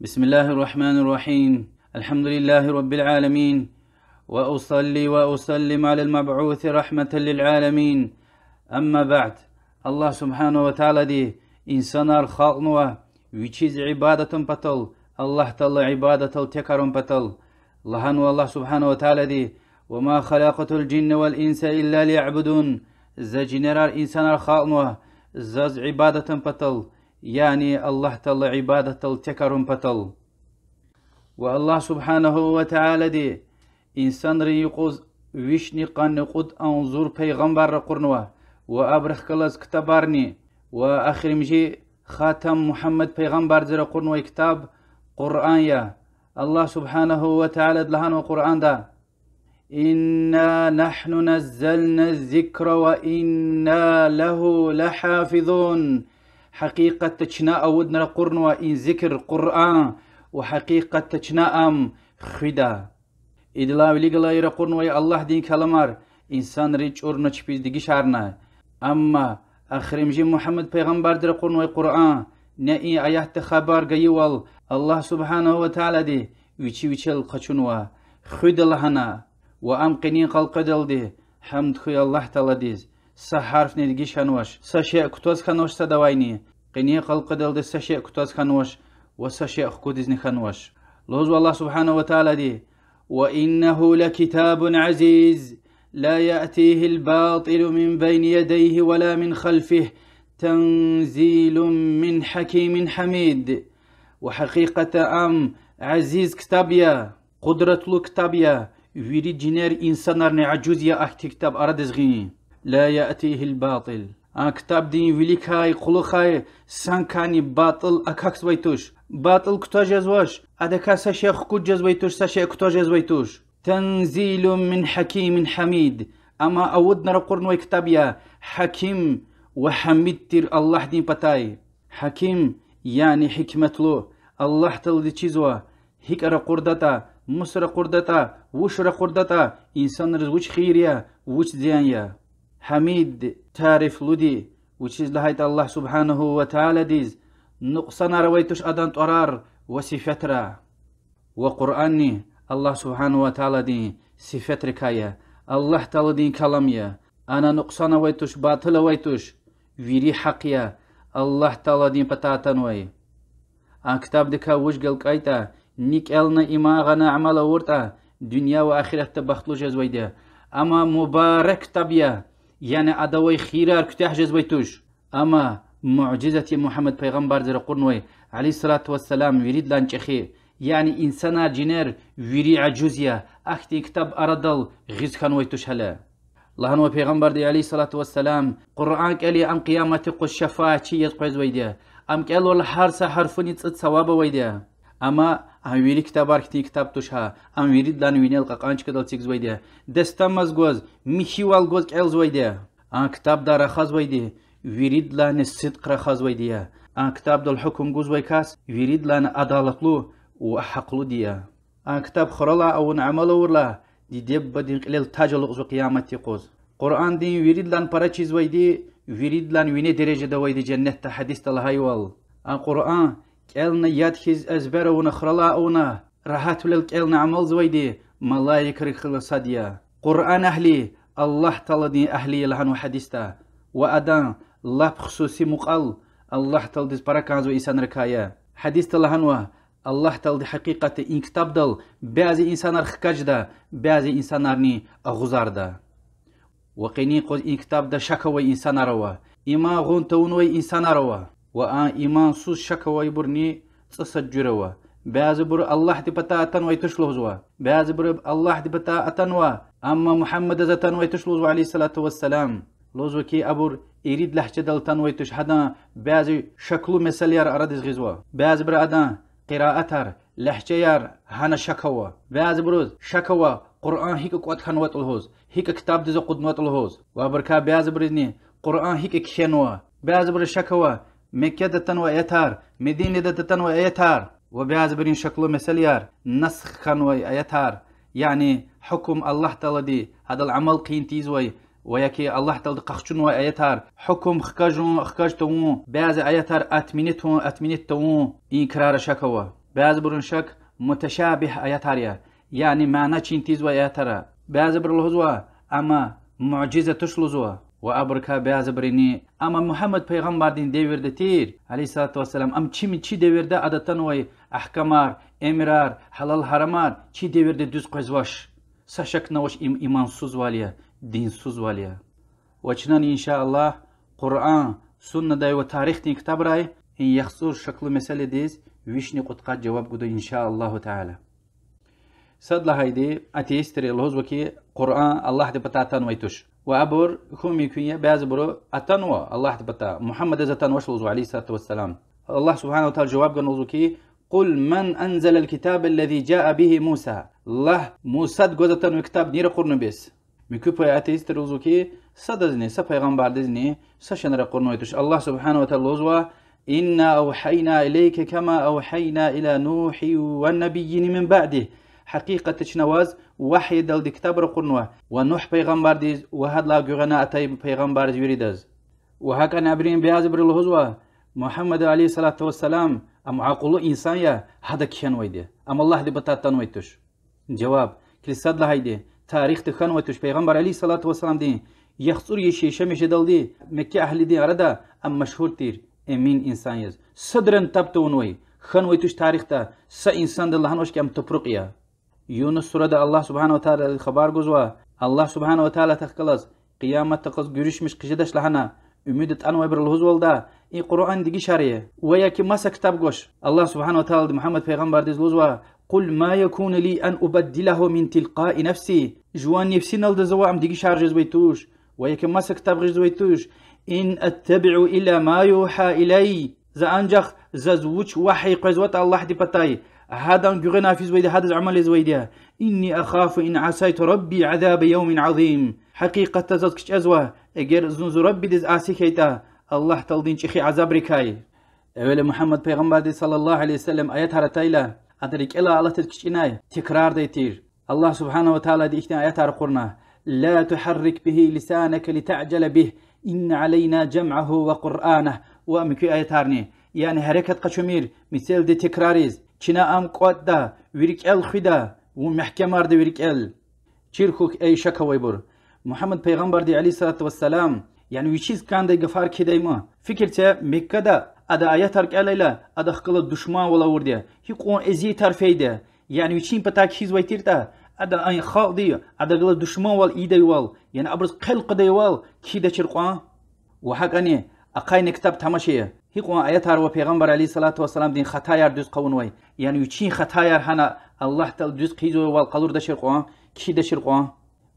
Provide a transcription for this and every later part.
بسم الله الرحمن الرحيم. الحمد لله رب العالمين، وأصلي وأسلم على المبعوث رحمة للعالمين. أما بعد، الله سبحانه وتعالى دي إنسان الخلق ويشيز عبادة بطل الله تعالى عبادة التكرم بطل لهن الله سبحانه وتعالى دي وما خلقت الجن والإنس إلا ليعبدون زجنرار إنسان الخلق زز عبادة بطل يعني الله تعالى عبادة التكرم بطل. والله سبحانه وتعالى دي إنسان ريقوز ويشني قد أنظر پیغمبر قرنوا وأبرخ كلاز كتابارني وآخر مجي خاتم محمد پیغمبر زر قرنوا كتاب قرآن يا الله سبحانه وتعالى دلهان وقرآن دا إنا نحن نزلنا الذكر وإنا له لحافظون. حقيقة تشنا أودنا قرنوا إن ذكر قرآن وحقيقة تشنا أم خدا إدلا وليقلا يرقون ويا الله دين كلامار إنسان ريج أورنا تشبيز ديجي شارنا. أما آخر مجي محمد پیغمبر درقون ويا قرآن نأي آيات خبر جيوال الله سبحانه وتعالى دي ويشي القشنوا خد لهنا وأم قنين خلق دل دي حمد خوي الله تعالى ديز سحرف نديجي شانوش سشيء كتوز خانوش سدوايني قنين خلق دل دي سشيء كتوز خانوش وسشيء خكودز نخانوش لوز الله سبحانه وتعالى دي وإنه لكتاب عزيز لا يأتيه الباطل من بين يديه ولا من خلفه تنزيل من حكيم حميد. وحقيقة أم عزيز كتابيا قدرة له كتابيا ويري جنير إنسان عجوزيا أحتي كتاب أردزغي لا يأتيه الباطل كتاب دين وليكاي قلوخاي سانكاني باطل أكاكس ويتوش باطل كتو جزوش أدكا سشيخ كو جزويتوش سشيخ كتو جزويتوش تنزيل من حكيم حميد. أما أودنا رقرن وكتابيا حكيم وحميد تير الله دين بتاي حكيم يعني حكمة له الله تلدي چيزوا هيك رقردتا مصر قردتا وش رقردتا إنسان رزوش خيريا وش زيانيا. حميد تعرف لدي وشيز لهايت الله سبحانه وتعالى ديز نقصنا رويتوش أدان طرار وصفترا وقرآني الله سبحانه وتعالى دي صفتركايا الله تعالى دين كلاميا أنا نقصنا ويتوش باطل ويتوش ويري حقيا الله تعالى دين بتاعتنوي كتاب دكا وجقل كايتا نيك ألنا إماغنا عمل ورتا دنيا وآخرة تبختلو جزويدا. أما مبارك تبيا يعني أدوي خيرار كتاح جزويتوش. أما معجزة محمد پیغمبر در قرنوي عليه الصلاة والسلام يريد لانچخي يعني إنسان جنر ويري عجوزيا أختي كتاب أردل غيز خانويتوش هلا لهنو پیغمبر دي عليه الصلاة والسلام قرآن كالي أم قيامة قو الشفاعة چي يتقوز ويديا أم كالو الحرس حرفوني تصد ثواب ويديا. أما ويري كتابار كتي كتاب توشها أم يريد لان وينيل قاقانش كدل تيكز ويديا دستمز غوز ميشيوال غوز كالز ويديا كتاب دار خاز ويديا ويريد لان الصدق رخاز ويديا كتاب دل حكم غوز ويكاس ويريد لان عدالتلو وحقلو ديا كتاب خرلا أو نعمل ورلا دي ديب بدين قليل تاجل غزو قيامتي قوز. قرآن دين ويريد لان پرچيز ويدي ويريد لان ويني درجة دا ويدي جنة تحديث تلهايوال قرآن كالنا يادخيز أزبار ونخرلا أونا راحت ولل كالنا عمل زويدي ملايك رخل صديا. قرآن أهلي الله تعالى دين أهلي لهن وحديثتا وأدان الله بخصوصي مقال الله تعالى ديز بركانزو إنسان ركايا حديث لهنوا الله تعالى حقيقة إن كتاب دل بعض إنسان رخكاج دا بعض إنسان رني أغزار دا وقيني قوز إن كتاب دا شكوي إنسان روا إما غون تونوي إنسان روا وآن إيمان سوز شكوي برني تصجروا بعض بر الله دي بتا أتنوي تشلوزوا بعض بر الله دي بتا أتنوا أما محمد زتنوي تشلوزوا عليه الصلاة والسلام لوزو كي أبور يريد لحجة دل تنوي تشهدا بعض شكلو مساليار أردز غزوا بعض بر أدان قراءتر لحجيار هانا شكوا بعض بروز شكوا قرآن هيك قوات خنوات الهوز هيك كتاب دزو قدنوات الهوز وبركا بعض برزني قرآن هيك كشنوا بعض بر شكوا مكة دتنوا ايتار مدينة دتنوا ايتار وبعض برين شكلو مساليار نسخ خنوا ايتار يعني حكم الله تعالى دي هذا العمل قينتيزوي وياكي الله تعالى قخشون وآياتار حكم خكاجون خكاج تون بعض آياتار أتمنتون إنكرار شكوى بعض برونشك متشابه آيات هاريا يعني معنى چینتیز و آيات هارا بعض برلوزوا اما معجزة تشلوزوا و ابركا بعض بريني اما محمد پیغمبر دين devirde تير عليه الصلاة والسلام ام چی devirde adatan وي احكامار امرار halal haramar çi devirde düz qezvaş saşak navaş imansuz valiya dinsuz valiya وچنان inşallah Kur'an sunnaday ve tarixni kitabray in yaxsur şaklı mesele diz vişni qutqa cevap gudu inşallah taala sadla haydi ateistri loz vaki Kur'an Allah de patatan vaytuş ve abur humi kunya baz buru atanwa Allah de pata Muhammed zatan waslu alayhi salatu vesselam Allah subhanahu wa taala cevap ganu ki قل من أنزل الكتاب الذي جاء به موسى الله موسى جوزتن وكتاب نير قرن بس مكوب أتيست روزوكي صدزني سبيغمبر دزني سشنر قرن ويتش الله سبحانه وتعالى إنا أوحينا إليك كما أوحينا إلى نوح والنبيين من بعده حقيقة تشنواز وحي دل دي كتاب قرنوا ونوح بيغمبر ديز وهاد لا جغنا أتاي بيغمبر يريدز وهكا نابرين بيازبر الهزوة محمد عليه الصلاة والسلام أم عقله إنسان يا هذا كيان ويدي أم الله دي بتاتان ويتوش جواب كل صد لهيدي تاريخ تخان ويتوش پیغمبر عليه الصلاة والسلام دي يخسر يشي شمش دل دي مكة أهل دي أردا أم مشهور تير أمين إنسان يز صدرن تبتون وي خان ويتوش تاريخ تا سا إنسان دل لهنوش كم تبرقيا يونس سورة الله سبحانه وتعالى الخبار جزوا الله سبحانه وتعالى تخلص قيامة تقص جريش مش قجدش لهنا أميدت أنواع بالهزول دا إي قرآن دقي شارية وياكي مسا كتاب قوش الله سبحانه وتعالى محمد پیغمبر ديز لوزوا قل ما يكون لي أن أبدله من تلقاء نفسي جوان نفسي نلد زوام دقي شار جزويتوش وياكي مسا كتاب جزويتوش إن أتبع إلا ما يوحى إلي زا أنجخ زوج وحي قزوات الله دي بتاي هذا جغنا في زويدة هذا العمل زويدة إني أخاف إن عسيت ربي عذاب يوم عظيم حقيقة تزكش أزوه اگر زنزو ربي ديز آسي كيتا الله تلدين شيخي عذاب ركاي أول محمد پیغمبر دي صلى الله عليه وسلم آيات هرتايلا أدرك إلا الله تركش إناي تكرار ديتير الله سبحانه وتعالى دي إشتنا آيات هرقرنا لا تحرك به لسانك لتعجل به إن علينا جمعه وقرآنه ومكي آيات هرني يعني حركة قشمير مثل دي تكراريز چنا أم قوات دا ويرك ال خدا ومحكمار دي ويرك ال چيرخوك أي شكا ويبور محمد پیغمبر دي عليه الصلاة والسلام يعني ويشيز كان دي غفار كده ما فكرته مكة دا أدا آيات ترك أليلا أدا خقل الدشمان ولا ورديا يقون إزي ترفيده يعني ويشين بتاك هيز ويتير دا أدا أي خال دي أدا غل الدشمان وال إيدي وال يعني أبرز قلق دي وال كيدا شرقوان وحق أني أقاين كتاب تماشيه يقون آيات هارو پیغمبر عليه الصلاة والسلام دين خطايار دوز قون وي يعني ويشين خطايار هنا الله تل دوز قيزو وال قلور دا شرقوان كيدا شرقوان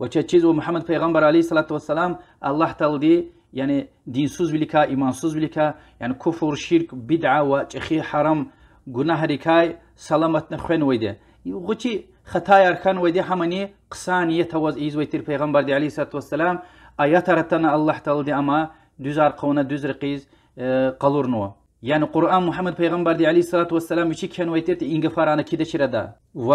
وچه محمد پیغمبر عليه الصلاة والسلام الله تعالى دي يعني دين سوز بلكا إيمان سوز بلكا يعني كفر شرك بدعة وچخي حرام گناه ركاي سلامت نخوين ويده يغوچي خطايا كان ويده هماني قسانية توز إيز ويتر پیغمبر دي عليه الصلاة والسلام آيات رتنا الله تعالى دي أما دوزار قونا دوز رقيز قلورنوا يعني قرآن محمد پیغمبر دي عليه الصلاة والسلام يشي كان ويتر إنغفارانا كده شردا و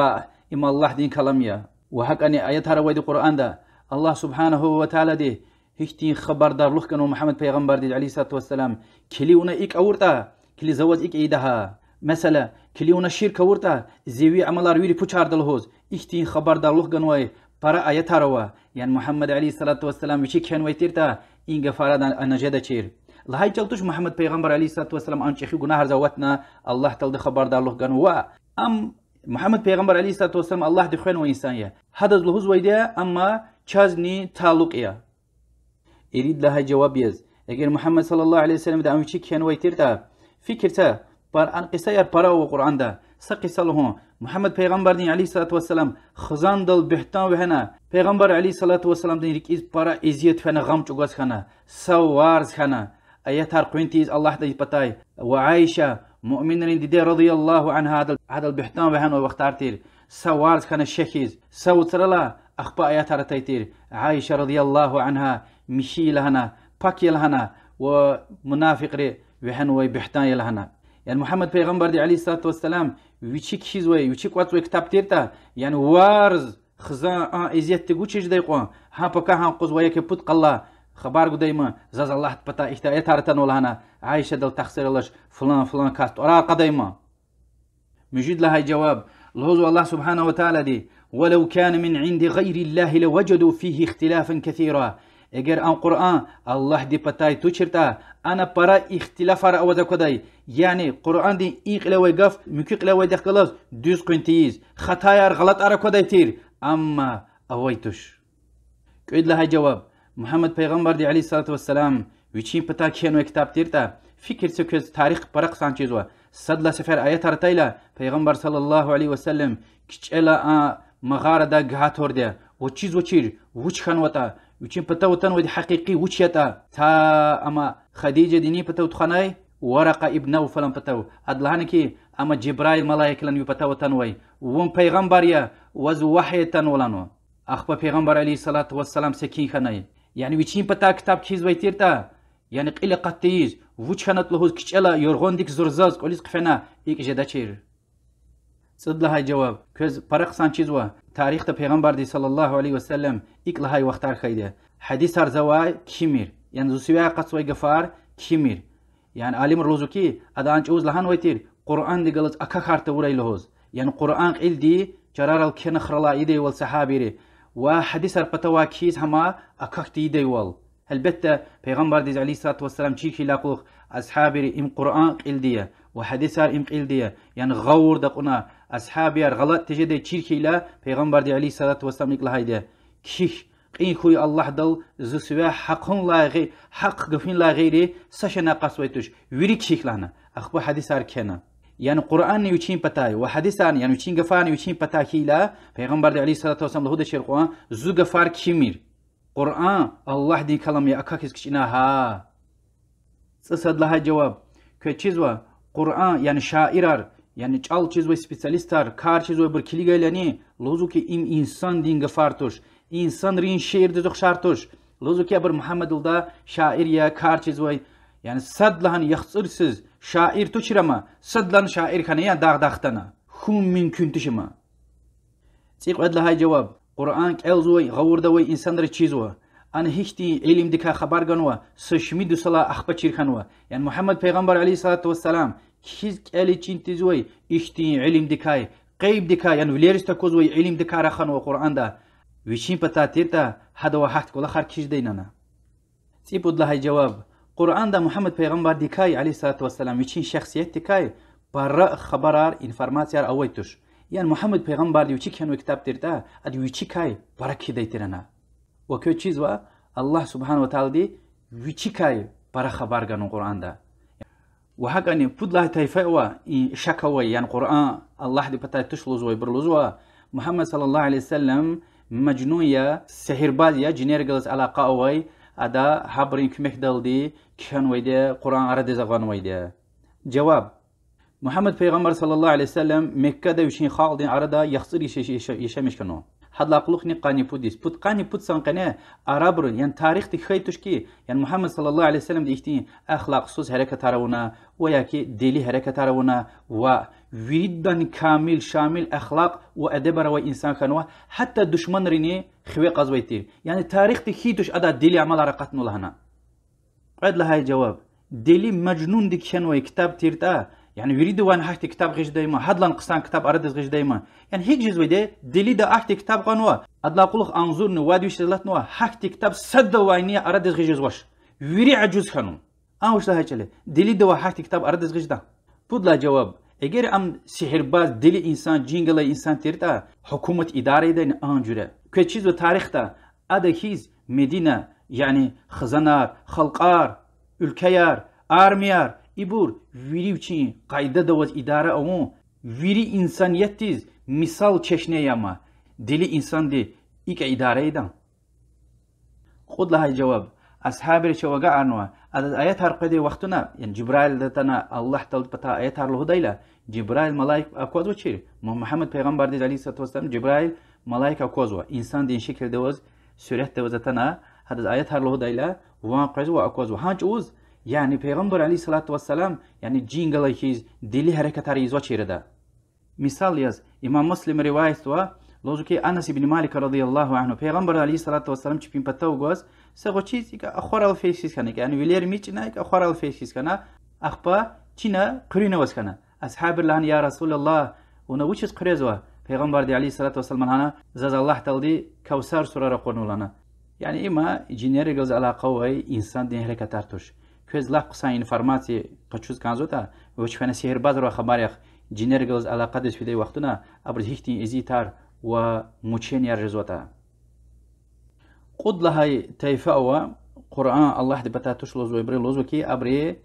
إما الله دين كلاميا وحق أني آيات هروي القرآن ده الله سبحانه وتعالى دي هشتين خبر دار لخ كانوا محمد پیغمبر دي عليه الصلاة والسلام كليونا إيك أورتا كلي زواج إيك إيدها مثلا كليونا شرك أورتا زيوي عملار ويري بوچار دلهوز هشتين خبر دار لخ كانوا برا آيات هروا يعني محمد عليه الصلاة والسلام وشي كان ويتيرتا إنجا فارد أنجدا چير لهاي جلتوش محمد پیغمبر عليه الصلاة والسلام أنشخي گناه زواتنا الله تلد خبر دار لخ كانوا أم محمد پیغمبر عليه الصلاة والسلام الله دي خوين وإنسانية هذا الهوز ويدا أما چازني تعلقية يريد لها جواب يز اگر محمد صلى الله عليه وسلم دا أمشي كان ويترتا فكرتا بار أن قصة بارا وقرآن دا سقصة له محمد پیغمبر دين عليه الصلاة والسلام خزان دل بهتان وهنا پیغمبر عليه الصلاة والسلام دين ركيز بارا إزيت فانا غم چوغاز خانا سوارز خانا آيات هرقوينتيز الله دي بتاي وعائشة مؤمنين دي رضي الله عنها هذا البهتان وهنا وقتارتير سوارز خانا الشكيز سوترلا أخبا آيات هرتيتير عائشة رضي الله عنها مشي لهنا باكي لهنا ومنافق ري وهن وبهتان لهنا يعني محمد پیغمبر دي عليه الصلاة والسلام ويشيك شيز ويشيك وات كتاب تيرتا يعني وارز خزان ازيت تقول چيج دايقوان ها بكا ها قوز وياك بوت قلا خبار قديما زاز الله بتا احتايات هرتن ولهنا عائشة دل تخسر لش فلان كاست ورا قديما مجد لها جواب لهو الله سبحانه وتعالى دي ولو كان من عند غير الله لوجدوا فيه اختلافا كثيرا. اگر ان قرآن الله دي پتاي توچرتا انا para اختلاف را اوزا كداي يعني قرآن دي اقلوي قف مكقلوي دخلص düz قنتيز خطايا غلط ارا كداي تير اما اويتوش. قيد لها جواب محمد پیغمبر دي عليه الصلاة والسلام وچين پتا كينو كتاب تيرتا فكر سكز تاريخ برق سانچيزوا صدلا سفر آيات ارتايلا پیغمبر صلى الله عليه وسلم كچلا مغارة دا غاتور دي وچيز وچير وچ خانوتا وچين پتا وطن ودي حقيقي وچيتا تا اما خديجة ديني پتا وطخاناي ورقة ابن نوفل پتاو ادلهانكي اما جبرائيل ملايك لن يپتا وطن وي وم پیغمبر يا وز وحي تن ولانو اخبا پیغمبر عليه الصلاة والسلام سكين خاناي يعني وچين پتا كتاب كيز ويتيرتا يعني قيل قطيز وچ خانت لهوز كچلا يورغون ديك زرزاز قوليز قفنا ايك جدا چير صد لهاي جواب كز فرق سانچيزوا تاريخ تا پیغمبر دي صلى الله عليه وسلم ايك لهاي وقتار خيده حديث هر زواي كيمير يعني زوسيا قصوي غفار كيمير يعني عالم روزوكي ادانچ اوز لهان ويتير قرآن دي غلط اكا خارت وري لهوز يعني قرآن قيل دي جرار الكنخرلا ايدي والصحابيري وحديث هر پتوا كيز هما اكاكت ايدي وال البته پیغمبر دي عليه الصلاة والسلام چيكي لاقوخ اصحابي ام قرآن قيل دي وحديث هر ام قيل دي يعني غور دقنا اصحابي غلط تجدي چيكي لا پیغمبر دي عليه الصلاة والسلام نقل هايده كيش قين خوي الله دل زسوا حقن لا غير حق غفين لا غيري سشنا قسويتوش ويري كيش لهنا اخبو حديث هر كنا يعني قرآن يوچين پتاي وحديثان يعني يوچين غفان يوچين پتا كيلا پیغمبر دي عليه الصلاة والسلام لهود شرقوان زو غفار كيمير قرآن الله دي كلام يا اكاكس كشنا ها صد لها جواب كچيزوا قرآن يعني شاعرار يعني چال چيزوا سپيسياليستار كار چيزوا بركلي گلاني لوزو كي ام انسان دين غفارتوش انسان رين شعر دزوخ شارتوش لوزو كي ابر محمد الدا شاعر يا كار چيزوا يعني صد لهن يخصرسز شاعر توچرما صد لهن شاعر خانيا داغ داختنا خون من كنتشما تيق ود لها جواب قرآن قلزوي غوردوي انسان در چيزوا انا هيشتي علم دكا خبر گنوا سشمي دو صلا اخبا چيرخنوا يعني محمد پیغمبر عليه الصلاة والسلام كيز قالي چينتزوي اشتي علم دكاي قيب دكا يعني وليرستا كوزوي علم دكا رخنوا قرآن دا ويشين پتا تيرتا هذا واحد كل خر كيش ديننا تيبود لها جواب قرآن دا محمد پیغمبر دكاي عليه الصلاة والسلام ويشين شخصيت دكاي برا خبرار انفرماتيار اويتوش يعني محمد پیغمبر دي وچي كانوا كتاب تيرتا ادي وچي كاي بركي ديترنا وكو چيزوا الله سبحانه وتعالى دي وچي كاي برا خبر گنو قرآن دا وحقاني بود الله تايفاوا شكوي يعني قرآن الله دي پتا تشلوزوي برلوزوا محمد صلى الله عليه وسلم مجنوية سحربازية جنير جلس علاقة اوي ادا حبرين كمك دل دي كان ويدا قرآن عرد زغان ويدا جواب محمد پیغمبر صلى الله عليه وسلم مكة دا وشين خالدين عردا يخصر يشمش كنو حد لاقلوخ نقاني بوديس بود قاني بود سانقنا عربرون يعني تاريخ دي خيتوش كي يعني محمد صلى الله عليه وسلم دي اختين اخلاق سوز حركة تارونا وياكي ديلي حركة تارونا وويدن كامل شامل اخلاق وادب روي انسان كانوا حتى دشمن ريني خوي قزويتير يعني تاريخ دي خيتوش ادا ديلي عمل رقتنو لهنا قد لها جواب ديلي مجنون دي كانوا كتاب تيرتا يعني يريدوا ان حكي كتاب غش دايما هدلان قسان كتاب ارد غش دايما يعني هيك جزوي ده دليل ده احكي كتاب قنوا ادلا قلخ انظر نوادي شلتنوا حكي كتاب صد ويني ارد غش جزوش يري عجوز خنم اوش ده هيك دليل ده حكي كتاب ارد غش ده بود لا جواب اگر ام سحرباز دلی انسان جنگل انسان تیرتا حکومت اداره ده انجوره که چیز و تاریخ ده ادکیز مدینه يعني خزانار خلقار ülkeyar armiyar İbur viri için kayda da vaz idare ama viri insaniyetiz misal çeşne yama deli insan de ilk idare eden. خود لها جواب أصحاب الشواقع عنوا هذا آيات هرقدي وقتنا يعني جبرائيل دتنا الله تعالى بتا آيات هرله دايلا جبرائيل ملاك أكوز وشير محمد پیغمبر دي عليه الصلاة والسلام جبرائيل ملاك أكوزوا إنسان دين شكل دوز سورة دوزتنا هذا آيات هرله دايلا وان قزوا أكوزوا هانج أوز يعني پیغمبر عليه الصلاة والسلام يعني جينغلا كيز دلی حرکت هریز وشير ده مثال يز إمام مسلم رواية وا لوزو كي أنس بن مالك رضي الله عنه پیغمبر عليه الصلاة والسلام چپين پتاو گوز سغو چیزی که اخوار الفيسيس کنه يعني ویلیر میچنه که اخوار الفيسيس کنه اخبا چینا قرینه وز کنه أصحاب الله يا رسول الله ونوچس قريزوا پیغمبر دی علی الصلاة والسلام هنا زاز الله تعالی کوثر سوره را قرنولنا yani ima jineri göz alaqaway insan din hareket artuş köz laq qısa informasiya qaçuz kanzota ve çfene sihirbaz ro xabariyaq jineri göz alaqa des fide vaqtuna abr hihti ezitar ve muçen yer rezota qud lahay tayfa wa Kur'an Allah di batatuş loz ve bre loz ki abri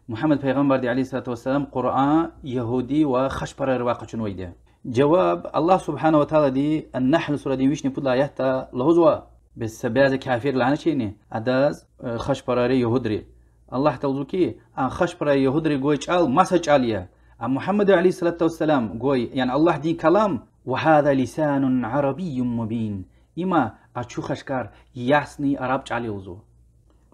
Muhammed Peygamber di aleyhissalatu vesselam Kur'an Yahudi ve xaşparar wa qaçun wayde جواب الله سبحانه وتعالى دي النحل سورة دي ويشني بولا يحتا لهزوا بس بياز كافر لعنة شيني أداز خش براري يهودري الله تلوكي أن خش براري يهودري قوي چال ما سجاليا أن محمد عليه الصلاة والسلام قوي يعني الله دي كلام وهذا لسان عربي مبين إما أتشو خشكار يحسني عرب علي وزو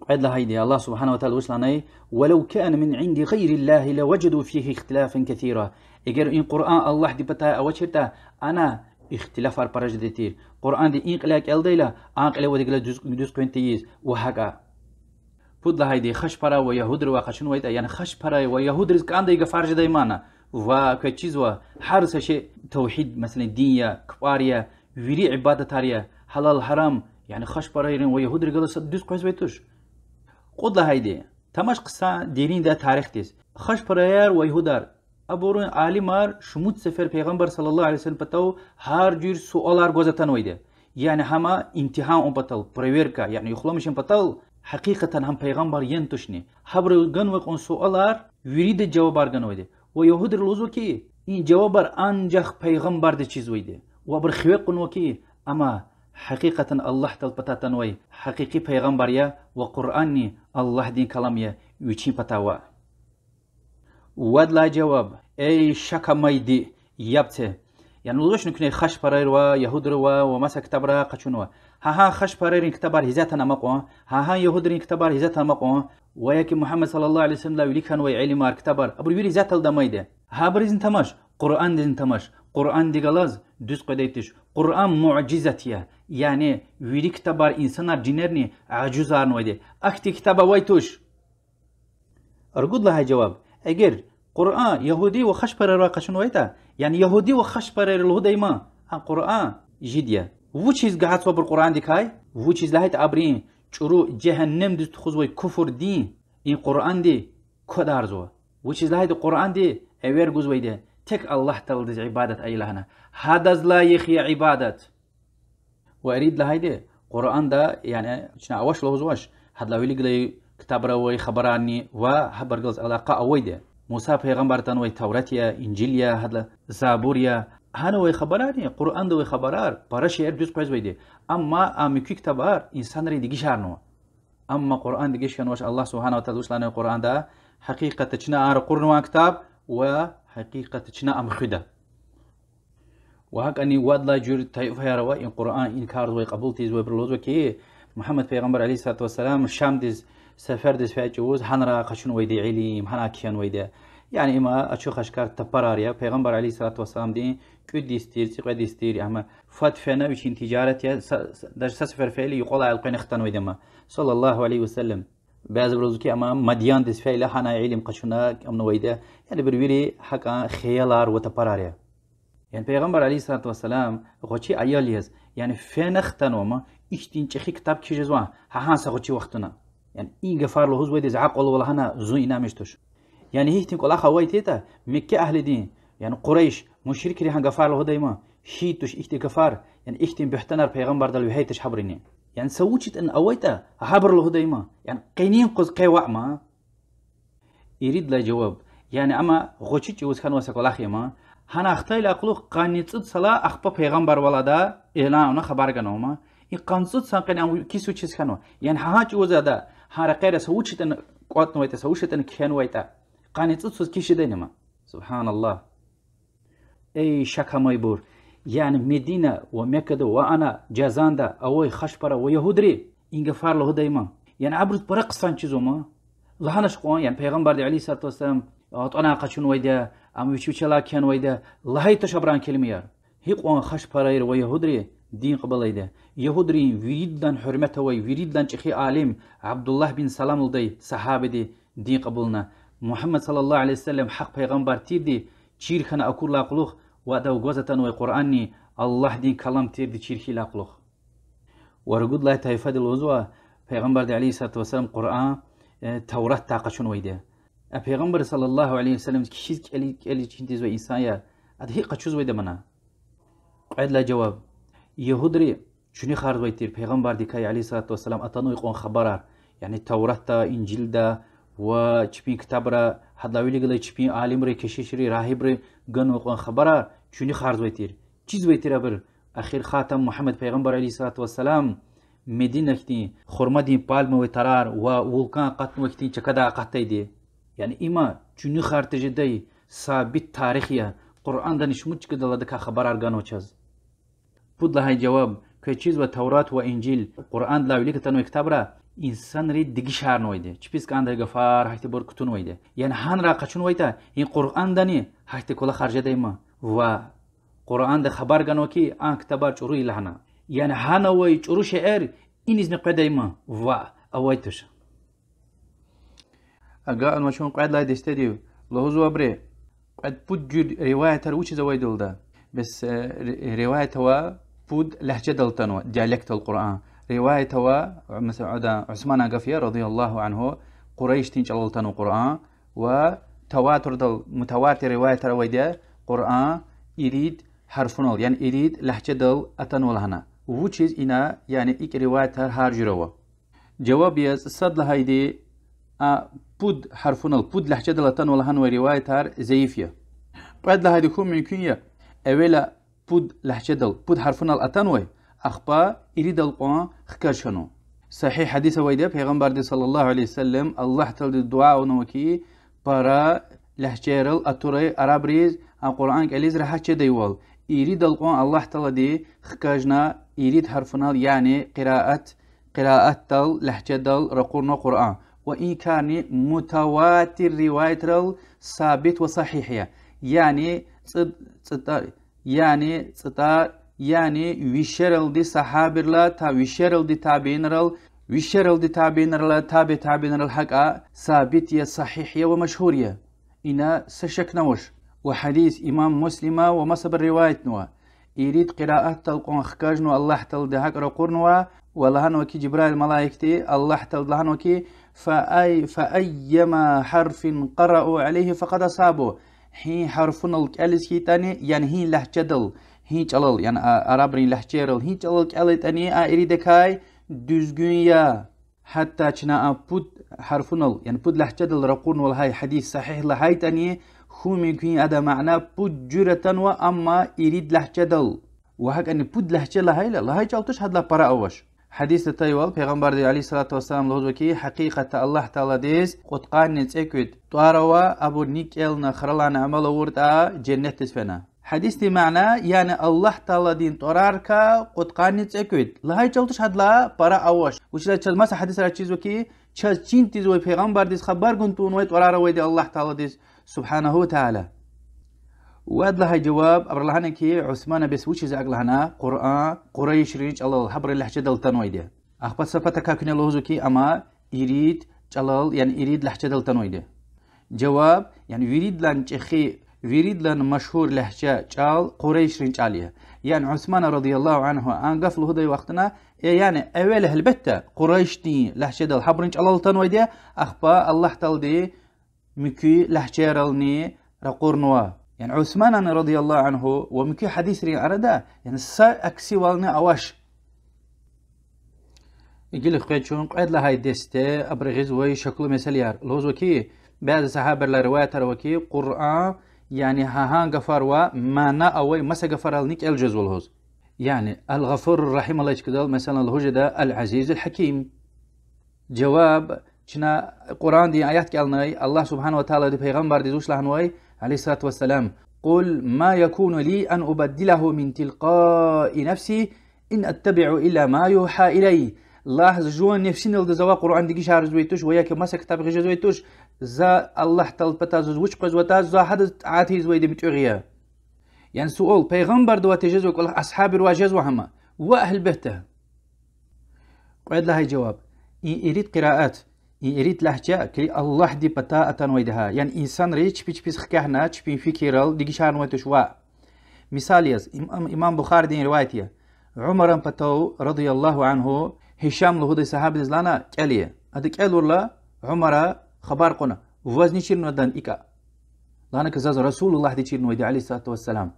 عيد لهيدي الله سبحانه وتعالى وصلنا ولو كان من عند غير الله لوجدوا فيه اختلافا كثيرا اگر این قرآن الله دی بتا اوچرتا انا اختلاف ار پرج دیتیر قرآن دی این قلاک الدیلا ان قلا ودیگلا دوز کوینتیز و حقا بود لهیدی خش پرا و یهود رو قشن ویتا یعنی خش پرا و یهود رزق اند دیگه فرج دیمانا و که چیز و هر شی توحید مثلا دینیا کفاریا ویری عبادت هریا حلال حرام يعني خش پرا و یهود رگلا دوز کویز ویتوش قد لهیدی تماش قصه دینین ده تاریخ دیس خش پرا و یهودار أبورن عالمار شموت سفر پیغمبر صلى الله عليه وسلم بتاو هر جور سؤالار گوزتن ويده يعني هما امتحان بتاو پرويركا يعني يخلمشن بتاو حقيقة هم پیغمبر ينتشني حبر گنوق اون سؤالار وريد جوابار گن ويده و يهود لوزو كي این جوابار انجخ پیغمبر ده چیز ويده و بر خوق نو كي اما حقيقة الله تل بتاتن وي حقيقي پیغمبر يا و قرآني الله دين كلام يا وچين بتاوا ودلا جواب اي شكا مايدي يابته يعني لوش نكني خش برير و يهود رو و مسا كتابرا قچونوا ها خش برير كتابار هزاتنا مقوا ها يهود كتابار هزاتنا مقوا وياك محمد صلى الله عليه وسلم لي كان وي علم كتابار ابو ويري ذات الدمايده ها بريزن تماش قران دين تماش قران دي غلاز düz قديتش قران معجزتيه يعني ويري كتابار انسانار جينرني عجوزار نويده اختي كتابا ويتوش ارغد لها جواب اگر قرآن يهودي وخش برا قشن ويتا يعني يهودي وخش برا الهدى ما قرآن جديا وچیز قاعد صبر القرآن ديكاي وچیز لهيت عبرين چرو جهنم دي تخوزوي كفر دي این قرآن دي كدارزو وچیز لهيت القرآن دي اوير گوزوي دي تك الله تعالى عبادة اي لهنا هذا لا يخي عبادة واريد لهيدي قرآن دا يعني شنا اوش لوزواش هاد لاويلي قلي كتاب روي خبراني و حبرغلز علاقه اويده موسى پیغمبر تنوي توراتيا انجيليا هذا زابوريا هنوي خبراني قرآن دوي خبرار برش ير دوز قويز ويده اما امكي كتابار انسان ري ديگي شارنو اما قرآن ديگي شنوش الله سبحانه وتعالى وشلانه قرآن دا حقيقه تشنا ار قرن كتاب وحقيقه تشنا ام خده وهكاني وادلا جور تايف هيروا ان قرآن انكار وي قبولتي زوي برلوز وكي محمد پیغمبر عليه الصلاه والسلام شام ديز سفر دز فاجوز حنرا قشون ويدي علم حنا كيان ويدا يعني اما اشو خشكار تبراريا پیغمبر عليه الصلاه والسلام دي كديستير قديستير اما فات فنا وشين تجاره در سفر فعلي يقول على القين اختن ويدما صلى الله عليه وسلم بعض روزكي اما مديان دز فعل حنا علم قشونا امن ويدا يعني برويري حقا خيالار وتبراريا يعني پیغمبر عليه الصلاه والسلام غوچي اياليز يعني فين اختن وما اشتين چخي كتاب كيجزوا ها سغوچي وقتنا يعني إيه جفار له هو يدز عقل ولا هنا زوي نامشتوش يعني هي تنقل أخا ويتيتا مكة أهل دين يعني قريش مشرك اللي هن جفار له دايما شيتوش إختي جفار يعني إختي بيحتنر بيغمبر دل وهيتش حبرني يعني سوتشت إن أويتا حبر له دايما يعني قينين قز قيوع ما يريد لا جواب يعني أما غوتشت يوز كانوا سكول أخي ما هنا أختي لأقلو قانيت صلاة أخبا بيغمبر ولا دا إعلان خبر جنوما يقانصت سانقين أو كيسو تشيز كانوا يعني هاج وزادا هارا قيرا سوتشتن قوات نويتا سوتشتن كيان ويتا قانيت صوت كيش دينما سبحان الله اي شكا مايبور يعني مدينة ومكة وأنا جازاندا أوي خشبرة ويهودري إنغفار له دايما يعني عبرت برقصان چيزوما لهانش قوان يعني پیغمبر عليه الصلاة والسلام أطعنا قشون ويدا أم ويشوشلا كيان ويدا لهاي تشبران كلميار هي قوان خشبرة ويهودري دين قبل ايده يهودري ويريدن حرمته ويريدن شيخي عالم عبد الله بن سلام الدي صحابه دي دين قبولنا محمد صلى الله عليه وسلم حق پیغمبر تيدي چير خنا اكور لاقلوخ وأدا وجوزة وقرآني الله دين كلام تير دي شركي لاقلوخ ورجود الله تهيفاد الوزوة پیغمبر عليه الصلاة والسلام قرآن توراة تاقشون ويده پیغمبر صلى الله عليه وسلم كشيز كالي چنتيز و إنسانيا أده قشوز ويده منا قعد لا جواب يهودري شنو خارج ويتير پیغمبر ديكاي عليه الصلاة والسلام أتانو يقون خبرار يعني توراة تا إنجيل دا و چپين كتاب را حدلاوي لغلي چپين عالم ري كشيشري راهب ري غنو يقون خبرار شنو خارج ويتير چيز ويتير أبر أخير خاتم محمد پیغمبر عليه الصلاة والسلام مدينة كتي خرما دين بالم وترار و وولكان قطن وكتين چكدا قطي دي يعني إما شنو خارج جدي ثابت تاريخيا قرآن دانش مچ كده لدك خبرار غنو چاز بود لهاي جواب که چیز و تورات و انجیل قرآن لاویلی که تنو کتاب را انسان ری دیگه شهر نویده چی پیس که انده گفار هایت بر کتون ویده یعنی هان را قچون ویده این قرآن دانی هایت کلا خارجه دیما و قرآن ده خبر گنو کی آن کتابار چروی لحنا یعنی هان وی چرو شعر این اسم قید دیما و اوایتش اگه المشون قید لای دسته دیو لحظو ابره قد بود جور روایت رو چیز ویدول ده بس روایت هوا بود لهجة دلتنو ديالكت القرآن رواية هو مثلا عثمان قفية رضي الله عنه قريش تنجلتنو قرآن وتواتر دل متواتر رواية رويدة قرآن يريد حرفنول يعني يريد لهجة دل أتنو لهنا وچيز إنا يعني إك رواية هارجروا جواب يز صد لهايدي بود حرفنول بود لهجة دل أتنو لهنا ورواية زيفية بعد لهايدي كون ممكن أولا بود لهجة دل بود حرفنا الأتنوي أخبا يريد القرآن خكاشنو صحيح حديث ويدا پیغمبر صلى الله عليه وسلم الله تعالى الدعاء ونوكي برا لهجة الأتوري عرب ريز القرآن كاليز رحشة ديوال يريد القرآن الله تعالى دي خكاجنا يريد حرفنا يعني قراءة دل لهجة دل رقورنا قرآن وإن كان متواتر رواية ثابت وصحيحية يعني يعني ويشرل دي صحابر لا تا ويشرل دي تابعين لا تابعين الحق ثابت يا صحيح يا ومشهور يا إنا سشك نوش وحديث إمام مسلم ومصب الرواية نوا يريد قراءة القرآن خكاجنو الله تل دهك رقرنوا ولهن وكي جبرائيل الملائكة الله تل لهن وكي فأيما حرف قرأوا عليه فقد أصابوا هي حرفنا الكالس هي تاني يعني هي لهجة دل هي جلال يعني عربي لهجة دل هي جلال كالي تاني أريدكاي düzgün ya hatta çina put حرفنا يعني put لهجة دل رقون والهاي حديث صحيح لهاي تاني هو ممكن هذا معنى put جرة وأما يريد لهجة دل وهك أن put لهجة لهاي جالتش هذا برا أوش حديث تايوال پیغمبر عليه الصلاة والسلام لوزوكي حقيقة الله تعالى ديس قد قانت اكود طاروا أبو نيكيل نخرلان عمل ورد جنة تسفنا حديث دي معنى يعني الله تعالى دين طراركا قد قانت اكود لهاي جالتش هدلا برا أوش وش لا تشل مسا حديث راتشيزوكي تشل چين تيزوي پیغمبر ديس خبر كنتون وي طرارا ويدي الله تعالى ديس سبحانه وتعالى واد لها جواب أبر لهنا كي عثمان بس وش زعق لهنا قرآن قريش ريج الله حبر اللهجة دلتن ويده أخبار صفتك كن الله كي أما يريد جلال يعني يريد لهجة دلتن ويده جواب يعني يريد لان تخي يريد لان مشهور لهجة جال قريش ريج عليها يعني عثمان رضي الله عنه أن قفل هذا وقتنا يعني أول هالبتة قريش دي لهجة دل حبر ريج الله دلتن ويده أخبار الله تعالى دي مكي لهجة رلني رقورنوا يعني عثمان رضي الله عنه ومكي حديث رين أردا يعني سا أكسي والنا أواش يقول لك قيد قيد لها دسته أبرغز وي شكله مثليار لوز وكي بعض الصحابة الرواية وكي قرآن يعني هاهان غفار وما أوي مسا غفار النيك الجزء الهوز يعني الغفور الرحيم الله يشكدل مثلا الهجدة العزيز الحكيم جواب شنا قرآن دي آيات كالناي الله سبحانه وتعالى دي پیغمبر دي دوش لهنوي عليه الصلاة والسلام قل ما يكون لي أن أبدله من تلقاء نفسي إن أتبع إلا ما يوحى إلي الله جوان نفسي نلد زوا قرآن دي شهر زويتوش وياك مسا كتاب غير زويتوش زا الله تلبتا زوج قزوتا زا حدث عاتي زويد بتغيا يعني سؤال پیغمبر دو تجزو كل أصحاب الواجز وهما وأهل بيته قعد لها جواب يريد قراءات يريد لهجة كي الله دي بتاء ويدها يعني إنسان ريش بيش خكهنا تشبين فكرال ديجي شهر ويتوش مثاليز إمام بخاري دين روايتي عمر بتو رضي الله عنه هشام له هذا صحابي زلانا كاليه هذاك قال والله عمر خبر قنا وزني شيرن ودان إيكا لانا كزاز رسول الله دي شيرن ودي عليه الصلاة والسلام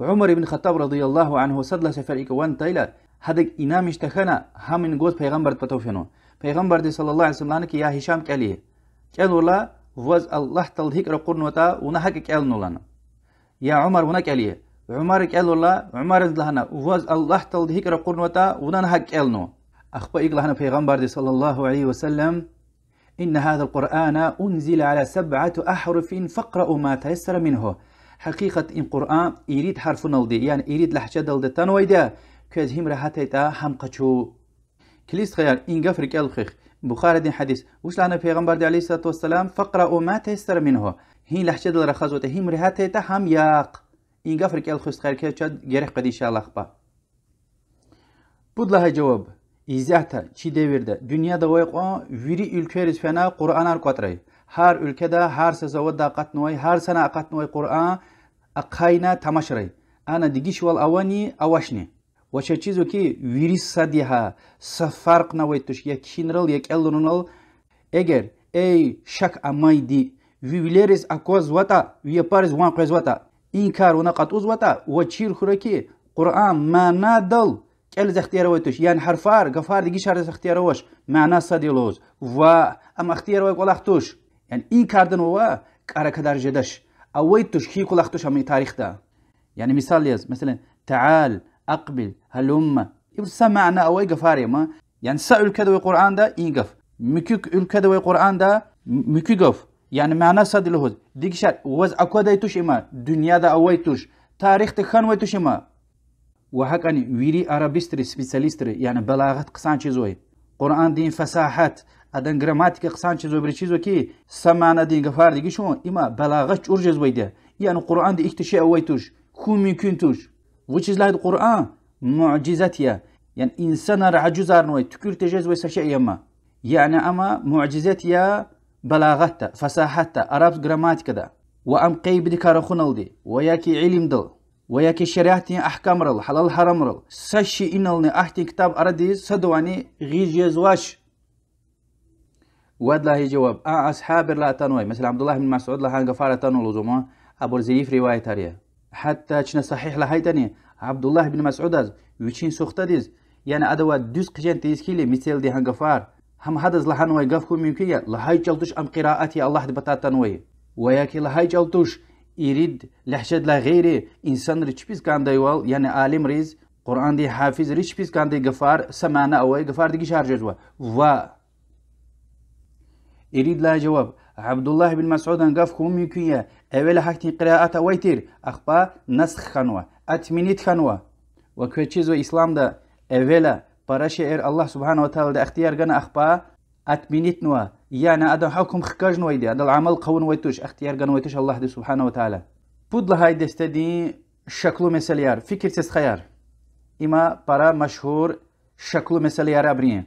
عمر بن الخطاب رضي الله عنه صدلا سفر إيكا وان تايلا هذاك إنام اشتخنا هم نقول پیغمبر بتو فينو پیغمبر دي صلى الله عليه وسلم لانا يا هشام كاليه قال والله وز الله تلهيك رقرن وتا ونحك قال نولانا يا عمر هناك عليه عمر قال والله عمر لهنا وز الله تلهيك رقرن وتا ونحك قال نو أخبأ إقلهنا پیغمبر دي صلى الله عليه وسلم إن هذا القرآن أنزل على 7 أحرف فاقرأوا ما تيسر منه حقيقة إن قرآن يريد حرف نلدي يعني يريد لحجة دلد تنويدا كز هم رحتيتا هم قشو كليس خيار إن قفرك الخيخ بخاري دين حديث وش لنا پیغمبر دي عليه الصلاة والسلام فاقرأوا ما تيسر منه هي لحجة دل رخزوتا هم رحتيتا هم ياق إن قفرك الخيخ خير كيشاد جرح قد إن شاء الله أخبا بود لها جواب İzahta çi devirde dünyada oyqa viri ülkeriz fena Kur'an'ar qatray her ülkede her sezavada qatnoy her sana qatnoy Kur'an aqayna tamaşray ana digish wal awani awashni wacha chizo ki viri sadiha safarq nawaytush ya kinral ya kelunal eger ey shak amaydi vivileres akoz wata viapares wan qaz wata inkar wana qatuz wata wachir khuraki Kur'an ma nadal كل اختيار ويتوش يعني حرفار قفار دقيش هذا اختيار وش معناه صديلوز و أم اختيار ويقول أختوش يعني إيه كاردن هو كارا كدار جدش أو ويتوش كي يقول أختوش هم تاريخ ده يعني مثال يز مثلا تعال أقبل هلم يبص معنى أو قفار ما يعني سأل كذا القرآن ده يقف مكيك الكذا القرآن ده مكيقف يعني معناه صديلوز دقيش وز أكو ده يتوش إما دنيا ده أو ويتوش تاريخ تخان ويتوش إما وهكذا ويري عربيستري سبيساليستري يعني بلاغة قصان چيزوي قرآن دين فساحات ادن جراماتيك قصان چيزوي بري چيزو كي سمعنا دين غفار ديگي شو اما بلاغة چورجز ويده يعني قرآن دي اكتشاء ويتوش كو ممكن توش وچيز لاهد قرآن معجزاتيا يعني انسان رعجزار نوي تكير تجز ويساشا يما يعني اما معجزاتيا بلاغتا فساحتا عرب جراماتيك دا وام قيب دي كارخونال دي وياكي علم دل وياكي شريعتي أحكام رل حلال حرام رل سشي إنلني أحتي كتاب أردي سدواني غير جزواش واد له جواب أصحاب لا تنوي مثل عبد الله بن مسعود لها غفارة تنو لزوما أبو الزيف رواية تاريا حتى كنا صحيح لهايتني عبد الله بن مسعود از ويشين سوخته ديز يعني أدوات دوز قجان تيسكيلي مثل دي هنغفار هم هدز لهانوي غفكو ممكن لهاي جلتوش أم قراءتي الله دي بتا تنوي وياكي لهاي جلتوش يريد لحشد لا غيره إنسان ريشبيس كان دايوال يعني عالم ريز قرآن دي حافظ ريشبيس كان داي غفار سمعنا أوي غفار دي شهر جزوة و يريد لا جواب عبد الله بن مسعود انقف كوم يكوية أول حكتي قراءة ويتير أخبا نسخ خنوة أتمنيت خنوة وكو چيزو إسلام دا أولا براشئر الله سبحانه وتعالى دا اختيار غنا أخبا أتمنيت نوا يعني هذا حكم خكاج نويدي هذا العمل قون ويتوش اختيار قن ويتوش الله دي سبحانه وتعالى بود لهاي دستدي شكلو مسليار فكر تسخيار إما برا مشهور شكلو مسليار أبرين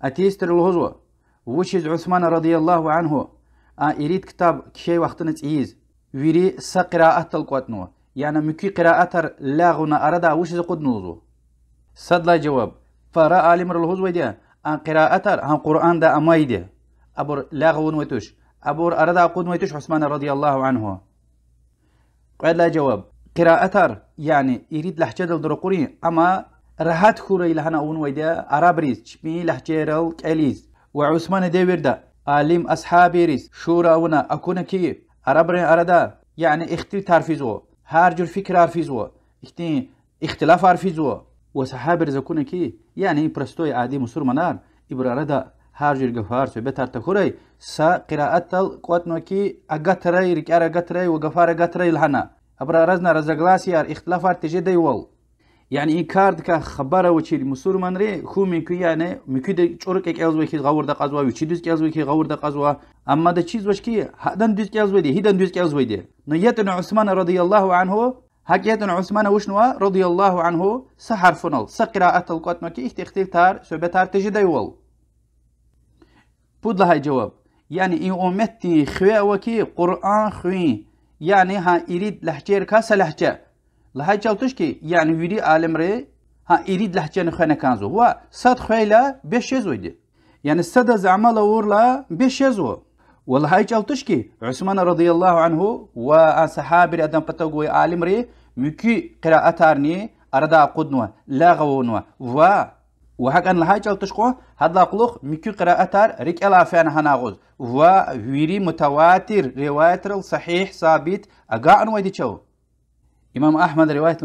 أتيستر الهزوة وشيز عثمان رضي الله عنه يريد كتاب كشي وقتنا تعيز ويري سقراءة القواتنو يعني مكي قراءة لاغنا أردا وشيز قد نوزو صد لا جواب فرا عالم الهزوة دي قراءة هم قرآن دا أمايدي أبور لاغون ويتوش أبور أردا قود ويتوش عثمان رضي الله عنه قال لا جواب قراءة يعني يريد لحجة الدرقوري أما رهات خوري لهنا أون ويدا عربريز شمي لحجة الكاليز وعثمان ديوير دا عالم أصحابي ريز شورا أونا أكون كي عربرين أردا يعني اختي تعرفيزو هارجو الفكر عرفيزو اختلاف عرفيزو وصحابي ريز أكون كي يعني برستوي عادي مصور منار إبرا أردا هارجو الغفار سو بتار تخوري سا قراءة القواتنو كي أغتري ركار أغتري وغفار أغتري لهنا أبرا رزنا رزاقلاسيار اختلافات تجدي وال يعني إنكارد كخبره وشي مصور من ري خو ميكو يعني ميكو دي چورك اك ازوي كي غور دا قزوا وشي دوز كي ازوي كي غور دا قزوا اما دا چيز وش كي هدن دوز كي ازوي دي هيدن دوز كي ازوي دي نيتنا عثمان رضي الله عنه حكيتنا عثمان وشنوا رضي الله عنه سحر فنل سقراءة القواتنو كي اختار سو بتار تجدي وال بود لهاي جواب يعني إن أمتي خوي وكي قرآن خوي يعني ها يريد لحجير كاسا لحجة لهاي چالتشكي يعني ويري عالم ري ها يريد لحجة خانة كانزو هو صد خيلا بيشيزو يدي يعني السادة زعمال ورلا بيشيزو والله هاي چالتشكي عثمان رضي الله عنه وصحابي ادم بتوغوي عالم ري مكي قراءتارني اردا قدنوا لا غونوا وهكذا لهاي چالتشكو هذا قلوخ مكي قراءتار ريك الا فان هناغوز ويري متواتر رواية صحيح ثابت اقاعن ويدي چو إمام أحمد رواية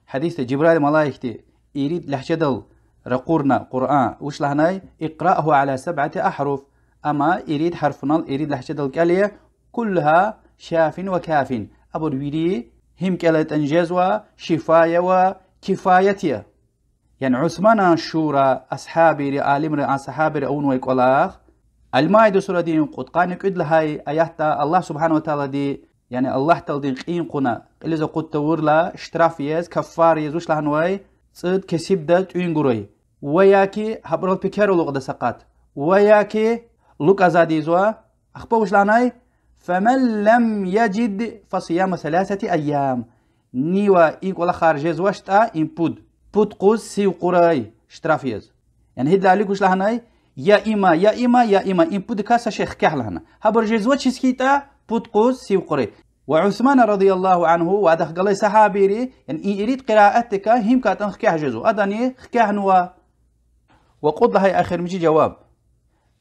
حديث جبرائيل ملائكتي يريد لحجدل رقورنا قرآن وش لهناي اقرأه على 7 أحرف أما يريد حرفنا يريد لحجدل كالية كلها شاف وكاف أبو الويري هم كالة أنجاز وشفاية وكفايتي يعني عثمان شورى أصحابي عالم عن صحابي أون ويقولاخ المائدة سورة دين قد قانك إدلهاي آياتا الله سبحانه وتعالى دي يعني الله تلدين قين قنا اللي زو قد تورلا اشترافيز كفاريز وش لهنواي صد كسب دات وينغروي وياكي هبرال بيكارو لغدا سقات وياكي لوك ازاديزوا اخبا وش لهناي فمن لم يجد فصيام 3 أيام نيوا إيك ولا خارجيز واشتا إن بود قوز سيو قراي اشترافيز يعني هيد لعليك وش لهناي يا إما إن بود كاسا شيخ كهلهنا هبرجيز واتشيز كيتا بود قوز سيو قراي وعثمان رضي الله عنه وادخ قال صحابيري يعني يريد قراءتك هم كاتن خكاه جزو اداني خكاه نوا وقد لهي اخر مجي جواب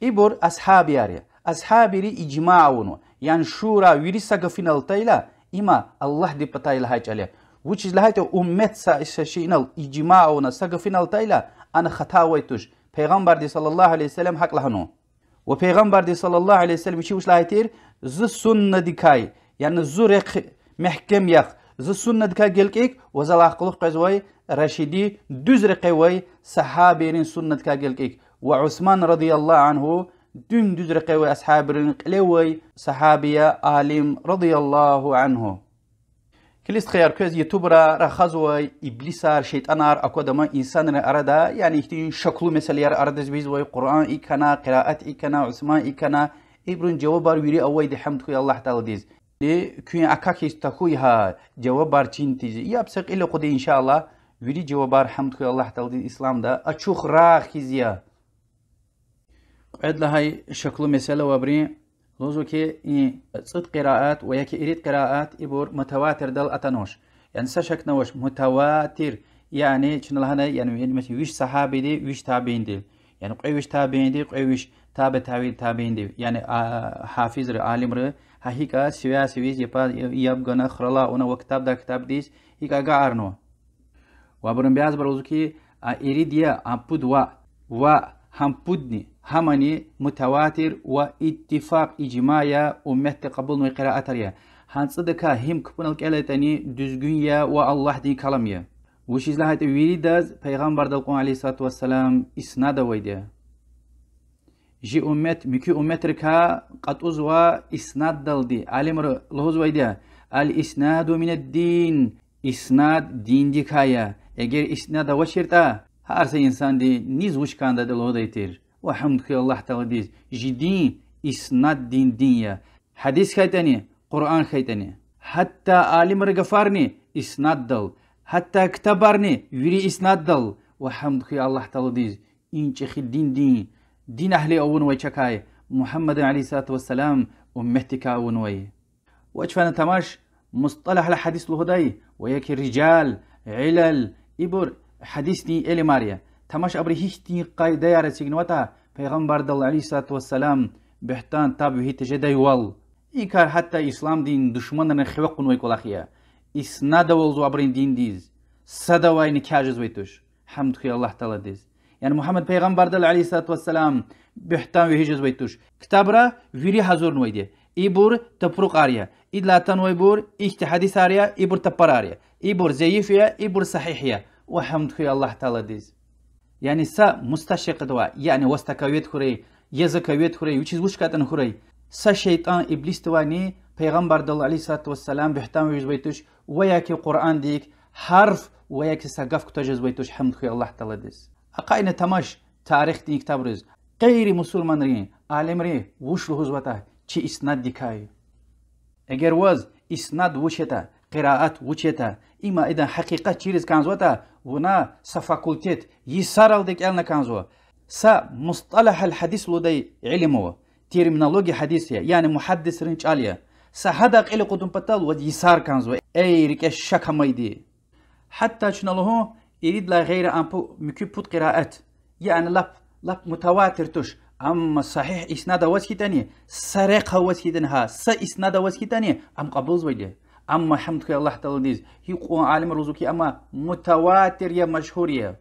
إبر أصحابي ياري أصحابي إجماع ونو يعني شورا ويري سقفين التايلا إما الله دي بتاي لهاي عليه which is لهاي أمت ساشينال إجماع ونو سقفين التايلا أنا خطاويتوش پیغمبر دي صلى الله عليه وسلم حق لهنو وپیغمبر دي صلى الله عليه وسلم وش لهاي تير ز سنة دي كاي يعني زورق محكم يخ ز سنة دي كاي جلقيك وزال أخلق قزوي رشيدي دوز رقوي صحابيرين سنة دي كاي جلقيك وعثمان رضي الله عنه دون دوز رقوي أصحابيرين قلوي صحابية عالم رضي الله عنه كليست خيار كوز يوتيوبرا رخزوي إبليسار شيطانار أكو دما إنسان أردا يعني يختين شكلو مثل يار أردز بيزوي قرآن إيكنا قراءة إيكنا عثمان إيكنا إبرون جوابار ويري أوي دي حمد خوي الله تعالى ديز دي كوين أكاكي استخوي ها جوابار چين تيزي يابسق إلا قدي إن شاء الله ويري جوابار حمد خوي الله تعالى ديز إسلام دا أچوخ راخيزيا قعد لهاي شكلو مثل وابرين لوزو كي صد قراءات وياكي إريد قراءات إبور متواتر دل أتنوش يعني سشك نوش متواتر يعني شنو لهنا يعني مثلا ويش صحابي دي ويش تابعين دي يعني قوي ويش تابعين دي قوي ويش تابعين دي يعني حافظ ر عالم ر هيكا سويس يبغى خرلا ونا وكتاب دا كتاب ديس هيكا قارنو وابرن بياز بروزو كي إريد يا أمبود و همبودني هماني متواتر واتفاق إجماعية أمت قبول قراءة ريا هنصدقها هم كبن الكالتاني دزغنيا والله دي كلاميا وشيز لها تبيريداز پیغمبر دلقون عليه الصلاة والسلام إسناد ويديا جي أمت مكي أمت ركا قد أزوا إسناد دل دي علم لهوز ويديا الإسناد من الدين إسناد دين دي كايا اگر إسناد وشرتا هارس إنسان دي نيز وش كان دا دلو ديتير وحمد خي الله تعالى ديز جدين إسناد دين حديث خيتاني قرآن خيتاني حتى عالم رغفارني إسناد دل حتى كتبارني يري إسناد دل وحمد خي الله تعالى ديز إنشخي دين أهلي أون ويشكاي محمد عليه الصلاة والسلام أمتك أون وي وأجفانا تماش مصطلح الحديث لهداي ويكي رجال علل إبر حديثني إلي ماريا تماش أبري هيشتي قايدة يارا سيغنواتا پیغمبر دل عليه الصلاة والسلام بحتان تابعه تجدي وال إيكار حتى إسلام دين دشمن نخوقن ويكولاخيا إسناد والزو أبرين دين ديز صدواي نكاجز ويتوش حمد خي الله تعالى ديز يعني محمد پیغمبر دل عليه الصلاة والسلام بحتان ويهجز ويتوش كتابرا ويري حضور نويدي إيبور تبروق آريا إدلاتان ويبور إيكت حديث آريا إيبور تبر آريا إيبور زيفيا إيبور صحيحيا وحمد خي الله تعالى ديز يعني سا مستشق دوا يعني وستكويت خوري يزكويت خوري وچيز وش كاتن خوري سا شيطان إبليس دواني پیغمبر دل عليه الصلاة والسلام بحتام ويجز بيتوش وياكي قرآن ديك حرف وياكي ساقف كتجز بيتوش حمد خي الله تعالى ديز أقاين تماش تاريخ دين كتاب رز غير مسلمان رين عالم رين وش لهوز وطا چي إسناد ديكاي اگر وز إسناد وشتا قراءات وچيتا إما إذا حقيقة چيرز كانزوتا ونا سفاكولتيت يسارل ديك ألنا كانزوا سا مصطلح الحديث لدي علمه تيرمينولوجي حديثية يعني محدث رنج عليا سا هدق إلي قدم بطال ود يسار كانزوا أي ريكش شك ميدي حتى شنالهو يريد لا غير أنبو مكي بود قراءات يعني لب متواتر توش أما صحيح إسناد واسكتاني سرق واسكتانها سا إسناد واسكتاني أم قبول زويدي أما حمدك الله تعالى ديز هي عالم الرزوكي أما متواتر يا مشهور يا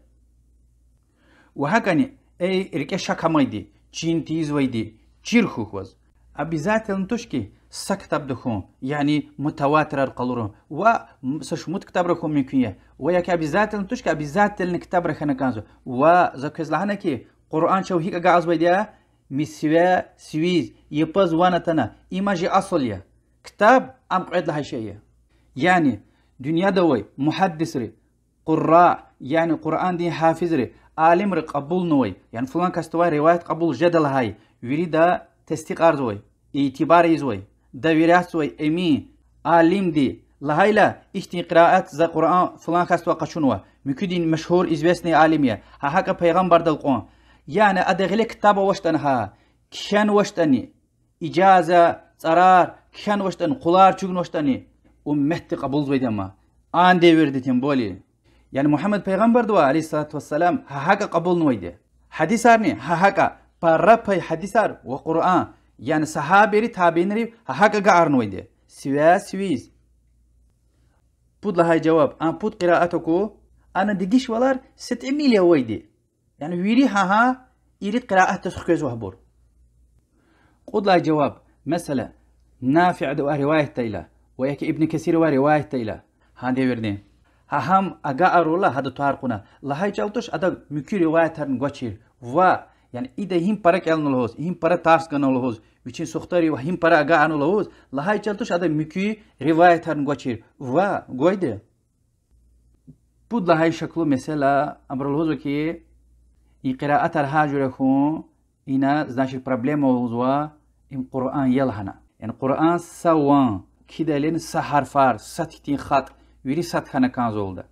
وهكذا أي ركشة كمايدي چين تيز ويدي چيرخو خوز أبيزات النتوشكي سكتب دخون يعني متواتر القلورون و سشموت كتاب رخون ممكنية وياك أبيزات النتوشكي أبيزات النكتاب رخنا كانزو و زكز لهنا كي قرآن شو هيك قاعز ويديا مسوا سويز يبز وانا تنا إيماجي أصلية كتاب أم قعد لها شيء يعني دنيا دوي محدث ري قراء يعني قرآن دي حافظ ري عالم ري قبول نوي يعني فلان كستوى رواية قبول جدل هاي يريد تصديق أرزوي اعتبار يزوي دويرات سوي أمي عالم دي لهايلا اشتي قراءات ذا قرآن فلان كستوى قشنوا مكدين مشهور إزبسني عالمية هاكا پیغمبر دلقون يعني أدغلي كتاب وشتنها كشان وشتني إجازة قرار كشان وشتن قلار چوغن وشتني ومهت قبول زويد أما آن دي وردتين بولي يعني محمد پیغمبر دوا عليه الصلاة والسلام هاكا قبول نويده حديثارني هاكا برابي حديثار وقرآن يعني صحابيري تابينري هاكا قعر نويده سويز بود لهاي جواب أنا بود قراءتكو أنا دقيش والار 600 ويدي يعني ويري ها يريد قراءة تسخيز وهبور قد لهاي جواب مثلا نافع دوا رواية تيلا وياك ابن كثير ورواية تيلا هذه وردين هم أجا أرولا هذا تارقنا لهاي جالتوش هذا مكي رواية ترن قشير و يعني إذا هم برك على نلهوز هم برا تارس كنا نلهوز ويشين سختاري وهم برا أجا عنو لهوز لهاي جالتوش هذا مكي رواية ترن قشير و قويده بود لهاي شكله مثلا أمر الهوز كي قراءة الهاجر يكون إنا زناش البروبليم وزوا إن قرآن يلهنا يعني قرآن سوان كده لين سحر فار ستين خط ويري ست خنا كان زولدا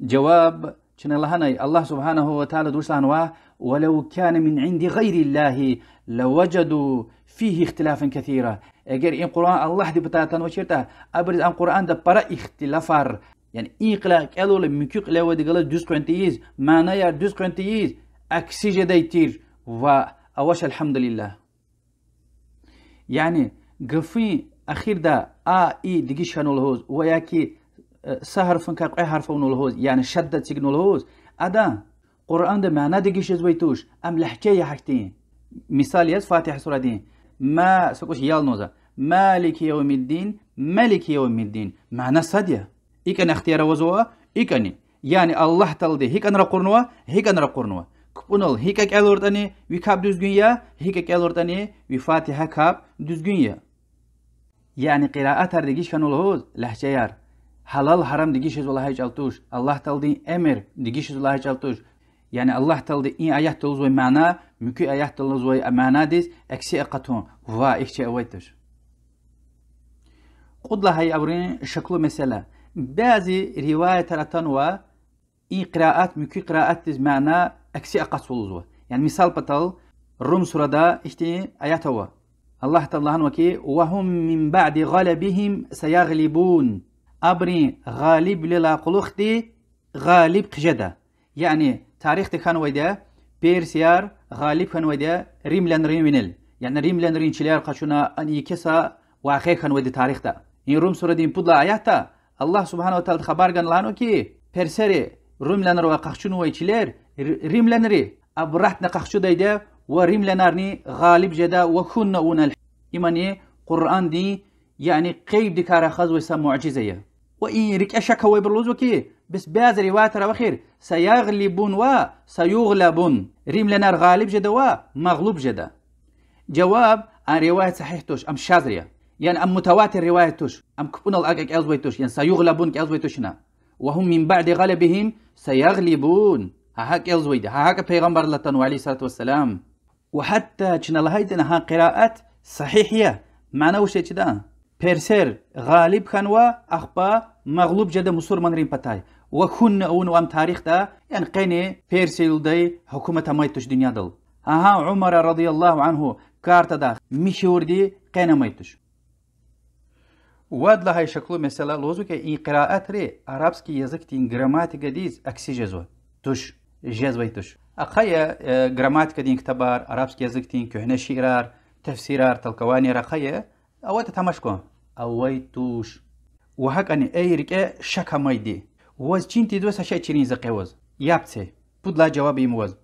جواب شن الله سبحانه وتعالى دوسانوا ولو كان من عند غير الله لوجدوا فيه اختلافا كثيرا اگر ان قرآن الله دي بتاعتن وشرتا ابرز ان قرآن ده برا اختلافار يعني اقلا قالوا لمكيق لو دي قال دوس كنتيز معنى يا دوس كنتيز اكسيج دايتير و اوش الحمد لله يعني قفي أخير دا إي دقيش هنو الهوز وياكي سهر فنكا قوي حرفونو الهوز يعني شدد سيقنو الهوز أدا قرآن دا معنى دقيش زويتوش أم لحكاية حكتين مثال يز فاتحة سورة دين ما سكوش يال نوزا مالك يوم الدين ملك يوم الدين معنى صدية إيكان اختيار وزوا إيكاني يعني الله تلدي هيكان رقرنوا هيكان رقرنوا كبونول هيكاك ألورداني ويكاب دوزگوية هيكاك ألورداني وفاتحة كاب دوزگوية يعني قراءات دقيش كانوا لهوز لحجيار حلال حرام دقيش والله يجالتوش الله تلدي أمر دقيش والله يجالتوش يعني الله تلدي إن آيات تلزوي معنى مكي آيات تلزوي معنى ديس أكسي أقطون وا إكشي أويتوش قد لهاي أورين شكله مثلا بعضي رواية ترتنوا إن قراءات مكي قراءات ديس معنى أكسي أقطولزوا يعني مثال بطل الروم سورة دا إشتي آيات هو الله تعالى وكي وهم من بعد غلبهم سيغلبون أبري غالب للا قلوختي غالب قجدا يعني تاريخ كان ويدا بيرسيار غالب كان ويدا ريملان ريمينل يعني ريملان رينشليار قشنا أن يكسا واخي كان ويدا تاريخ دا إن روم سورة دين بدلا آياتا الله سبحانه وتعالى خبر كان لانو كي بيرسيري ريملان رو قشنو ويشلير ريملان ري أبرحتنا قشو دايدا وريملانارني غالب جدا وكنا ونال إيماني قرآن دي يعني قيد دكارة خذ ويسا معجزية وإن رك أشك هو يبرلوزو كي بس باز رواية رواخير سيغلبون وسيغلبون ريملانار غالب جدا ومغلوب جدا جواب عن رواية صحيح توش أم شاذرية يعني أم متواتر رواية توش أم كبون الأقاك أزويتوش يعني سيغلبون كأزويتوشنا وهم من بعد غلبهم سيغلبون هاك أزويد هاك پیغمبر لتنو عليه الصلاة والسلام وحتى كنا لهايدنا ها قراءات صحيحية معنى وش كده بيرسير غالب كانوا أخبا مغلوب جدا مسلمان رين بتاي وكون أون وام تاريخ دا يعني قيني بيرسيل داي حكومة مايتوش دنيا دل أها عمر رضي الله عنه كارتا دا مشهور دي قينا مايتوش واد لهاي شكله مثلا لوزو كي إن قراءات ري عربسكي يزك تين جراماتيكا ديز أكسي جزوة توش جزوة توش أخيا جراماتيكا دين كتبار عربسكي يزك تين كهنا شعرار تفسيرار تلقواني رخيا أوات تمشكو أويتوش وهك أني أي ركا شكا مايدي وز چين تدوس هشا چرين زقيوز يابتي بدلا جوابي موز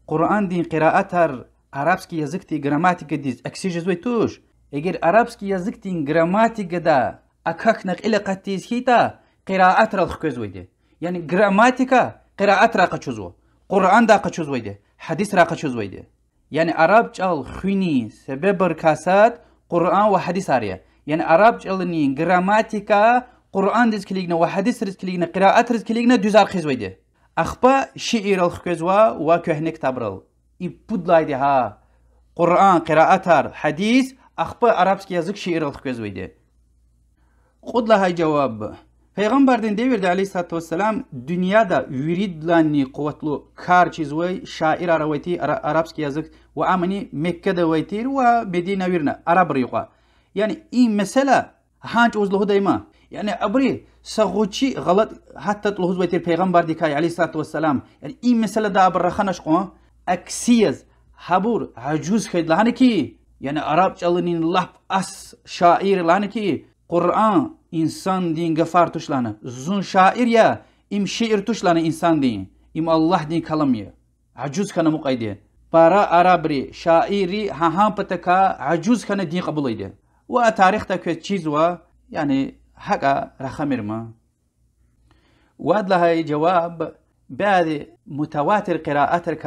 قرآن دين قراءاتر عربسكي يزكتي جراماتيكا ديز أكسي جزوة توش اگر عربسكي يزكتين جراماتيكا دا أكاك نقل قتيز هيتا قراءات را الخكوز ويدي يعني جراماتيكا قراءات را قچوزو قرآن دا قچوز ويدي حديث را قچوز ويدي يعني عرب جال خويني سبب ركاسات قرآن وحديث آريا يعني عرب جالني جراماتيكا قرآن ديز كليجنا وحديث رز كليجنا قراءات رز كليجنا دوزار خيز ويدي أخبا شعر الخكوز وكهنك تبرل يبود لايدي ها قرآن قراءات حديث أخبا عربسكي يزك شعر الخكوز ويدي خود لها جواب پیغمبر دين ديوير عليه الصلاة والسلام دنيا دا يريد لاني قوتلو كار چيز وي شاعر عرويتي عربسكي يزك وعمني مكة دا ويتير ومدينة ويرنا عرب ريقا يعني إين مسألة هانج وزلوه دايما يعني أبري سغوشي غلط حتى تلوه ويتير پیغمبر ديكاي عليه الصلاة والسلام يعني إين مسألة دا أبر رخانش قوان أكسيز حبور عجوز خيد لهانكي يعني عرب جالنين لحب أس شاعر لهانكي قرآن إنسان دين غفار تشلانا زون شاعر يا إم شعر تشلانا إنسان دين إم الله دين كلام يا عجوز كان مقايدة بارا عربري شاعري ها بتكا عجوز كان دين قبول يده وتاريخ تكوي تشيز يعني حقا رخمر ما واد لها جواب بعد متواتر قراءتك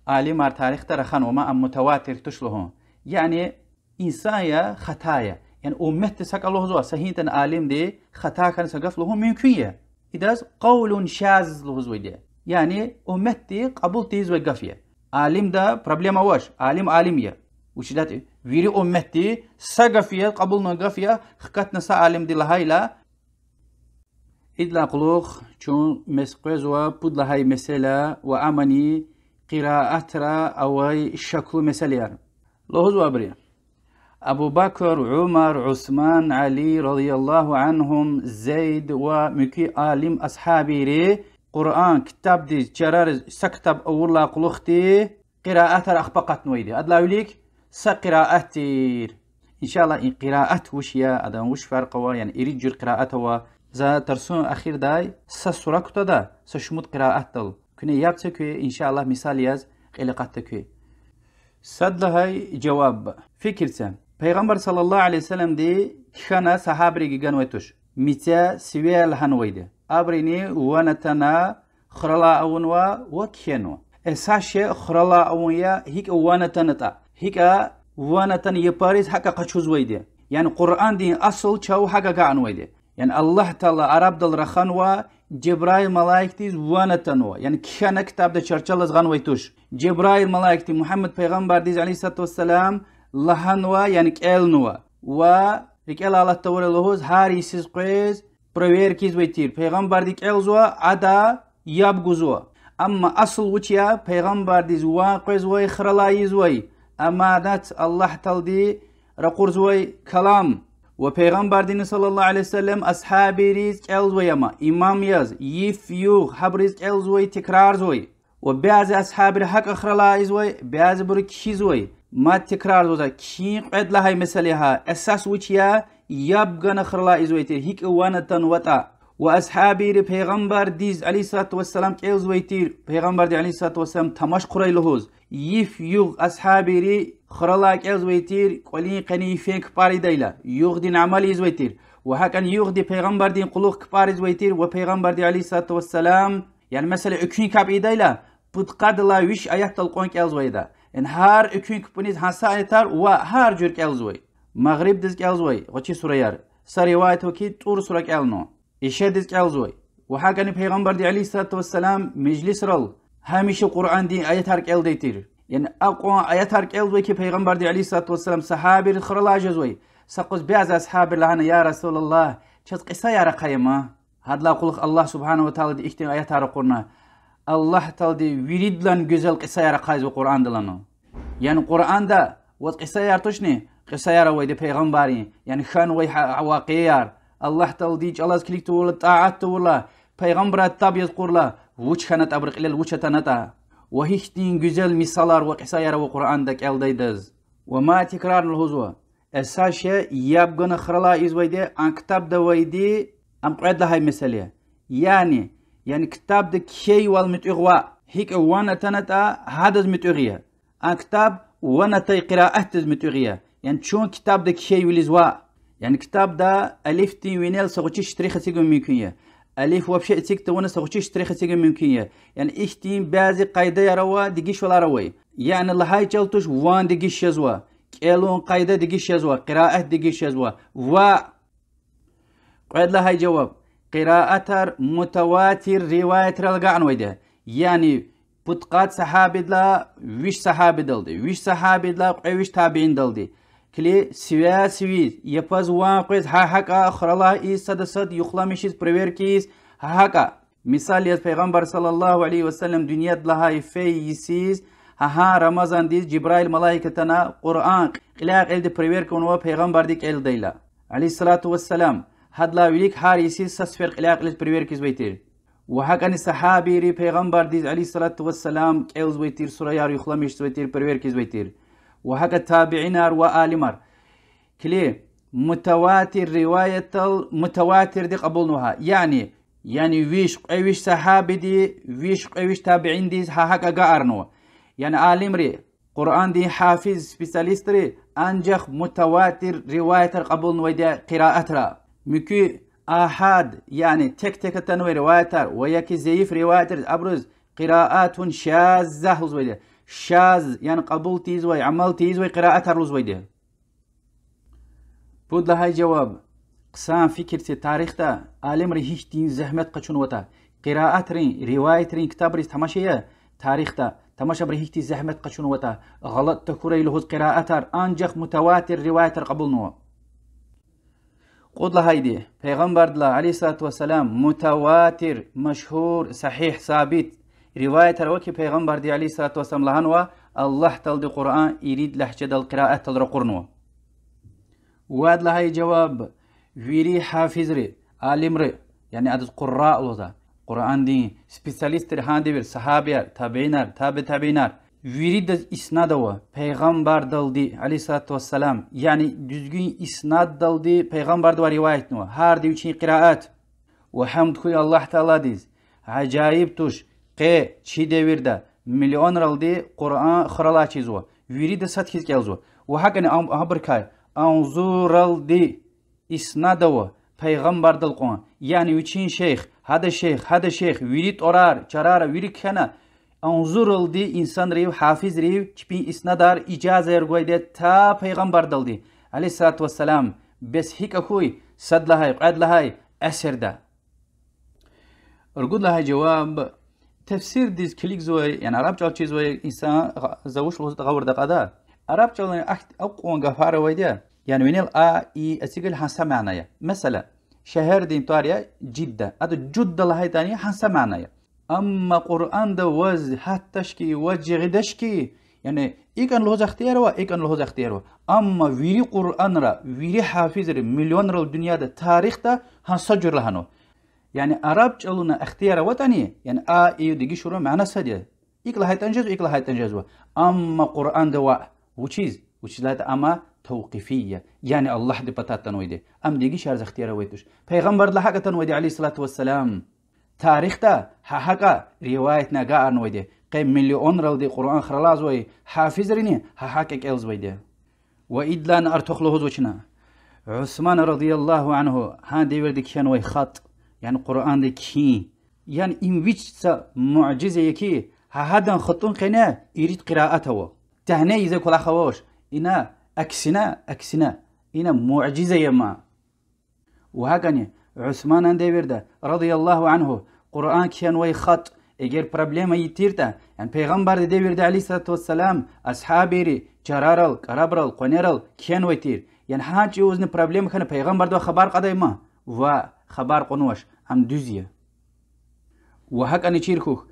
عالم تاريخ ترخان وما أم متواتر تشلهم يعني إنسان خطايا يعني أمت سك الله زوا سهينتن عالم دي خطا كان سقف لهم ممكن إذا قول شاذ له زويدي يعني أمتي قبول تيز وقفية عالم دا بروبليم واش عالمية وش دات ويري أمتي سقفية قبول نقفية خكتنا سا عالم دي لهايلا إدلا قلوخ چون مسقوز وبود لهاي مسألة وعمني قراءترا أو شكل مسألة له زوا بري أبو بكر عمر عثمان علي رضي الله عنهم زيد ومكي عالم أصحابي ري قرآن كتاب دي جرار سكتب أولا قلوختي قراءات أخبقت نويدي أدلا يوليك سقراءاتير إن شاء الله إن قراءات وشيا أدام وش فرقوا يعني إريد جر قراءته زا ترسون أخير داي سسورة كتدا سشمود قراءات دل كني يابتكوي إن شاء الله مثال ياز قلقاتكوي صد لهاي جواب فكرتم پیغمبر صلى الله عليه وسلم دي كنا صحابري جنويتوش ميتا سويل هنويده أبريني ونتنا خرلا أونوا وكينو اساش خرلا أونيا هيك ونتنتا هيك ونتن يباريز حقا قشوز ويده يعني قرآن دين أصل شو حقا قان ويده يعني الله تعالى عرب دل رخنوا جبرائيل ملائكتي ونتنوا يعني كنا كتاب ده شرچلز غنويتوش جبرائيل ملائكتي محمد پیغمبر ديز عليه الصلاة والسلام لهنوا يعني كالنوا و ركال الله توري لهوز هاري سيز قيز بروير كيز ويتير پیغمبر دي كالزوا عدا يابغزوا اما اصل وچيا پیغمبر ديز واقز وي خرلايز وي اما دات الله تلدي رقرز وي كلام و پیغمبر دين صلى الله عليه وسلم اصحابي ريز كالزوا يما امام ياز يفيو حبريز كالزوا تكرار وي و بعض اصحاب حق خرلايز وي بعض بركيز وي ما تكرار دوزا كين قد لهاي مسألة أساس وچيا يبغى نخرلا إزويتر هيك وانا تنوتا وأصحابي ري پیغمبر ديز عليه الصلاة والسلام كيل زويتر پیغمبر دي عليه الصلاة والسلام تماش قرأي لهوز يف يوغ أصحابي ري خرلا كيل زويتر قولين قني فين كباري دايلا يوغ دين عمالي زويتر وهكذا يوغ دي پیغمبر دين قلوخ كباري زويتر وپیغمبر دي عليه الصلاة والسلام يعني مسألة اكوين كاب إيدايلا بودقاد الله ويش آيات تلقون كيل زويدا إن هار اكوين كبنيز هنسا آياتار و هار جور كيل زوي مغرب ديز كيل زوي وچي سورة يار سريوات وكي طور سورة كيل نو إشي ديز كيل زوي وحاكاني پیغمبر دي عليه الصلاة والسلام مجلس رل هميشه قرآن دي آياتار كيل ديتير يعني أقوى آياتار كيل زوي كي پیغمبر دي عليه الصلاة والسلام صحابي خرلا جزوي سقوز بعض أصحاب الله يا رسول الله شت قصة يا رقيمة هاد لا قولك الله سبحانه وتعالى دي اختي آيات رقورنا الله تعالى دي وريد لن جزل قصة يا رقايز وقرآن دلنا يعني قرآن دا وات قصة يا رتوشني قصة يا روي دي پیغمبري يعني خان وي واقعيار الله تعالى دي الله كليك تقول طاعات تقول پیغمبر تاب يذكر له وش كانت أبرق إلى الوش تنتا وهيشتين جزل مثالار وقصة يا رو قرآن دك الديدز وما تكرار الهزوة الساشة يبغى خرلا إزويدي عن كتاب دويدي أم قعد لهاي مسألة يعني كتاب دك شيء والمتغوا هيك وانا تنتا هذا متغيا عن كتاب وانا تي قراءة متغيا يعني شون كتاب دك شيء ولزوا يعني كتاب دا ألف تي وينيل سوتشي تاريخ سيجون ممكنية ألف وبشيء تيك وانا سوتشي تاريخ سيجون ممكنية يعني إختين بعض قاعدة يروا دقيش ولا روي يعني الله هاي جلتوش وان دقيش يزوا كيلون قاعدة دقيش يزوا قراءة دقيش يزوا و قاعد لها جواب قراءة متواتر رواية رلقان ويده يعني بتقات صحابي لا ويش صحابي دلدي ويش صحابي لا ويش تابعين دلدي كلي سويس يفاز واقعز هاكا خرلا إيس صد يخلمشيز بريوركيز هاكا مثال يز پیغمبر صلى الله عليه وسلم دنيا لها فيسيز ها رمضان ديز جبرائيل ملائكتنا قرآن قلاق إلد بريورك ونوا پیغمبر ديك إل ديلا عليه الصلاة والسلام هاد لا ويليك هار يسيز سسفر قلاق إلد بريوركيز بيتير وهكذا صحابي ري پیغمبر ديز عليه الصلاة والسلام كيلز بيتير سورة يار يخلمش بيتير بريوركيز بيتير وهكذا تابعينار وآلمار كلي متواتر رواية متواتر دي قبولنوها يعني ويش صحابي دي ويش تابعين دي هكا قارنوا يعني عالم ري قرآن دي حافظ سبيساليست ري أنجخ متواتر رواية قبول نويدا قراءة را مكي آحاد يعني تك تنوي رواية ويكي زيف رواية أبرز قراءات شاذة وزويدا شاذ يعني قبول تيزوي عمل تيزوي قراءة روزويدا بود لهاي جواب قسام فكر في تاريخ تا عالم ري هيش دين زحمت قشون وتا قراءة رين رواية رين كتاب ري تماشية تاريخ تا تماشى بريهتي زحمت قشون وتا غلط تكوري لهوز قراءة أنجخ متواتر رواية قبول نوا قد لهايدي پیغمبر دلا عليه الصلاة والسلام متواتر مشهور صحيح ثابت رواية روكي پیغمبر دي عليه الصلاة والسلام لهنوا الله تلد قرآن يريد لحجة القراءة تلر قرنوا واد لهاي جواب ويري حافظ ري عالم ري يعني عدد قراء لوزا قرآن دي سبيساليست هاندي بير صحابيار تابعينار ويريد اسنادوا پیغمبر دلدي عليه الصلاة والسلام يعني düzgün اسناد دلدي پیغمبر دو رواية نوا هار دي وچين قراءات وحمد خوي الله تعالى ديز عجائب توش قي چي devir دا مليون رلدي قرآن خرلا چيزوا ويريد سات كيز كيلزوا وحقني أبركاي أنظر رلدي اسنادوا پیغمبر دل قوان يعني وچين شيخ هذا شيخ ويريد أورار چرار ويريد كنا انظر دي انسان ريو حافظ ريو چپي اسنادار اجازه يرغويده تا پیغمبر دلدي عليه الصلاة والسلام بس هيك اخوي صد لهاي قعد لهاي اثر ده ارغود لهاي جواب تفسير ديز كليك زوي يعني عرب چال چيز وي انسان زوش لوز تغور دقادا عرب چال اقوان غفار ويده يعني وينل اي اسيغل حسا معنايا مثلا شهر دين طاريا جدة ادو جدة لهاي تاني حسا معنايا أما قرآن ده وز حتشكي وجغدشكي يعني إيكان لهوز اختياره أما ويري قرآن را ويري حافظ را مليون را الدنيا ده تاريخ ده هنسجر لهنو يعني عرب چلونا اختياره وطني يعني إيو ديگي شروع معنى سدية إيك لهاي تنجز أما قرآن ده وچيز لهاي أما توقيفية يعني الله دي بطات تنويده أم ديگي شارز اختياره ويتوش پیغمبر لحقا تنويده عليه الصلاة والسلام تاريخ ده حقا رواية نجار نويده قيم مليون رلدي قرآن خرلاز وي حافظ ريني حقا كيلز ويده وإدلان أرتخله زوجنا عثمان رضي الله عنه هان ديور دي كان وي خط يعني قرآن دي كي يعني إن ويش معجزة يكي هذا خطون قنا يريد قراءته تهني إذا كل أخوش إنا أكسنا إنا معجزة يما وهكذا عثمان ديور ده رضي الله عنه قرآن كان وي خط اگر پرابلم يتيرتا يعني پیغمبر ديور ده عليه الصلاة والسلام أصحابي ري جرارل قرابرل قنيرل كان ويتير يعني حاجة وزن problem كان پیغمبر دو خبر قدای ما و خبر قنوش هم دوزيه وهك أنا شيركو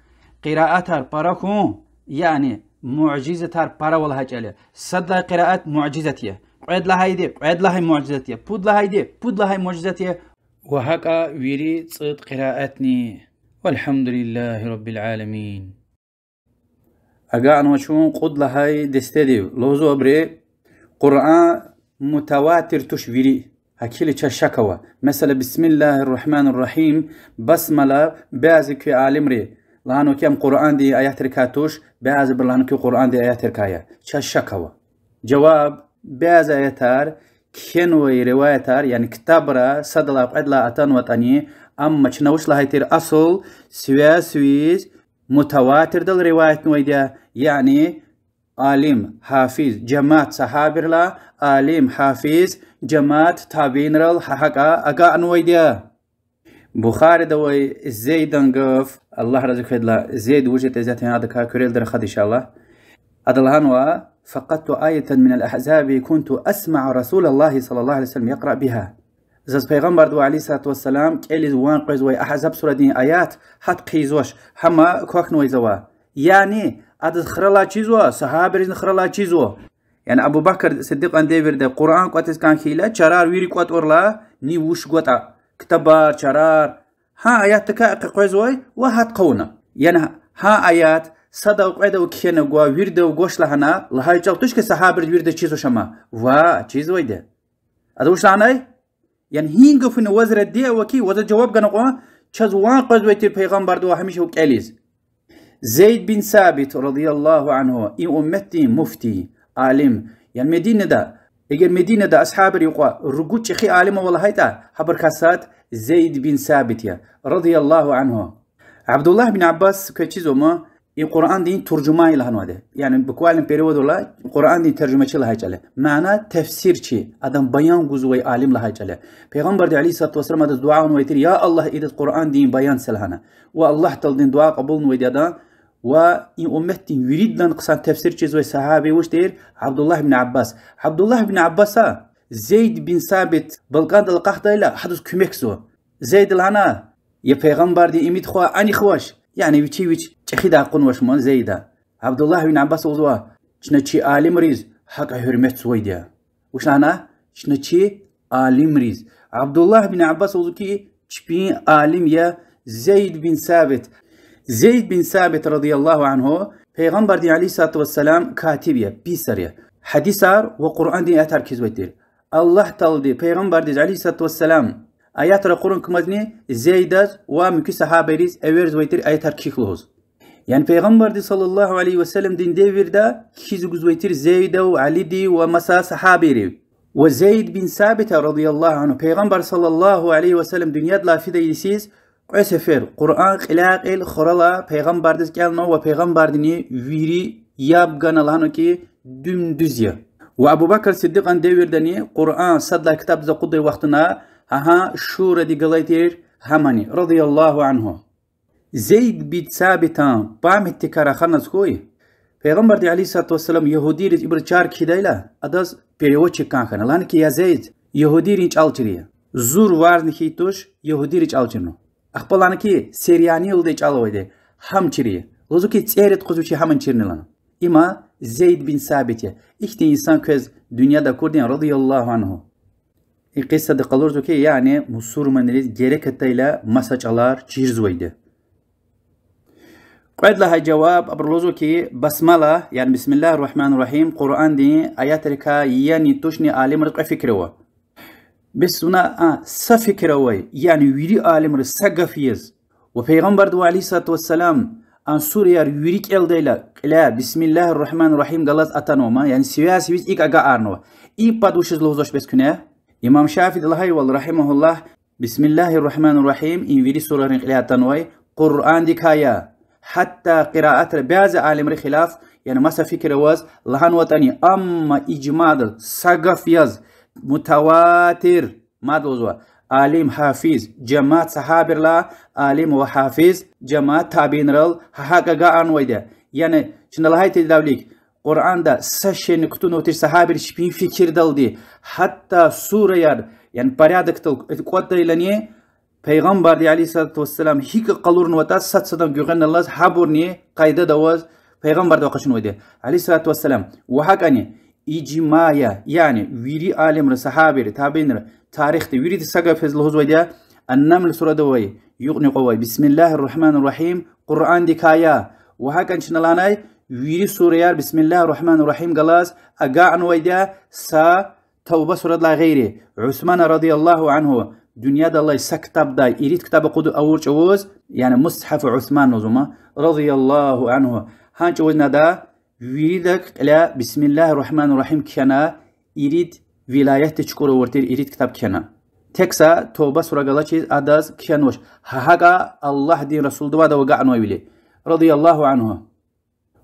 قراءاتها باراكو يعني معجزة تار بارا ولا هجالة صد قراءات معجزتيه قعد لها يدي قعد لها معجزتيه بود لها يدي بود لها معجزتيه وهك ويري صد قراءاتني والحمد لله رب العالمين أجا أنا شون قد لها دستدي لوزو أبري قرآن متواتر تشويري هكيلي تشكوا مثلا بسم الله الرحمن الرحيم بسملة بعضك عالم ري لانو كم قرآن دي آيات ركاتوش بعض برلانو كي قرآن دي آيات ركايا تشكوا جواب بعض آياتار كنوي روايتار يعني كتابرا صدلا قدلا أتان وطني أما چنوش لهايتر أصل سويس متواتر دل رواية نويدا يعني عالم حافظ جماعت صحابر لا عالم حافظ جماعت تابعين رل حقا أقا أنويدا بخاري دوي زيد انقف الله رزق فدلا زيد وجد ذاتي هذا كاكوريل در خد إن شاء الله أدلهانوا فقدت آية من الأحزاب كنت أسمع رسول الله صلى الله عليه وسلم يقرأ بها زاز پیغمبر دو عليه الصلاة والسلام كيلي وان قيز وي أحزاب سورة دين آيات حد قيزوش هما كوك نويزوا يعني أدز خرلا چيزوا صحابرين خرلا چيزوا يعني أبو بكر صديق أن ديفر ده قرآن قواتس كان خيلا چرار ويري قوات أورلا ني وش قوتا كتبار چرار ها آيات تكا قيزوي وهات قونا يعني ها آيات صدا وقعده وكينا قوا ويرده وقوش لهنا لهاي جاوتوش كصحابر ويرده چيزو شما وا چيزوي ده أدوش لعناي يعني هينغو فين وزر الدي وكي وزر جواب قنقوا چاز وان قزويتر پیغمبر دو هميشه هو كاليز زيد بن ثابت رضي الله عنه إن أمتي مفتي عالم يعني مدينة دا اگر مدينة دا أصحاب ريقوا رقوت شخي عالم والله هيدا حبر كاسات زيد بن ثابت رضي الله عنه عبد الله بن عباس كيشيزو ما القرآن دين ترجمة لهنو هذا يعني بقوالن بيرود ولا القرآن دين ترجمة شيء لهاي جله معنى تفسير شيء أدم بيان جزوي عالم لهاي جله پیغمبر عليه الصلاة والسلام هذا دعاء ويتر يا الله إذا القرآن دين بيان سلهنا والله تلدين دعاء قبول ويدادا وإن أمتي يريد لن قصان تفسير شيء زوي صحابي وش دير عبد الله بن عباس زيد بن ثابت بلقاد القحط إلى حدث كمكسو زيد لهنا يا پیغمبر دي إميد خوا أني خواش يعني ويش تخيدا قنوش من زيدا عبد الله بن عباس وضوا شنتشي عالم ريز حق حرمت سويدا وش أنا شنتشي عالم ريز عبد الله بن عباس وضوكي شبين عالم يا زيد بن ثابت رضي الله عنه پیغمبر دي عليه الصلاة والسلام كاتبية بيسرية حديثار وقرآن دي أتار كيزويتر الله تعالى پیغمبر دي عليه الصلاة والسلام آيات القرآن كمزني زيدات ومكي صحابة ريز أورز ويتر آيات كيخلوز يعني پیغمبر دي صلى الله عليه وسلم دين ديفير دا كيزوز ويتر زيدا وعلي دي ومسا صحابة ري وزيد بن ثابت رضي الله عنه پیغمبر صلى الله عليه وسلم دنيا لا في ديسيز قسفر قرآن خلاق الخرلا پیغمبر دي كالنا وپیغمبر دي ويري يابغان لانو كي دم دوزيا وابو بكر صديق ان ديفير دني قرآن صدلا كتاب ذا قدر وقتنا ها شورة دي قليتير هماني رضي الله عنه زيد بن ثابت بام اتكارا خنز خوي پیغمبر دي عليه الصلاة والسلام يهودي ريز ابر چار كيدايلا اداز پيريوچ كان كان لان كي يا زيد يهودي رينچ الچريا زور وارن كيتوش يهودي رينچ الچرنو اخبلان كي سيرياني ولدي چالويده هم چريا لوزو كي چيرت قزوچي همن چرنلان اما زيد بن ثابت اختي انسان كز دنيادا كردين رضي الله عنه القصة دي قالورزو كي يعني مصور منريز جيرك التايلا مساجالار چيرزويده قد لها جواب أبرلوزو كي بسملة يعني بسم الله الرحمن الرحيم قرآن دي آيات ركا يعني توشني عالم رقع فكروا بس هنا سفكروا يعني ويري عالم رسقا فيز وپیغمبر دو عليه الصلاة والسلام ان سوريا ويريك الديلا لا بسم الله الرحمن الرحيم غلط اتانوما يعني سياس ويز ايك اغا ارنو اي بادوشز لوزوش بس كنا إمام شافعي الله رحمه الله بسم الله الرحمن الرحيم إن فيدي سورة رنقلاتنوي قرآن ديكايا حتى قراءة بعض عالم خلاف يعني ما سفكر واز لهان وطني أما إجماد سقف يز متواتر ما دوزوا عالم حافظ جماعت صحابر لا عالم وحافظ جماعت تابين رل حقا قان ويدا يعني شنو لهاي تداوليك قرآن دا سشن كتونو تر صحابر شبين فكر دل دي حتى سورة يار يعني بريادك تل قوات ديلانيه پیغمبر دی علیه الصلاة والسلام هیچ قلور نوتا ست صدام گوگن الله حبورنی قاعده دواز پیغمبر دوقشن وده علیه الصلاة والسلام و حقانی اجماعیا يعني ویری عالم ر صحابه ر تابعین ر تاریخ دی ویری سگا فضل حوز وده النمل سوره دوی یغنی قوی بسم الله الرحمن الرحیم قرآن دی کایا و حقان شنلانای ویری سوره یار بسم الله الرحمن الرحیم گلاس اگان وده سا توبه سوره لا غیره عثمان رضی الله عنه دنيا دا الله سكتب دا يريد كتاب قدو أول جوز يعني مصحف عثمان نظمه رضي الله عنه هان جوزنا دا يريدك لا بسم الله الرحمن الرحيم كنا يريد ولاية تشكر ورتير يريد كتاب كنا تكسا توبة سورة قال شيء أداز كنوش هاكا الله دين رسول دوا دا وقع نويلي رضي الله عنه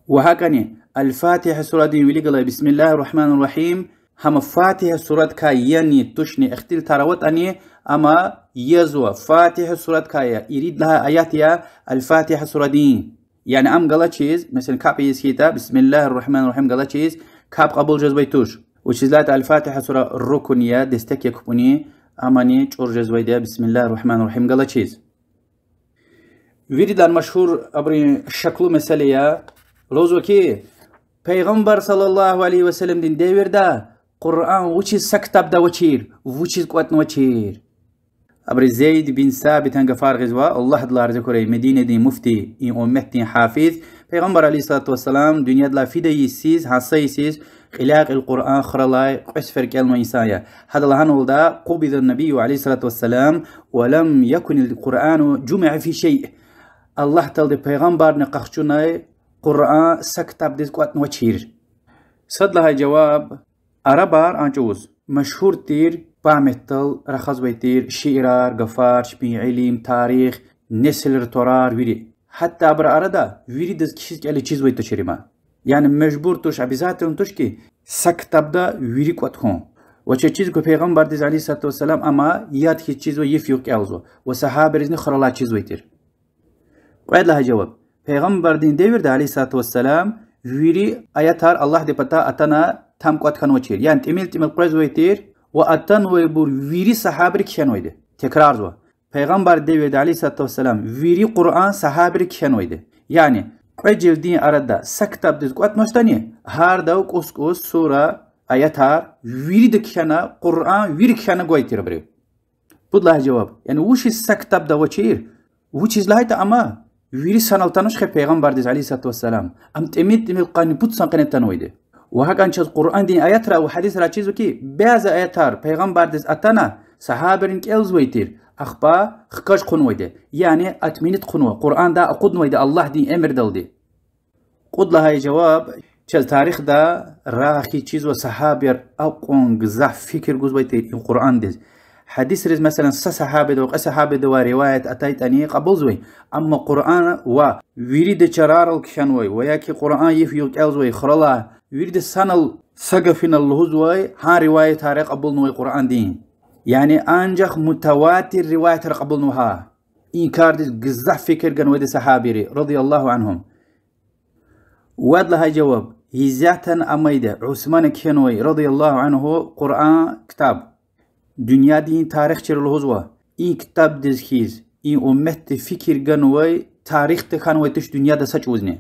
وهاكني الفاتحة سورة دين ويلي قال بسم الله الرحمن الرحيم هم فاتحة سورة كاياني تشني اختل تراوت أني أما يزوى فاتحة سورة كايا يريد لها آيات يا الفاتحة سورة دين يعني أم قال شيء مثلا كاب يسكيتا بسم الله الرحمن الرحيم قال شيء كاب قبول جزبيتوش وشيزلات الفاتحة سورة الركنية دستك يكبني أماني شور جزبيدا بسم الله الرحمن الرحيم قال شيء ويريد المشهور أبري شكله مسألة روزوكي پیغمبر صلى الله عليه وسلم دين ديور دا قرآن وچيز سكتب دا وچير وچيز قوتن وچير أبري زيد بن ثابت هنگا فارغزوا الله دلار ذكره مدينة دين مفتي إن أمت دين حافظ پیغمبر عليه الصلاة والسلام دنيا دلا فيدا يسيز حصة يسيز خلاق القرآن خرلاي قسفر كلمة إنسانية هذا لهان ولدا قبض النبي عليه الصلاة والسلام ولم يكن القرآن جمع في شيء الله تلد پیغمبر نقخشوناي قرآن سكتب ديز قوتن وچير صد لها جواب عربار أنجوز مشهور تير بعمتل رخص بيتير شعرار غفار شبين علم تاريخ نسل تورار ويري حتى أبر أردا ويري دز كيس كالي چيز ويتو شريما يعني مجبور توش عبزاتهم توش كي سكتب دا ويري قوت هون وچه چيز کو پیغمبر دز عليه الصلاة والسلام أما ياد كي چيز و يفيوك ألزو وصحابة رزني خرلا چيز ويتير قاعد لها جواب پیغمبر دين ديور دا عليه الصلاة والسلام ويري آياتار الله دي پتا أتنا تام قوت كان وچير يعني تميل قرز ويتير وأتن ويبور ويري صحابر كيان ويده تكرار زوا پیغمبر ديور عليه الصلاة والسلام ويري قرآن صحابر كيان ويده يعني قجل دين أردا سكتب ديز قوت مستاني هار داو قوس سورة آياتار ويري دكيانا قرآن ويري كيانا قويتير بريو بود لها جواب يعني وش سكتب دا وچير وچيز لهايتا أما ويري سنالتانوش خي پیغمبر ديز عليه الصلاة والسلام أم تميل قاني بود سنقنه تنويده وهكذا چیز قرآن دين آيات را و حديث را چیزو کی بعض آياتار پیغمبر دز اتنا صحابرين كيلز ويتير اخبا خكاش قنويده يعني اتمينت قنوه قرآن دا اقود نويده الله دين امر دل دي قد لها جواب چل تاريخ دا راخي چیز و صحابر اقون گزح فكر گوز ويتير این قرآن دز حديث رز مثلا صحابه دو صحابه دو رواية اتايت اني قبول زوي اما قرآن و ويريد چرار الكشنوي وياكي قرآن يفيو كيلز وي خرلا ويرد سنل سقفنا الهزوي ها رواية تاريخ قبل نوي قرآن دين يعني أنجح متواتر رواية تاريخ قبل نوها إنكار دي قزح فكر قنوة صحابيري رضي الله عنهم واد لها جواب هزاتا أميدة عثمان كينوي رضي الله عنه قرآن كتاب دنيا دين تاريخ چر الهزوة إن كتاب دزكيز إن أمت فكر قنوة تاريخ تخانوة تش دنيا دا سچ وزنه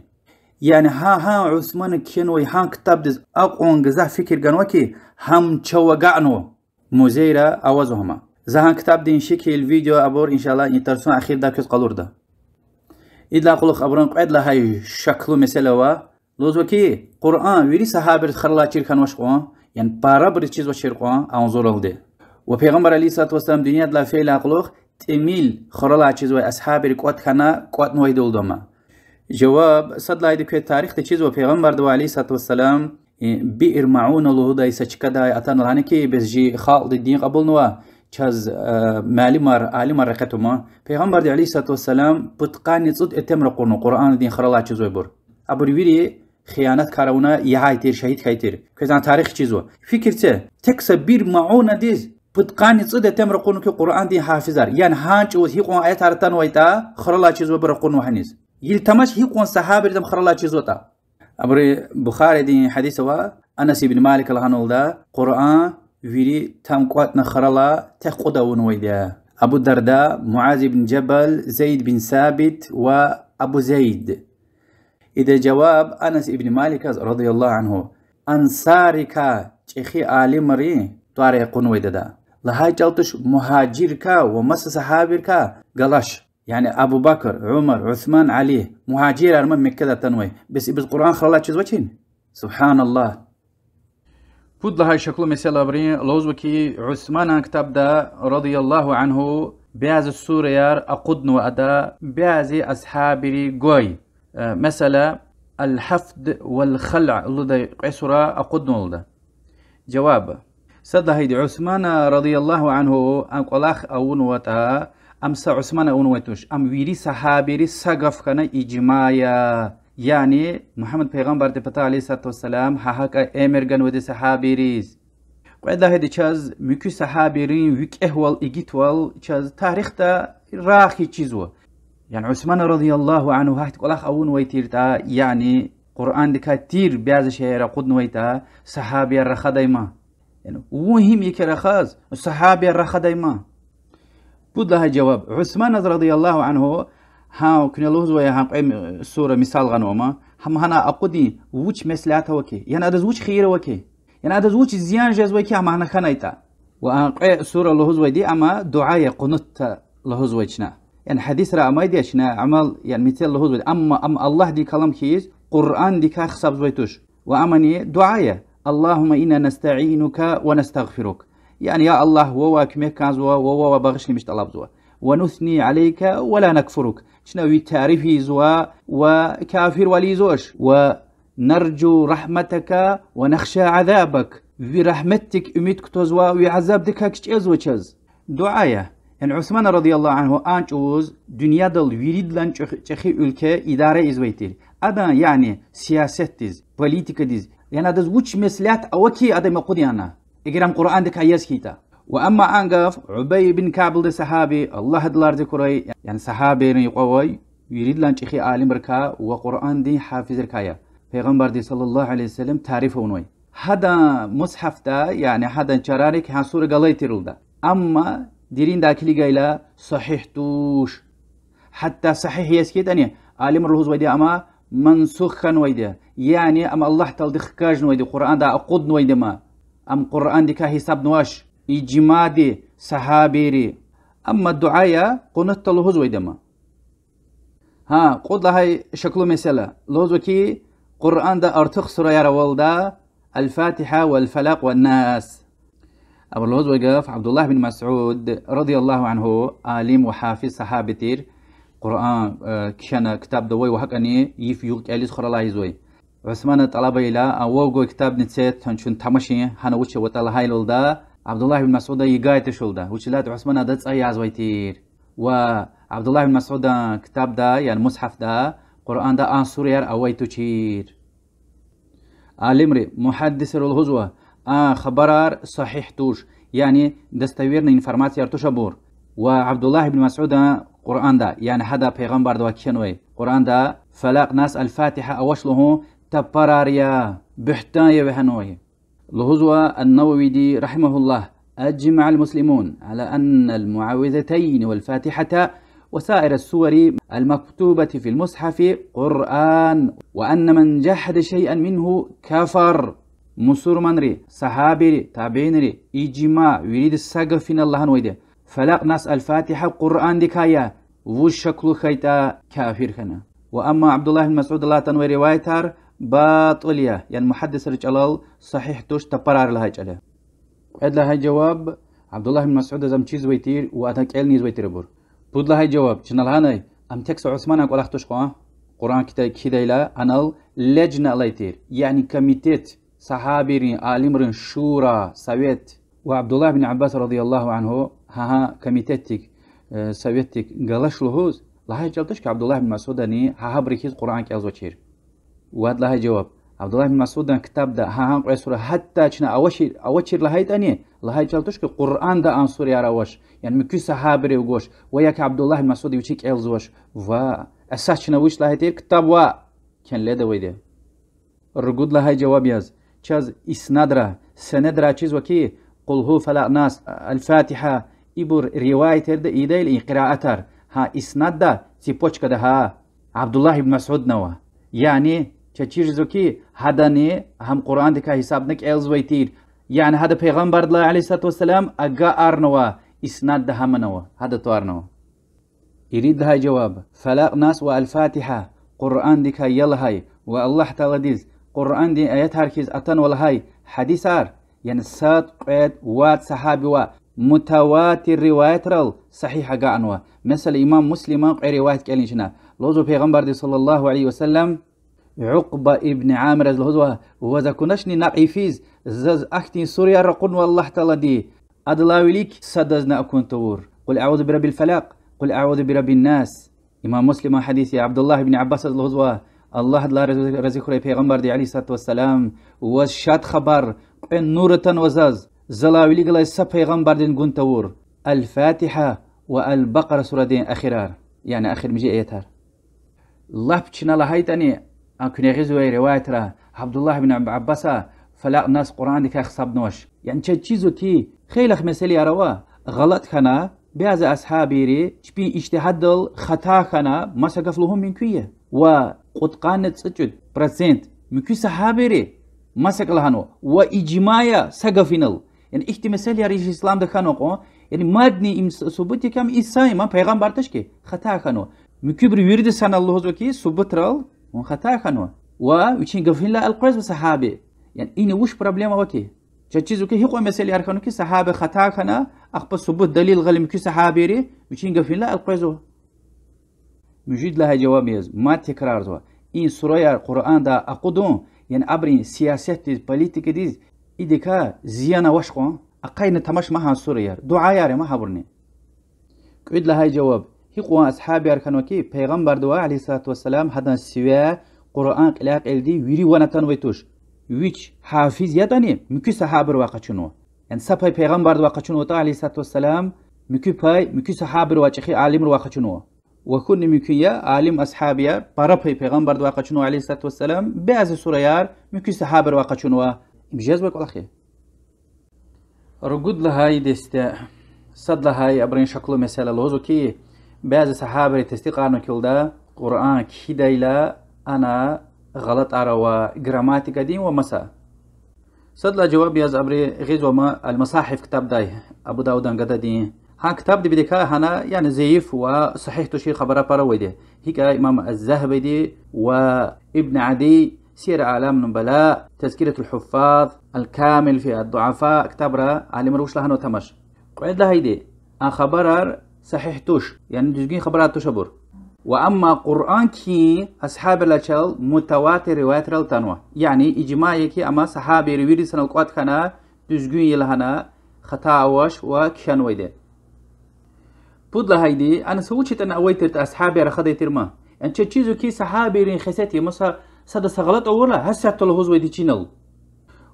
يعني ها عثمان كينوي ها كتاب دز اقون غزا فكر غنوكي هم چوغانو مزيرا اوازهما زهان كتاب دين شكل فيديو ابور ان شاء الله يترسون اخير دا كز قلوردا اذا قلق ابرن قيد لها شكل مساله وا لوزوكي قران ويري صحابه خرلا چير كانوش قوان يعني بارابر چيز وشير قوان انظرولده وبيغمبر عليه الصلاه والسلام دنيا دلا فيل اقلق تميل خرلا چيز و اصحاب قوت كنا قوت نويد ولدما جواب صد لا يدك التاريخ تشيز وبيغمبر دو عليه الصلاة والسلام بئر معون الله دا يسچكدا اتن لانكي بس جي خالد الدين قبول نوا چاز معلمار عالم رقتما پیغمبر دو عليه الصلاة والسلام بتقاني صد اتمر قرآن دين خرلا چيزو بر ابرويري خيانات كارونا يهايتير شهيد كايتير كزان تاريخ چيزو فكرته تكس بير معون ديز بتقاني صد اتمر قرآن دين حافظار يعني هانچ و هيقون ايات ارتن ويتا خرلا چيزو بر قرآن وحنيز يلتمش هيقون صحابه دم خرلا چيزوتا أبري بخاري دي حديث أنس بن مالك الله عنه دا قرآن فيري تامقوات نخرلا تقودون ويدا أبو الدرداء معاذ بن جبل زيد بن ثابت وأبو زيد. إذا جواب أنس بن مالك رضي الله عنه أنصارك تخي آل مري طارقون ويدا لهاي جلتش مهاجرك ومس صحابرك قلاش يعني أبو بكر عمر عثمان علي مهاجر أرمن مكة تنوي بس القرآن خلا تشوفين سبحان الله. بود لهاي شكله مثال برين لوزوكي عثمان كتاب دا رضي الله عنه بعض السوريار أقدن وأدا بعض أصحابي قوي مثلا الحفظ والخلع اللي دا قصرا أقدن لده. جواب صد هيدي عثمان رضي الله عنه أم قلاخ أون وتا أمس عثمان أون وتوش أم ويري صحابي سقف كان إجماعيا يعني محمد پیغمبر دفتا عليه الصلاة والسلام حقا امرغن ودي صحابي ريز قاعدة هيدي چاز مكو صحابي رين ويك اهوال ايجيتوال چاز تاريخ تا راخي چيزوا يعني عثمان رضي الله عنه هاي قلاخ أون ويتير تا يعني قرآن دكا تير بياز شهر قدن ويتا صحابي الرخا دايما يعني وهم يكرخاز الصحابي الرخا دايما. بود لها جواب عثمان رضي الله عنه ها كنا لوز ويا هم سورة مثال غنوما هم هنا أقودي وش مسلاتها وكي يعني هذا وش خير وكي يعني هذا وش زيان جز وكي هم هنا خنايتا وأن سورة لوز ويدي أما دعاء قنوت لوز ويشنا يعني حديث رأى ما يديشنا عمل يعني مثال لوز ويدي أما الله دي كلام كيز قرآن دي كخصب زويتوش وأمني دعاء اللهم إنا نستعينك ونستغفرك يعني يا الله ووا كميك كازوا ووا بغشني مش طلب ونثني عليك ولا نكفرك شنو تعرفي زوا وكافر وليزوش ونرجو رحمتك ونخشى عذابك برحمتك اميتك تزوا وعذابك كتشز وتشز دعايا يعني عثمان رضي الله عنه انجوز دنيا دل ويريد لان تشخي ülke اداره ازويتير ادا يعني سياستيز بوليتيكديز يعني هذا وش مسلات اوكي ادم قديانا اجرام قران دك اياس كيتا. واما انقف عبي بن كعب الصحابي الله دلار ذكري يعني صحابي يقوي يريد لان تشخي عالم ركا وقران دي حافظ ركايا پیغمبر دي صلى الله عليه وسلم تعريفه ونوي هذا مصحف دا يعني هذا شرارك حصور غليتي رولدا اما ديرين داخلي جايلا صحيح توش حتى صحيح يسكت اني عالم الرهوز ويدي اما منسوخا ويدي يعني اما الله تلدخ كاج ويدي قران دا اقود ويدي ما ام قران دي كحساب نواش إجمادي صحابيري أما الدعاء قنت لهوز ويدما ها قد لهاي شكله مثلا لهوز وكي قرآن دا ارتخ سورة والدا الفاتحة والفلق والناس أبو لهوز وقف عبد الله بن مسعود رضي الله عنه عالم وحافظ صحابتير قرآن كان كتاب دوي وحقني يفيوك أليس خور الله يزوي عثمان طلب إلى أوغو كتاب نتسيت هنشون تمشي هنوشي وطال هاي لولدا عبد الله بن مسعود يقايت شولدا وشلات عثمان دتس اي عزويتير وعبد الله بن مسعود كتاب دا يعني مصحف دا قرآن دا سوريار اويتو تشير عالمري محدث الهزوة خبرار صحيح توش يعني دستويرنا انفرماتيار توشابور وعبد الله بن مسعود قرآن دا يعني هذا پیغمبر دا كنوي قرآن دا فلاق ناس الفاتحة اوشله تبراريا بحتاية بهنوي لهزوة النووي دي رحمه الله أجمع المسلمون على أن المعوذتين والفاتحة وسائر السور المكتوبة في المصحف قرآن وأن من جحد شيئا منه كفر مسور منري صحابي تابعينري إجماع يريد السقف الله نويده فلاق ناس الفاتحة قرآن دكايا وشكل خيتا كافر خنا. وأما عبد الله بن مسعود الله تنوي روايتار باطلية يعني محدث الجلال صحيح توش تبرار لها جله عد لها جواب عبد الله بن مسعود زم چیز ويتير واتاك ال نيز ويتير بور بود لها جواب شنال هاني ام تكس عثمان اقول اختوش قرآن كده لا انال لجنة ليتير يعني كميتيت صحابي عالم شورى سويت وعبد الله بن عباس رضي الله عنه ها كميتيتك سويتك قالش لهوز لها جلتش كعبد الله بن مسعود اني ها بريكيز قرآن كازو تشير واد لها جواب عبد الله بن مسعود كتاب ده ها قيسوره حتى چنا اوشير لهاي تاني لهاي جلتش القرآن ده انصر يا روش يعني مكو صحابري وغوش وياك عبد الله بن مسعود وشيك الزوش و اساسنا وش لهاي تير كتاب وا كان لده ويده الرجود لهاي جواب ياز چاز اسنادرا سندرا چیز وكي قل هو فلا ناس الفاتحة إبر رواية ترد إيدايل قراءتر ها اسناد دا تيبوش كده ها عبد الله بن مسعود نوا يعني چیز وكي هداني هم قرآن دكا حسابنك إلزويتير يعني هذا پیغمبر الله عليه الصلاة والسلام أجا أرنوا اسناد ده هم نوا هذا توارنوا يريد هاي جواب فلا ناس والفاتحة قرآن دكا يلا هاي والله تعالى ديز قرآن دي آيات هركيز أتن ولا هاي حديثار يعني سات قيد وات صحابي و متواتر روايات رال صحيحة قعنوا مثل إمام مسلم قي رواية كالينشنا لوزو پیغمبر دي صلى الله عليه وسلم عقبة ابن عامر الهزوة وذا كنشني نقيفيز زز أختين سوريا رقون والله تعالى دي أدلاوي ليك سدزنا أكون تور قل أعوذ برب الفلق قل أعوذ برب الناس إمام مسلم حديث عبد الله بن عباس الهزوة الله لا رزقه پیغمبر دي عليه الصلاة والسلام وشاد خبر نورة وزاز زلاوي ليك لا سب پیغمبر دين قون تور الفاتحة والبقرة سورة دين أخرار يعني آخر مجي آياتها الله بچنا لهايتاني أكون يغزوي رواية را عبد الله بن عباس فلا ناس قرآن دي خصاب نوش يعني چيزو كي خيلخ مسألة روا غلط خنا بعض أصحابي ري تبي اجتهاد خطا خنا ما سقفلهم من كويه وقد قانت سجد برسنت مكو صحابي ري ما سقلهانو وإجماعيا سقفينل يعني احتمال يا ريش الإسلام ده خانو يعني مادني ثبوت كم إساء ما پیغمبر تشكي خطا خانو مكو بريورد سان الله زوكي ثبوت رال خطا خانو ويشين قفين لا القرز بصحابي يعني إنه وش بروبليم أوكي چیزو که هیچ مسئله ارکانو که صحابه خطا کنه اخبار ثبوت دلیل غلم که صحابه ری میشین گفین لا القیزو موجود لها جواب یز ما تکرار زوا این سوره قرآن دا اقدون یعنی ابرین سیاست پولیتیک دیز ایدکا زیانا وشقون اقاین تماش ما سوره دعا یار ما حبرنی قید لها جواب هیچ اصحاب ارکانو که پیغمبر دعا علیه الصلاه والسلام حدا سویا قرآن قلاق الدی ویری ونتن ویتوش ويش حافظ يداني مكو صحابر واقعشنو يعني سباي پیغمبر واقعشنو تا عليه الصلاه والسلام مكو صحابر واقعي عالم واقعشنو وكن مكو يا عالم اصحابيا برا پیغمبر واقعشنو عليه الصلاه والسلام بعض سوريار مكو صحابر واقعشنو بجاز ولا خير رغد لهاي دسته صد لهاي ابرين شكل مساله لوزو كي بعض صحابر تصديقانو كلدا قران كيدايلا انا غلط أروا جراماتيكا دين ومسا صدلا جواب ياز أبري غيز وما المصاحف كتاب داي أبو داود أنقذ دين ها كتاب دي بديكا هنا يعني زيف وصحيح تشير خبرة باروي دي هيك إمام الذهبي دي وابن عدي سير أعلام النبلاء تذكرة الحفاظ الكامل في الضعفاء كتاب را عالم روش لهنو تمش قعد لها دي أن خبرار صحيح توش يعني جزقين خبرات تشبر وأما قرآن كي أصحاب الأشل متواتر روايات التنوى يعني إجماعي كي أما صحابي رويري سنة القوات كنا تجوين يلهنا خطا واش وكشان ويدي بود لهايدي أنا سويت أنا أويترت أصحابي رخدي ترما يعني تشيزو كي صحابي رين خساتي مسا صد سغلط أولا هسه تلهوز ويدي تشينل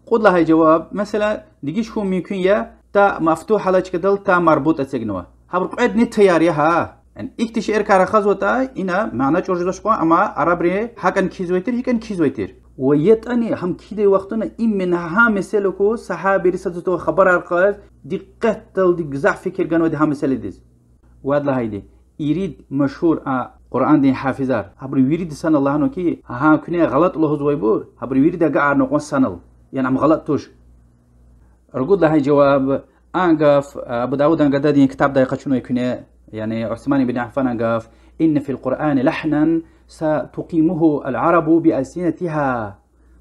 قد لهاي جواب مثلا ديجيش هم ممكن يا تا مفتوح على كدل تا مربوط أتسجنوا هبرقعد نتياريها يعني اكتش إركار خزوتا إنا معنى جورجوش قوان أما عربري حقا كيزويتر هيكا كيزويتر ويتاني هم كيدي وقتنا إمن ها مثلكو صحابي رسالتو خبر أرقاز دي قتل دي قزع فكر قانو دي ها مثل ديز واد لهايدي يريد مشهور قرآن دين حافظار هبري ويريد سان الله عنو كي ها كنيا غلط الله زويبور هبري ويريد قاعد نقوان سانل يعني عم غلط توش رقود لهاي جواب أنقف أبو داود أنقذ دين كتاب دا يقشنو يكوني يعني عثمان بن عفان قاف إن في القرآن لحنا ستقيمه العرب بألسنتها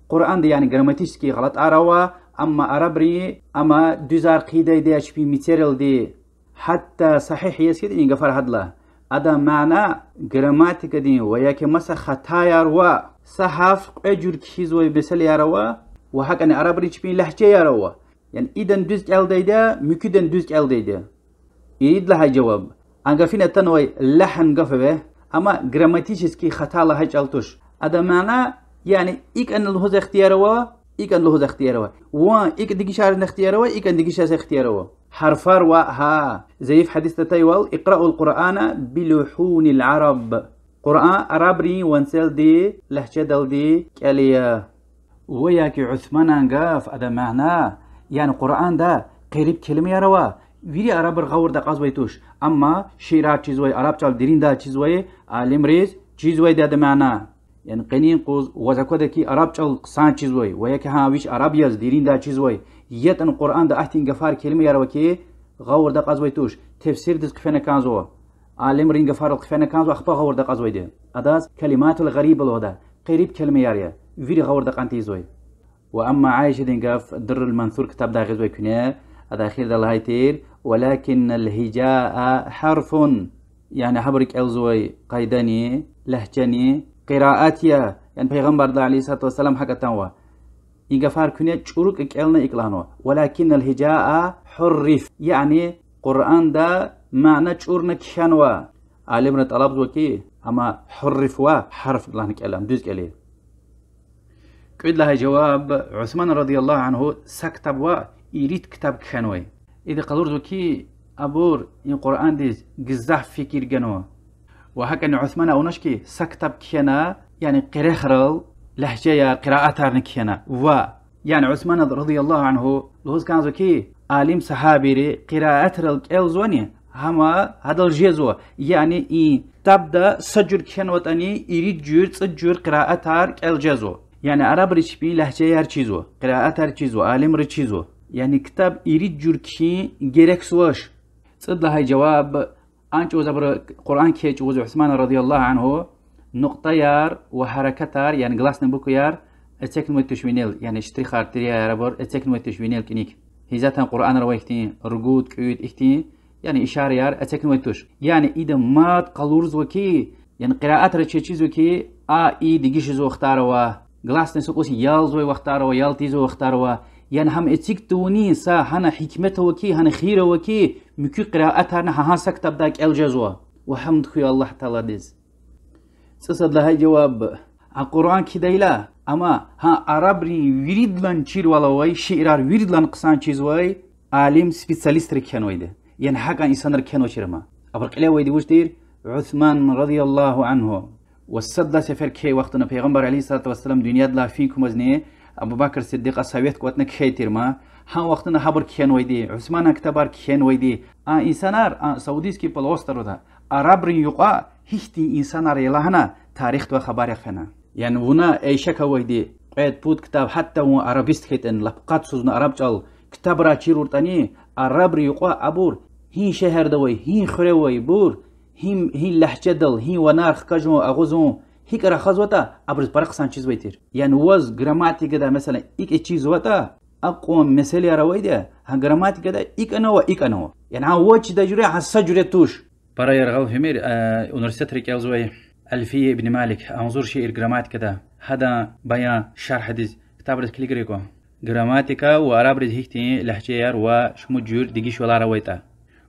قرآن دي يعني جراماتيسكي غلط أروا أما عربري أما دوزار قيدة دي أشبي ميتيريال دي حتى صحيح يسكت إن غفر هدلا هذا معنى جراماتيك دي وياك مسا خطايا روا صحف أجر كيزوي بسل يروا وحق أن عربري تشبي لهجة يروا يعني إذن دوز ألديدا مكيدن دوز ألديدا يريد لها جواب أنقفين التنوي لحن قفبه أما جراماتيسكي خطا لها جالتوش هذا معنى يعني إيك أن له اختياره إيك أن له اختياره إيك دقيش عارف اختياره إيك أن دقيش اختياره حرفار ها زي في حديث تايوال اقرأوا القرآن بلحون العرب قرآن عربي وانسل دي لهجة دل دي كاليا وياكي عثمان قاف هذا معناه يعني قرآن دا قريب كلمة يروا ويري عرب غور دا قصبيتوش أما شيرات چيزوي عرب چال ديرين دا چيزوي عالم ريز چيزوي دا معناه يعني قنين قوز وزاكودا كي عرب چال قصان چيزوي وياكي هاويش عرب يز ديرين دا چيزوي يتن قرآن دا احتين غفار كلمة يروا كي غور دا قصبيتوش تفسير دز كفنا كانزو عالم رين غفار القفنا كانزو أخبا غور دا قصبي دي أداز كلمات الغريب الودا قريب كلمة ياريا ويري غور دا قانتيزوي وأما عايشة دينقاف در المنثور كتاب دا غزوي كنيا هذا أخير دا الهايتير ولكن الهجاء حرف يعني حبرك ألزوي قيداني لهجاني قراءاتيا يعني پیغمبر دا عليه الصلاة والسلام حقا تنوى إنقفار كنيا چورك إكالنا إكلانو ولكن الهجاء حرف يعني قرآن دا معنى چورنا كشانوا عالمنا طلب زوكي أما حرف حرف الله نكالام دوز كاليه كعد لها جواب عثمان رضي الله عنه سكتب ويريد كتاب كخانوي إذا قدر زوكي أبور إن قرآن ديز جزاح فكر جنوا وهكذا عثمان أونشكي سكتب كينا يعني قرخرل لهجة قراءة نكينا يعني عثمان رضي الله عنه لوز كان زوكي عالم صحابي قراءة الكيلزوني هما هذا الجزء يعني تبدأ سجل كينوتاني يريد جور سجل قراءة الجزء يعني عرب ريشبي لهجة هر چيزو قراءة هر چيزو عالم ري چيزو يعني كتاب يريد جور كي جيرك سواش صد لها جواب أنت وزبر قرآن كيج وز عثمان رضي الله عنه نقطة يار وحركة يعني غلاس نبوكو يار اتسكن ويتشوينيل يعني اشتري خارتريا يا ربور اتسكن ويتشوينيل كنيك هيزاتن قرآن رويختين رقود كعود اختين يعني إشارة يار اتسكن ويتوش يعني إذا ما تقلورز وكي يعني قراءة ري چيز وكي اي ديجيش زو اختاروا غلاس نسوقوس يالزوي واختاروا يالتيزو واختاروا يعني هم اتسيك توني سا هنا حكمته وكي هنا خيره وكي مكي قراءتها هنا سكتب داك الجزوة وحمد خويا الله تعالى ديز سصد لها جواب القرآن كديلا اما ها عربري ويريد لان چير ولوي شعرار ويريد لان قصان چيزوي عالم سبيساليست ركنوي ده يعني حقا انسان ركنو شرما ابرق له ويدي وش دير عثمان رضي الله عنه والصدى سفر كي وقتنا پیغمبر عليه الصلاة والسلام دنيا دلا فيكم ازني ابو بكر الصديق السويت قوتنا كيتر ما ها وقتنا حبر كين ويدي عثمان اكتبار كين ويدي انسانار سعوديس كي بلوستر ده عرب يقا هيتي انسانار يلهنا تاريخ و خبر يخنا يعني هنا اي شك ويدي قيد بود كتاب حتى و عربيست كيتن لفقات سوزنا عرب جال كتاب را چيرورتاني عرب يقا ابور هي شهر دوي هي خروي بور هي لهجه دل هي ونارخ كجمو اغوزون هيك را خزوتا ابرز برق سان چیز ويتر يعني وز جراماتيك ده مثلا ايك چیز وتا اقوم مثال رويده ها جراماتيك ده ايك انا يعني ها وجه ده جري حسجره توش برا يرغو همير يونيفرسيتي ريكاوزوي الفيه ابن مالك انظر شيء جراماتيك ده هذا بيان شرح حديث كتاب الكليغريكو جراماتيكا وعرب هيكتي لهجه وشمو جور ديجيش ولا رويتا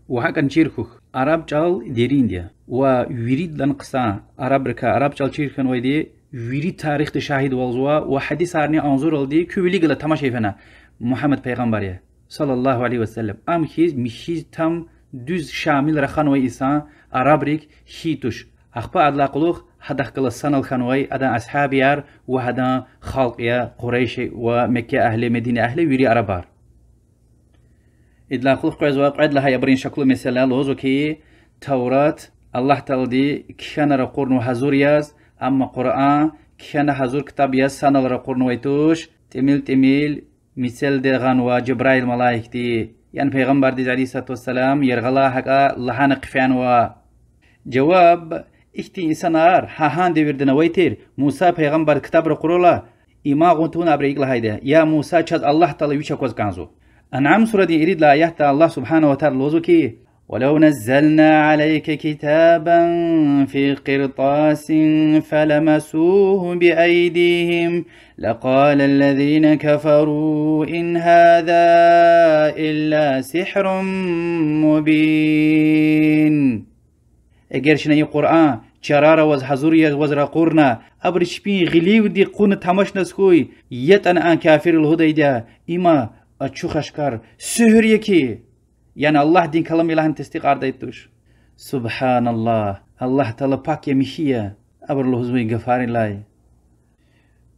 وهكا نشيركوخ عرب جال ديرين ديا ويريد لنقصان عرب ركا عرب جال شيركن ويدي يريد تاريخ شاهد والزوا وحديث عرني انظر الدي كويلي غلا تماشي فنا محمد پیغمبر صلى الله عليه وسلم ام خيز مشيز تام düz şamil raxanway insan arabrik hituş axpa adla quluq hadah qala sanal khanway adan ashabiyar wa hadan khalqiya quraysh wa mekke ahli medine ahli wiri arabar idla quluq qoz wa qad laha yabrin shaklu mesela lozo ki tawrat allah taldi kishana qurnu hazur yaz amma qur'an kishana hazur kitab yaz sanal qurnu waytush temil misal dergan wa jibril malaikti يعني پیغمبر دي عليه الصلاة والسلام يرغلا حقا لحان قفان و جواب اختي انسانار هاهان دي وردنا ويتر موسى پیغمبر كتاب رقرولا اما غنتون ابريق لهايده يا موسى چاز الله تعالى ويشكوز كانزو انعام سورة دي اريد لا يحتى الله سبحانه وتعالى لوزو كي ولو نزلنا عليك كتابا في قرطاس فلمسوه بأيديهم لقال الذين كفروا إن هذا إلا سحر مبين اگر شنی قرآن چرار وز حضوری وز رقورنا ابرش بی غلیو دی قون تماش نسکوی یتن آن کافر الهدی ده اما اچو خشکار سهر یکی يعني الله دين كلام إله تصديق أرديتوش سبحان الله تعالى باك يمشيه أبر الله زوي غفار الله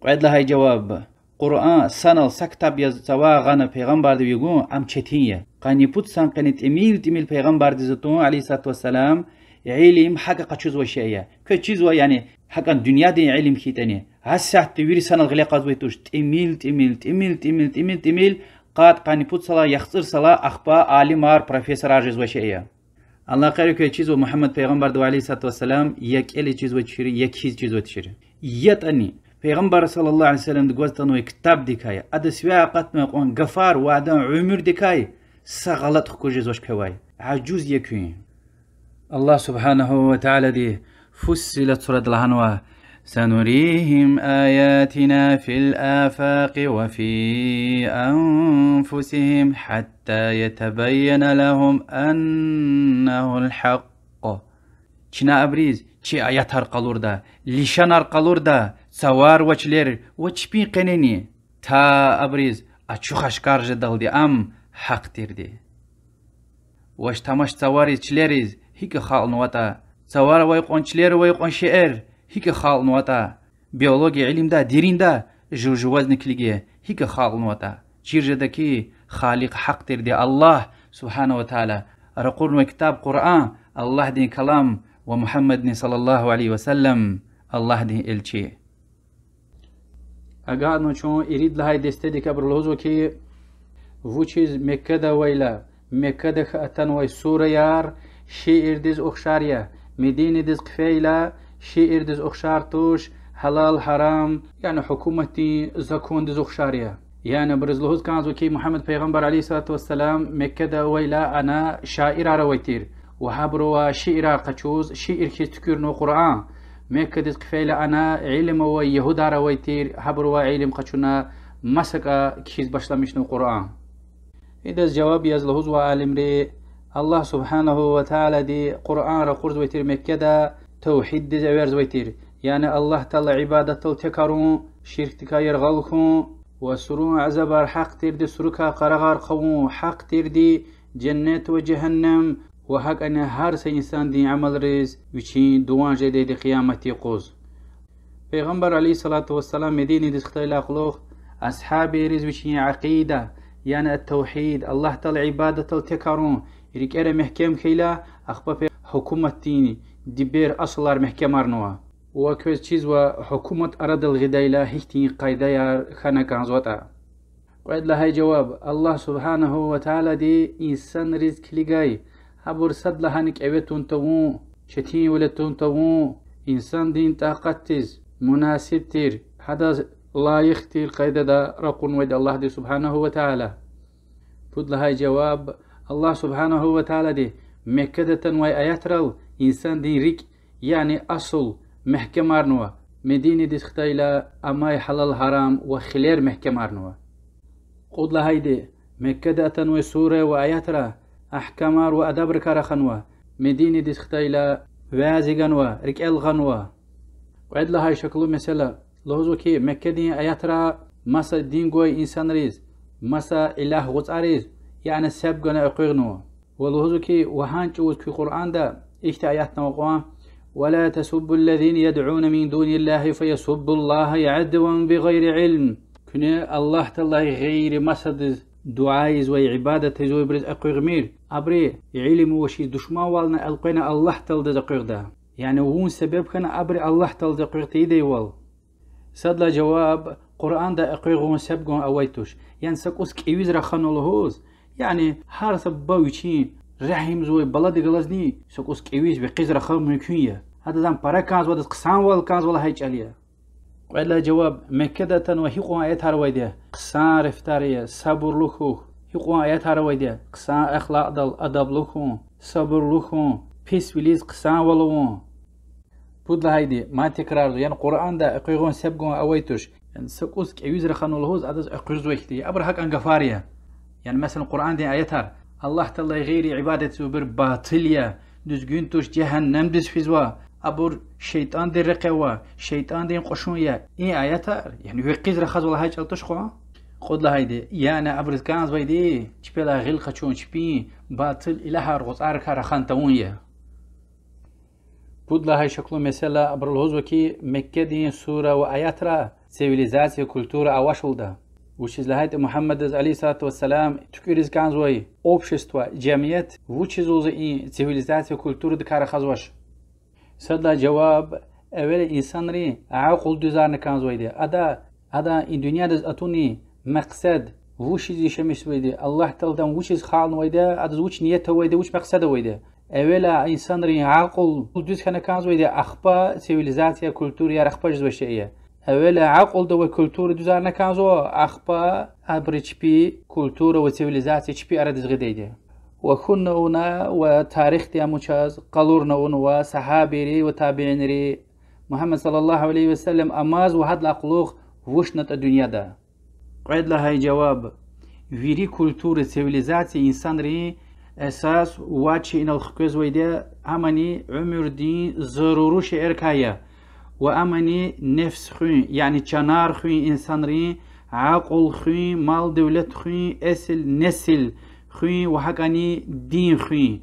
قعد لها جواب قرآن سنة سكتب يزوا غنا پیغمبر دي بيقول ام چتيه قاني پوت سان قنت اميل پیغمبر دي زتون عليه الصلاة والسلام علم حقق چيز وشيء كو چيز يعني حقا دنيا دي علم كيتاني هسه تبير سنة غلي قازويتوش تميل قاد قاني پوت صلاة يخسر صلاة اخبا عالمار پروفيسور عجز وشيء الله خير كو چيز محمد پیغمبر دو عليه الصلاة والسلام يك ال چيز وتشري يك چيز وتشري يتاني پیغمبر صلى الله عليه وسلم دقوستانو كتاب ديكاي ادسوا قطم قون غفار وعدم عمر ديكاي سغلط خوجز وش كواي عجوز يكوين الله سبحانه وتعالى دي فصلت سورة الهنوى سنريهم آياتنا في الآفاق وفي أنفسهم حتى يتبين لهم أنه الحق چنا أبريز چي آيات هرقالور دا لشان هرقالور دا سوار وچلير وچبين قنيني تا أبريز أچو خشكار جدال دي أم حق تير دي وش تماش سواري چليريز هيك خال نواتا سوار ويقون چلير ويقون شعر هيك خال نواتا بيولوجي علم دا ديرين دا جوجواز نكليجي هيك خال نواتا چير جدكي خالق حق تير دي الله سبحانه وتعالى رقور كتاب قرآن الله دين كلام ومحمد صلى الله عليه وسلم الله دين الچي اقاد نوچون يريد لهاي دستدي كبر لوزو كي وچيز مكة دا ويلا مكة دا خاتن وي سورة يار شير ديز اخشاريا مدينة ديز قفيلة شير ديز اخشار توش حلال حرام يعني حكومتي زكون ديز اخشاريا يعني برز لهوز كانزو كي محمد پیغمبر عليه الصلاة والسلام مكة دا ويلا انا شائر رويتير وحبروا شئر قچوز شئر كي تكرنو قرآن مكة ديز قفيلة أنا علم ويهودا رويتير حبروا علم قچونا مسكا كيز باشلامشنو قرآن إذا الجواب يزلهوز وعالم ري الله سبحانه وتعالى دي قرآن رقرز ويتير مكة دا توحيد دي زويرز ويتير يعني الله تعالى عبادة تكرون شرك تكاير غلقون وسرون عزبار حق تير دي سركا قرغار قوون حق تير دي جنات وجهنم وحق أن هر إنسان دين عمل ريز وشين دوان جديد دي قيامتي قوز پیغمبر عليه الصلاة والسلام مدينة دي اختيل أخلوخ أصحابي ريز وشين عقيدة يعني التوحيد الله تعالى عبادة التكرون يريك أرى محكم كيلا أخبا حكومة تيني دبير أصلار محكم أرنوا وكوز چيز وحكومة أرد الغدايلة هيتين قايدة خانا كانزوتا قايد لهاي جواب الله سبحانه وتعالى دي إنسان رزق لغاي هبور صد لهانك اوتون تاوون شتين ولتون تاوون إنسان دين طاقتز مناسب تير هذا لايق تير قايدة دا رقون ويد الله دي سبحانه وتعالى فود لهاي جواب الله سبحانه وتعالى دي مكدة واي آيات راو إنسان دين ريك يعني أصل محكم أرنوا مدينة دي اختايلة أماي حلال حرام وخلير محكم أرنوا قود لهاي دي مكدة واي سورة وآيات را أحكامار وأداب ركارا خنوا مدينة دي اختايلة وازي غنوا ركال غنوا وعد لهاي شكلو مثلا لوزو كي مكة دي آيات را مسا دين قوي إنسان ريز مسا إله غطع ريز يعني سب غنا اقيغنوا ولوزو كي وهان جوز كي قرآن دا اكتا آيات نوقوا ولا تسبوا الذين يدعون من دون الله فيسبوا الله عدوا بغير علم كنا الله تالله غير مسد دعايز وعبادة زوي برز أقيغمير أبري علم وشي دشما والنا ألقينا الله تلد أقيغ دا يعني وون سبب كان أبري الله تلد أقيغ تيدي وال صد جواب قرآن دا أقيغون سبقون أويتوش يعني سكوسك إيوز رخانو لهوز يعني هار سباويشين رحيم زوي بلد غلزني سكوسك إيوز بقيز رخانو مكوية هذا زان برا كانز ودس قسان والكانز ولا هيج عليا وعلا جواب مكدة وهيقوا آيات هرويديا قسان رفتاريا صبر لكو هيقوا آيات هرويديا قسان أخلاق دل أدب لكو صبر لكو بيس وليز قسان ولوون بود لهايدي ما تكرار يعني قرآن دا اقيغون سبقون أويتوش يعني سكوسك أيوز رخانو لهوز عدد اقيغز ويكتي أبر حق أنقفاريا يعني مثلا القرآن دي آيات هر الله تالله غير عبادة بر باطلية دزگون توش جهنم دز فيزوا أبور شيطان دي رقوا شيطان دي قشونيا إيه آياتار يعني هو قيز رخز ولا هاي چلتش خوا خود لهايدي يعني أبرز كانز ويدي چبلا غيل خچون چبين باطل إلها رغصار كارخان تاونيا بود لهاي شكلو مثلا أبر الهوز وكي مكة دي سورة وآيات را цивилизация, культура авашулда. Учиз лахайт Мухаммад алейхиссалату вассалам тукириз канзой общество, джамият, вучизуза и цивилизация, культура дкара хазваш. Садла джаваб أول إنسان ري عقل دوزار نكان زويدي أدا إن دنيا دز أتوني مقصد وش زي شمس ويدي الله تعالى وش خال ويدي أدا وش نيته ويدي وش مقصد ويدي أول إنسان ري عقل دوز كان زويدي أخبا سيفيليزاتيا كولتوريا أخبا جزء شيء أول عقل دو كولتور دوزار نكان زو أخبا أبريج بي كولتورا وسيفيليزاتيا شبي أرد زغديدي وكنا هنا وتاريخ تياموشاز قلورنا وصحابي وتابعين ري محمد صلى الله عليه وسلم أماز وهاد الأخلاق وشنت الدنيا دا قيد لها جواب فيري كولتور سيفيليزاتي إنسان ري أساس واتشي إن الخكوز ويدا أماني عمر دين ضرورش إركايا وأماني نفس خوين يعني چنار خوين إنسان ري عقل خوين مال دولت خوين أسل نسل خوين وحقاني دين خوين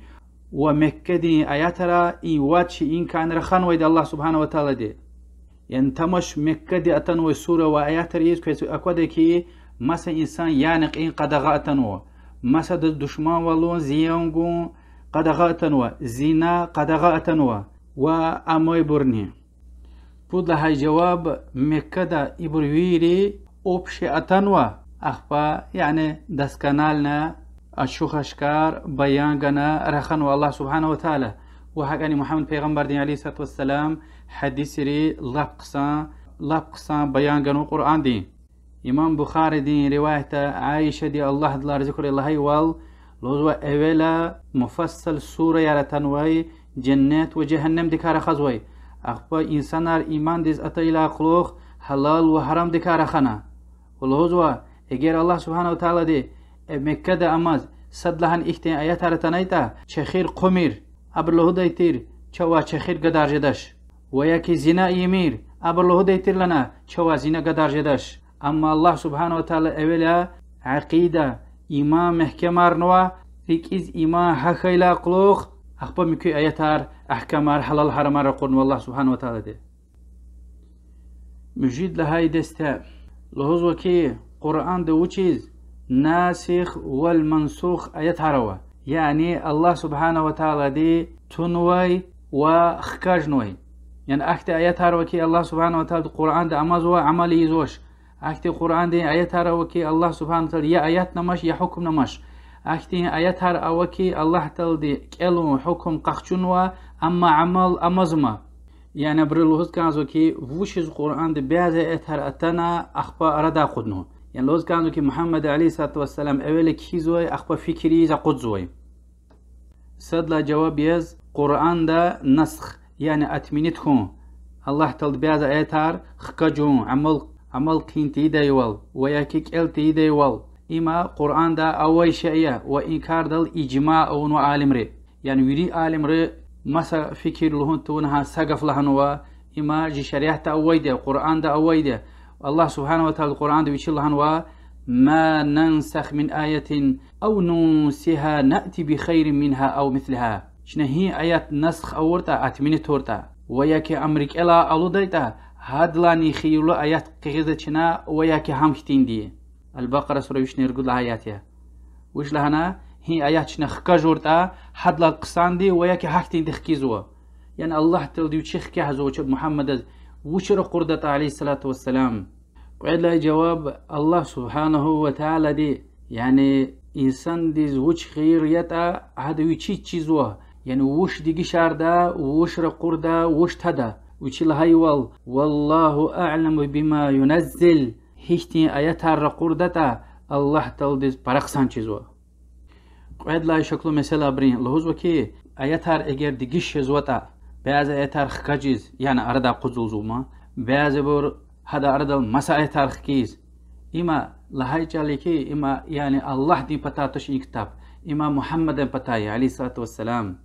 ومكة دي آياترا إي واتشي إن كان رخان ويد الله سبحانه وتعالى دي ينتمش مكة دي أتنوى سورة وآياتر إيز كويس أكوادي كي مسا إنسان يانق إن قدغا أتنوى مسا دشمان والون زيانقون قدغا أتنوى زينا قدغا أتنوى وأموي برني بود لهاي جواب مكة دا إبرويري أوبشي أتنوى أخبا يعني دسكنالنا الشوخ أشكار بيان جنا رخن والله سبحانه وتعالى وحقني محمد پیغمبر دين عليه الصلاة والسلام حديث ري لبقصان بيان جنو قرآن دين إمام بخاري دين رواية عائشة دي الله دلار ذكر الله وال لوزوا أولا مفصل سورة يارتنوي جنات وجهنم دكار خزوي أخبا إنسانار إيمان ديز أتيلا قلوخ حلال وحرام دكار خنا ولوزوا إجير الله سبحانه وتعالى دي مكة دا أماز صدلهن إختين آيات هرتنايتا چخير قمير أبرلوه دايتير چوا چخير قدار جدش وياكي زنا يمير أبرلوه دايتير لنا چوا زنا قدار جدش أما الله سبحانه وتعالى أولا عقيدة إيمان محكمار نوا ريكيز إيمان حخيلا قلوخ أخبا مكي آياتار أحكامار حلال حرمار قرن والله سبحانه وتعالى دي مجيد لهاي دستا لهوز وكي قرآن دو چيز ناسخ والمنسوخ آيات هروا يعني الله سبحانه وتعالى دي تنوي وخكاجنوي يعني أكتي آيات هروا كي الله سبحانه وتعالى القرآن ده أمازوا عملي يزوش أكتي القرآن دي آيات هروا كي الله سبحانه وتعالى يا آيات نماش يا حكم نماش أكتي آيات هروا كي الله تعالى دي كلمة حكم قخشنوا أما عمل أمازما يعني برلوهز كانزو كي وشيز القرآن دي بعض آيات هر أتنا أخبا أردا قدنو يعني لوز كانوا كي محمد عليه الصلاة والسلام أول كيزوي أخبا فكري قدزوي صدلا جواب يز قرآن دا نسخ يعني أتمنتهم الله تعالى بعض آياتار خكجون عمل كنتي دا يوال وياكيك التي دا يوال إما قرآن دا أول شيء وإنكار دا الإجماع أو عالم ري يعني يري عالم ري مسا فكر لهن تونها سقف لهن إما جي شريعة أول دا قرآن دا أول دا الله سبحانه وتعالى القرآن ده بيشيل لهن ما ننسخ من آية أو ننسها نأتي بخير منها أو مثلها شنو هي آيات نسخ أورتا أتمنى تورتا وياكي أمريك إلا ألو دايتا هادلاني خيولو آيات قيغزة شنا وياكي هم كتين دي البقرة سورة وش نرقود لها آياتها وش لهنا هي آيات شنا خكاجورتا هادلا القصان دي وياكي حكتين دي خكيزوا يعني الله تلدي وشيخ كهزو محمد وشر قردة عليه الصلاة والسلام قيل له جواب الله سبحانه وتعالى دي يعني إنسان دي وش خير يتا هذا وشي تشيزوه يعني وش دي شاردا وش قردة وش تدا وش لهاي والله أعلم بما ينزل هيشتي آياتها رقردة الله تلدي برقصان تشيزوه قيل له شكله مثلا برين لهوز وكي آياتها اگر دي شيزوتا بعض آياتها خكاجيز يعني أردا قزوزوما بعض بور هذا أرد المسائل تاريخ كيز إما لهاي جالكي إما يعني الله دي بتاتش كتاب إما محمد بتاعي عليه الصلاة والسلام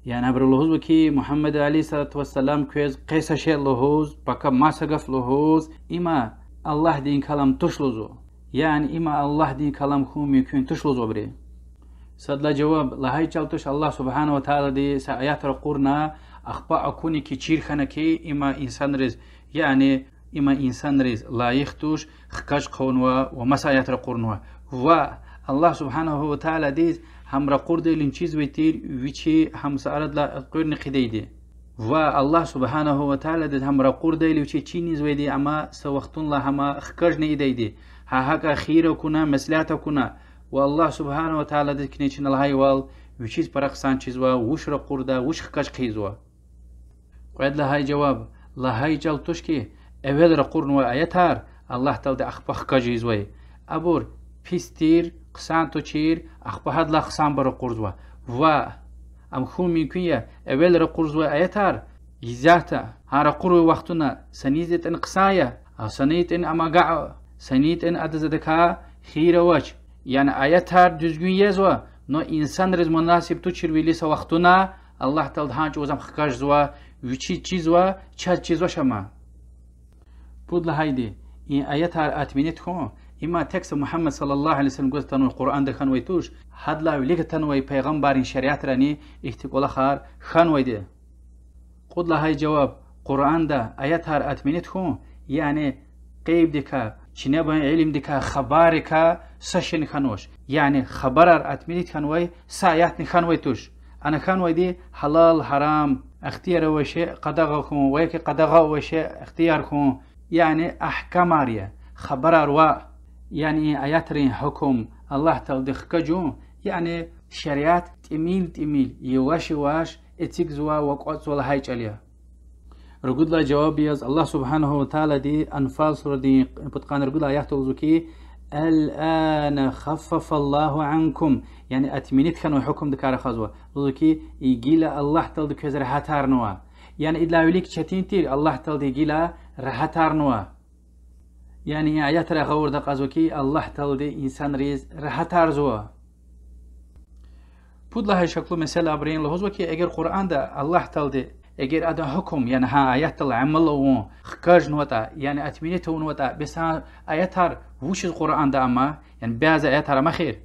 يعني أبر لهوز كي محمد عليه الصلاة والسلام كويز قيس شيء لهوز بكا ما سقف لهوز إما الله دين كلام تشلوزو يعني إما الله دين كلام خوم يكون تشلوزو بري صدلا جواب لهاي جالتش الله سبحانه وتعالى دي سآيات رقورنا أخباء أكوني كي تشير خانكي إما إنسان رز يعني إما إنسان ريز لا يختوش خكاش قونوا ومسايات رقورنوا و الله سبحانه وتعالى ديز هم رقور دي لنشيز ويتير ويشي هم سأرد لا قرن قديدي و الله سبحانه وتعالى ديز هم رقور دي ويشي تشينيز ويدي أما سوختون لا هما خكاش نيديدي هاكا خيرا كنا مسلاتا كنا والله سبحانه وتعالى ديز كنيشن الهاي وال ويشيز برق سانشيز وش رقور دا وش خكاش قيزوا قد لهاي جواب لهاي جال توشكي اول رقور نوا آياتار الله تعالى أخبخ كاجيزوي أبور بيستير قسان توشير أخبهاد لا قسان برقورزوا و أم خون ميكوية اول رقورزوا آياتار يزاتا ها رقورو وقتنا سنيزت ان قسايا أو سنيت ان أماقع سنيت ان أدزدكا خير وش يعني آياتار جزگون يزوا نو إنسان رز مناسب توشير ويليسا وقتنا الله تعالى هانج وزم خكاجزوا وچی چیزوا چه چیزوا شما بود لهایدی این آیت هر اتمینت کن اما تکس محمد صلی الله علیه وسلم گفت تنوی قرآن دخن وی توش حد لا ولیک تنوی پیغمبرین شریعت رانی احتقال خار خان وی ده خود لهای جواب قرآن ده آیت هر اتمینت کن یعنی قیب دکا چنه با علم دکا خبر کا سشن خنوش یعنی خبر هر اتمینت خنوی سایت نخنوی توش انا خنوی دی حلال حرام اختيار وشيء قدغكم ويك قدغا وشيء اختياركم يعني احكام عارية خبر ارواء يعني اياترين حكم الله تلدخ كجو يعني شريعت تميل يواش واش اتيكزوا وقعت ولا هايج عليها رجل الله جواب يز الله سبحانه وتعالى دي انفال سورة دي بتقان رجل الله يحتوزو كي الآن خفف الله عنكم يعني أتمنيت كانوا حكم دكار خزوة لذلك يجيل الله تلد كذا رحتار نوا يعني إذا وليك شتين تير الله تلد يجيل رحتار نوا يعني آيات رغور دقازوكي الله تلد إنسان ريز رحتار زوا بود لها شكل مثال أبرين لهوزوكي أجر قرآن ده الله تلد اگر ادا حکم یعنی ها آیات العمل و خکاج نوتا یعنی اتمینیت و نوتا بس ها آیات هر وش القرآن ده اما یعنی بعض آیات هر ما خیر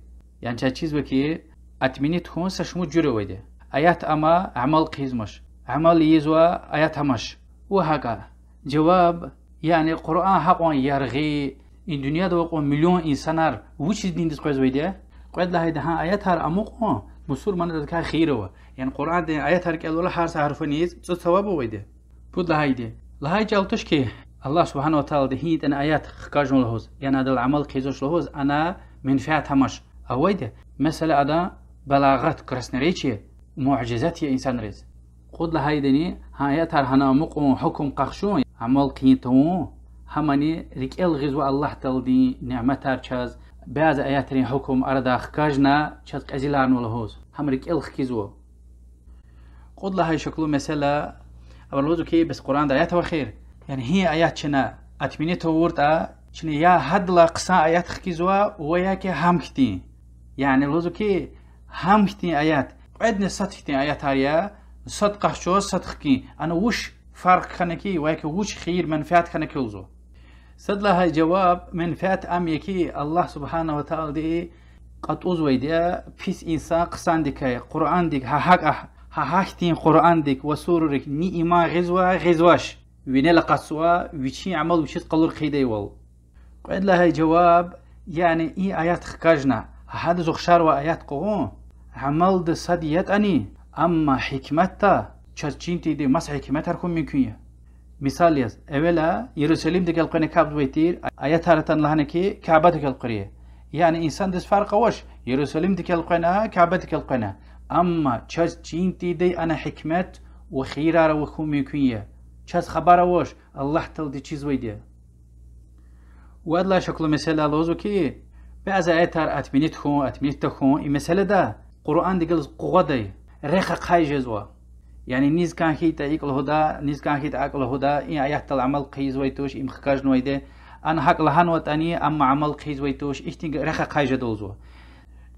یعنی چه چیز بکی اتمینیت خون سشمو جوره ویده آیات اما عمل قیزمش عمل یزوا آیات همش و هاگا جواب یعنی قرآن حقا یرغی این دنیا دو قو میلیون انسانار وش دین دست قیز ویده قید لهای ده ها آیات هر امو مسور من دكا خيره يعني قرآن ده آيات هرك الله حارس عرفنيز بس ثواب ويده بود لهايده لهاي جالتش كي الله سبحانه وتعالى ده هيد ان آيات خكاجون لهوز يعني هذا العمل قيزوش لهوز انا منفعت همش اويده مثلا ادا بلاغات كرسنريچي معجزات يا انسان رز خود لهايدني ها آيات هر هنا مقوم حكم قخشون عمل قينتو هماني ريك الغزو الله تعالى نعمتار چاز بعض آياتين حكم أردا خكاجنا شد قزيلان ولهوز همريك إلخ كيزو قد لها شكلو مثلا أولوزو كي بس قرآن دا آيات وخير يعني هي آيات شنا أتمنيتو ورطا شنا يا هاد لا قصا آيات خكيزوا ويا كي هم كتين يعني لوزو كي هم كتين آيات عدنا صد كتين آيات هاريا صد قحشو صد خكين أنا وش فرق خنكي ويا كي وش خير منفعت خنكي لزو صد لها جواب منفعت أم يكي الله سبحانه وتعالى دي قد أزوي دي فيس إنسان قصان ديك قرآن ديك هاكتين قرآن ديك وسورك ني إما غزواش ويني لقصوا ويشي عمل ويشي قلور خيدي وال قد لها جواب يعني إي آيات خكاجنا هذا زخشار وآيات قوون عمل دي صديات أني أما حكمتا چرچينتي دي مس حكمتا ركم منكوية مثال يز اولا يروشليم ديك القرية كعبة ويتير آيات هارتان لهنكي كعبة ديك القرية يعني انسان دس فرق وش يروشليم ديك القرية كعبة ديك القرية اما چاز چينتي دي انا حكمت وخيرا وخو ميكوية چاز خبر وش الله تل دي چيز ويدي وادلا شكل مثال لوزو كي بعض آيات هار اتمنيت خون اي مثال دا قرآن ديك القوة دي ريخا قايجزوا يعني نيز كان هيت ايقل هدا نيز كان هيت اقل هدا ان ايات العمل قيز ويتوش ام خكاج نويده انا حق لهان وتاني اما عمل قيز ويتوش احتي رخ قايجه دوزو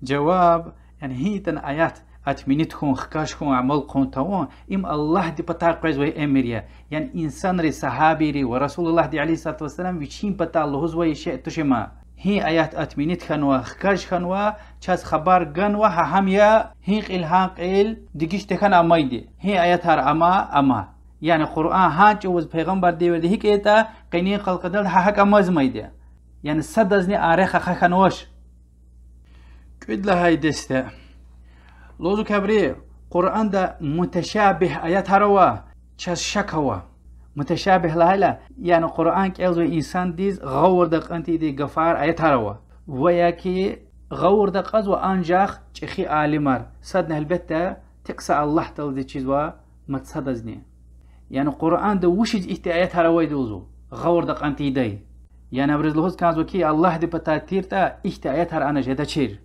جواب يعني هيتن ايات اتمنيت خون خكاج خون عمل خون تو ام الله دي بتا قيز وي امريا يعني انسان ري صحابي ري ورسول الله دي عليه الصلاه والسلام ويشين بتا الله زوي شيء تشما هي آيات اتمنيت خنوا خكاج خنوا چاز خبر گن و هميا هيق الهاق ال ديگيش تكن امايدي هي آيات هر اما يعني قرآن هاج وز پیغمبر دیور دی هیک ایتا قینی خلق دل حق اماز مایده يعني السدزني آريخ خخنوش كد لهاي دسته لوزو كبري قرآن دا متشابه آيات هروا چس شكوا متشابه لهلا يعني قرآن كالزو إنسان ديز غور دق انتي دي غفار آيات هروا وياكي غور دق ازو انجاخ چخي عالمار صدنا البتة تقسى الله تل دي چيزوا متصدزني يعني قرآن دا وشج احتي آيات هروا يدوزو غور دق انتي دي يعني أبرز لهوز كانزو كي الله دي بتاتير تا احتياجات هر أنا جدا شير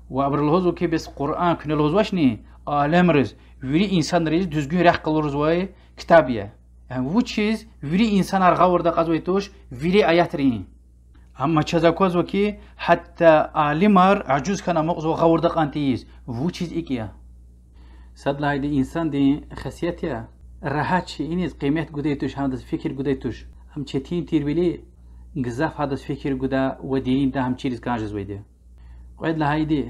وأبرز لهوزو كي بس قرآن كن لهوز واشني عالم رز وري إنسان رز دزجو رح قلورز واي كتابية يعني وچيز وري إنسان هر غور دا قزوي توش وري آيات رين أما چزا كوزو كي حتى عالمار عجوز كان مغزو غور دا قانتيز وچيز إيكيا صد لهاي دي إنسان دي خاصيتها راحت شي إنيز قيمت قديتوش هم دس فكر قديتوش هم چتين تير بلي گزاف هدس فکر گودا و دین ده هم چیز کانجز ویده قاعد لهایدی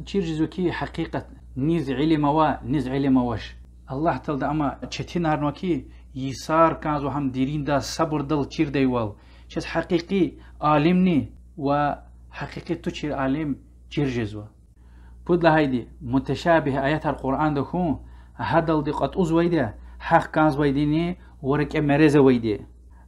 چیز کی حقیقت نیز علم و نیز علم وش الله تعالی اما چتین هرنوکی یسار کانزو هم دیرین ده صبر دل چیر دیوال چیز حقیقی عالم نی و حقیقی تو چیر عالم چیر جزوا بود لهایدی متشابه آیات القرآن ده خون هدل دقت اوز ویده حق کانز ویدینی ورک مرز ویده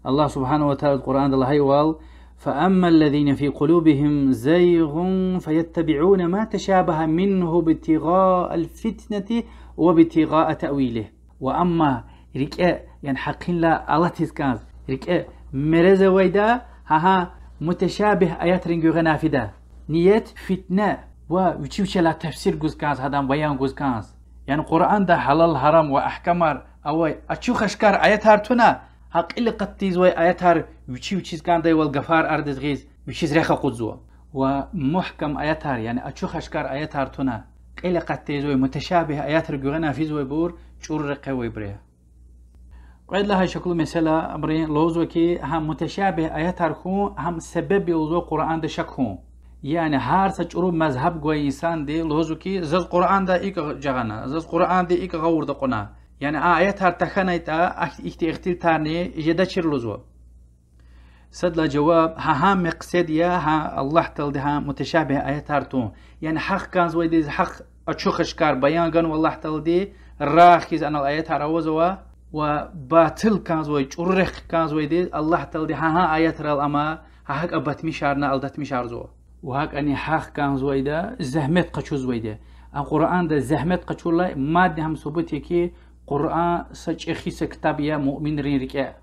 الله سبحانه وتعالى القرآن الله يقول فأما الذين في قلوبهم زيغ فيتبعون ما تشابه منه ابتغاء الفتنة وابتغاء تأويله وأما ركاء يعني حقين لا الله تسكاز ركاء مرز ويدا ها متشابه آيات رنجو غنافدا نيت فتنة ويشوش لا تفسير جزكاز هذا بيان جزكاز يعني القرآن ده حلال حرام وأحكامر أو أشوف أشكار آيات هارتنا حق اللي قد تيزوي آيات هار وشيز كان داي والغفار أردز غيز وشيز ريخا قدزوا ومحكم آيات هار يعني أشوخ أشكار آيات هار تنا اللي قد تيزوي متشابه آيات رجوعنا في زوي بور شور رقوي بريه قاعد لها شكل مثلا أمرين لوزو كي هم متشابه آيات هار خو هم سبب يوزو قرآن ده شك خو يعني هار سجرو مذهب جوي إنسان دي لوزو كي زز قرآن ده إيك جغنا زز قرآن ده إيك غور ده قنا يعني آيات هار تخنيتا اختير تاني جدا شرلوزو صدلا جواب ها مقصد يا ها الله تلدي ها متشابه آيات هارتون يعني حق كان زويدي حق أشوخ أشكار بيان كان والله تلدي راخيز أن الآيات هاروزوا وباطل كان زويد جرخ كان زويدي الله تلدي ها آيات رال أما حق أبات مشارنا ألدت مشار زوا وهاك أني حق كان زويدا زحمت قشو زويدا القرآن ده زحمت قشو لا مادة هم ثبوت يكي قرآن سج إخيس كتابية مؤمن ريركاء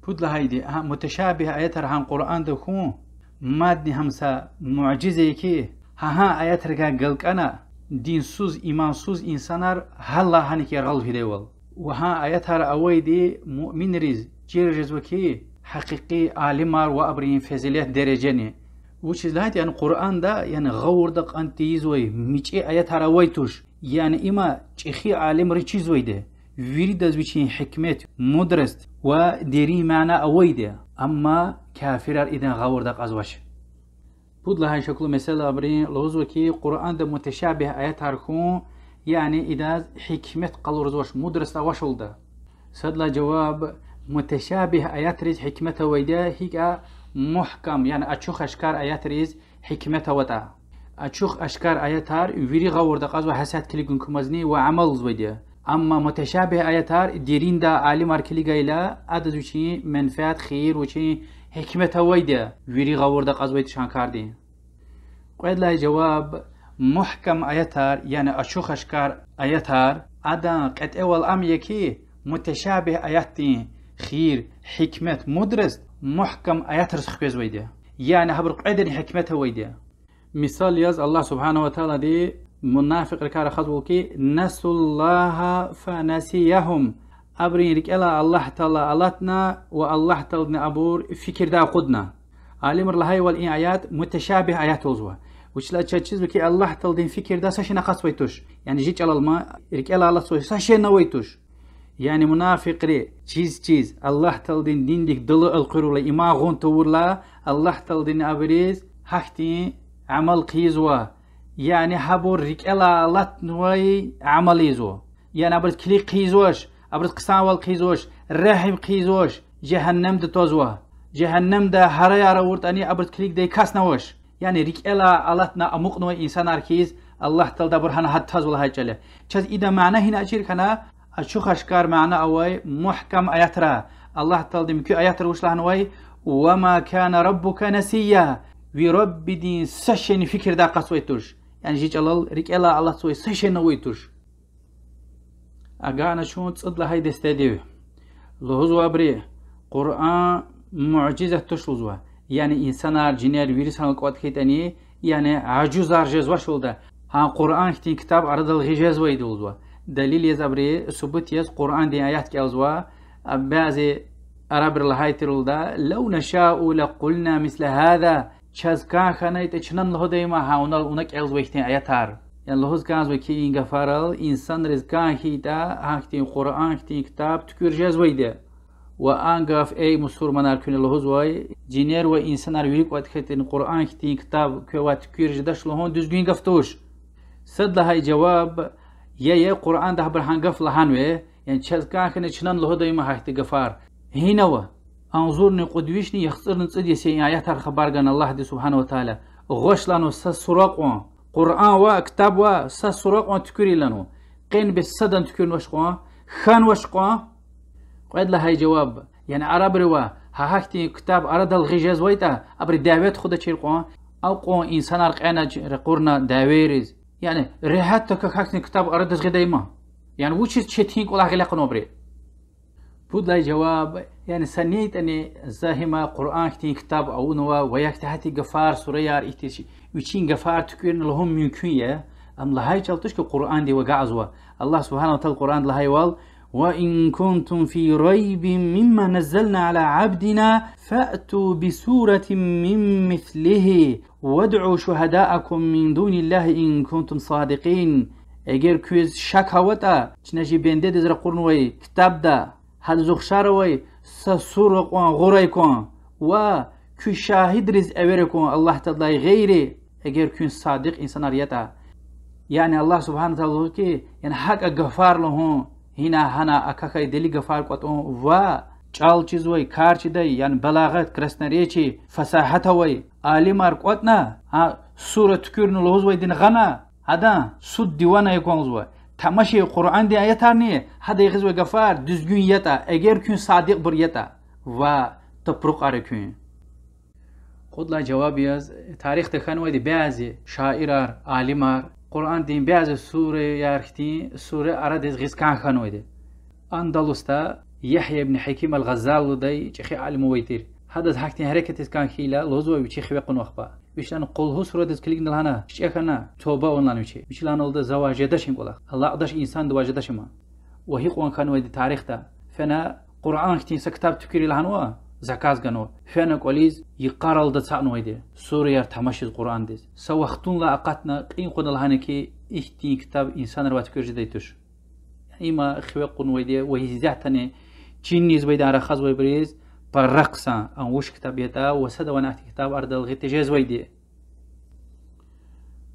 بود لهايدي متشابه آيات هم قرآن دكون مادني همسا معجزة كي ها آيات رجع قلق أنا دين سوز إيمان سوز إنسانار هلا هنيك يرغل في دول وها آيات هر أويدي مؤمن ريز جير جزوكي حقيقي عالمار وأبرين فزيلات درجاني وش لهايدي يعني قرآن ده يعني غور دق أنتيزوي ميجي آيات هر أويتوش يعني إما تشخي عالم ريتشيز ويده ويريد أزويشين حكمت مدرست وديري معنا أويده أما كافر إذا غور دق أزوش بود لها شكل مثلا أبرين لوزوكي قرآن ده متشابه آيات هرخون يعني إذا حكمت قلور زوش مدرست أوشل ده صدلا جواب متشابه آيات ريز حكمته ويده هيك محكم يعني أتشوخ أشكار آيات ريز حكمته وتا أشوخ أشكار آيات هار ويري غور دق أزو حسات كليكون كمزني وعمل زويده أما متشابه آيات هار ديرين دا عالم أركلي قايلا أدز وشي منفعت خير وشي حكمة ويدا ويري غور دا قزويت شان كاردين قاعد لها جواب محكم آيات هار يعني أشوخ أشكار آيات هار أدا قد أول أم يكي متشابه آيات خير حكمة مدرس محكم آيات رسخ بيز ويدا يعني هبر قعدن حكمة ويدا مثال ياز الله سبحانه وتعالى دي منافق ركار خذوكي نسوا الله فنسيهم أبرين رك الله تعالى ألتنا والله تعالى أبور فكر دا قدنا عالم الله والإن آيات متشابه آيات وزوا وش لا تشيز بكي الله تعالى فكر دا ساشي نقص ويتوش يعني جيت على الماء رك الله سوي ساشي نويتوش يعني منافق ري چیز الله تعالى دين ديك دل القرو لا إما غون تور لا الله تعالى أبريز حختي عمل قيزوا يعني حبور رك الله لتنوي عمل يزو يعني أبرز كلي قيزوش أبرد قسان والقيزوش رحم قيزوش جهنم دتوزوا جهنم ده هريا رورت أني أبرد كليك ده كاسنوش يعني ريك إلا ألتنا أمقنوا إنسان أركيز الله تعالى دبرهنا هتاز ولا هيجله شاز إذا معناه هنا أشير كنا أشوف أشكار معناه أوي محكم آيات را الله تعالى دمكو آيات روش لهنوي وما كان ربك نسيا ورب دين سشن فكر دا قصويتوش يعني جيج الله ريك إلا الله سوي سشن نويتوش أجانا شون تصد لهاي دستديو لهزوا بري قرآن معجزة تشلزوا يعني إنسان جنير ويرس هالقوات كيتاني يعني عجوز عرجز وشولده ها قرآن كتين كتاب عرض الغجاز ويدولزوا دليل يزابري ثبوت يز قرآن دي آيات كالزوا بعض أرابر لهاي ترولدا لو نشاء لقلنا مثل هذا شاز كان خانيت اتشنن له ديما هاونا اونك الز ويختين آياتار يعني لهوز كانز وكي إنغا فارل إنسان رزقان هيدا هاكتين قرآن كتين كتاب تكور جاز ويدا وأنغاف أي مسور منار كوني لهوز واي جينير وإنسان أرويك واتخيتين قرآن كتين كتاب كوات تكور جداش لهون دزگين غفتوش صد لهاي جواب يا قرآن ده برهان غف لهانوه يعني شاز كان خاني اتشنن له ديما هاكتي غفار هينوا انظرني قدويشني يخسر نصد يسي آياتار خبارغان الله دي سبحانه وتعالى غوش لانو سسراق قرآن وكتاب وسسراق تكوري لانو قين بالصدن تكوري وشقوا خان وشقوا قد لهاي جواب يعني عرب روا هاكتي كتاب أرد الغجاز ويتا أبري دعوات خدا تشيرقوا أو قوا إنسان أرقانا رقورنا داويرز يعني ريحتك هاكتي كتاب أرد غدايما يعني وش تشتينك ولا غلاقنا بري بود لای جواب يعني سنيت أني زاهما قرآن كتين كتاب أو نوا وياك تحتي غفار سورة يار إحتيش ويشين غفار تكون لهم ممكنية أم لهاي جلتش كقرآن دي وقعزوا الله سبحانه وتعالى القرآن لهاي وال وإن كنتم في ريب مما نزلنا على عبدنا فأتوا بسورة من مثله وادعوا شهداءكم من دون الله إن كنتم صادقين اگر كويز شك هوتا چنجي بنده دزر قرنوي كتاب دا هل زخشاروي سسورق وان غوريكون و كو شاهد رز أوريكون الله تعالى غيري اگر كون صادق إنسان ريتا يعني الله سبحانه وتعالى كي يعني حق غفار لهم هنا أكاكاي دلي غفار قطون و چال چیز وي کار چي دي يعني بلاغت كرسنري چي فصاحت وي عالم ارقوتنا سورة تكورن لوز وي دين غنا هذا سود ديوانا يكون زوا تماشي قرآن دي آياتارني هذا يغزو غفار düzgün يتا اگر كون صادق بر يتا و تبرق اركون خود لا جواب ياز تاريخ تخان ويدي بعضي شاعرار عالمار قرآن دين بعض سورة يارختي سورة أرادز غيز كان خان ويدي أندلستا يحيى بن حكيم الغزال داي چخي عالم ويتير هذا حكتي حركة كان خيلا لوزو بيچخي وقن وخبا بيشان قلهو سورة دز كليك نلهانا شيخنا توبة اونلان ويچي بيشلان ولد زواج داشين قولا الله قداش انسان دواج داشما وهي قوان كان ويدي تاريخ دا فانا قرآن كتين سكتاب تكري لهانوا زكاز غنو فانا قوليز يقارل دا تساقن ويدي سورة يار تماشي القرآن دز سوختون لا اقاتنا قين قد لهانا كي احتين كتاب انسان روات كرج دايتوش اما خوقن ويدي وهي زعتني چينيز بيدان رخاز ويبريز برقصا ان وش كتابيتا وسد ونحت كتاب أرض الغتجاز ويدي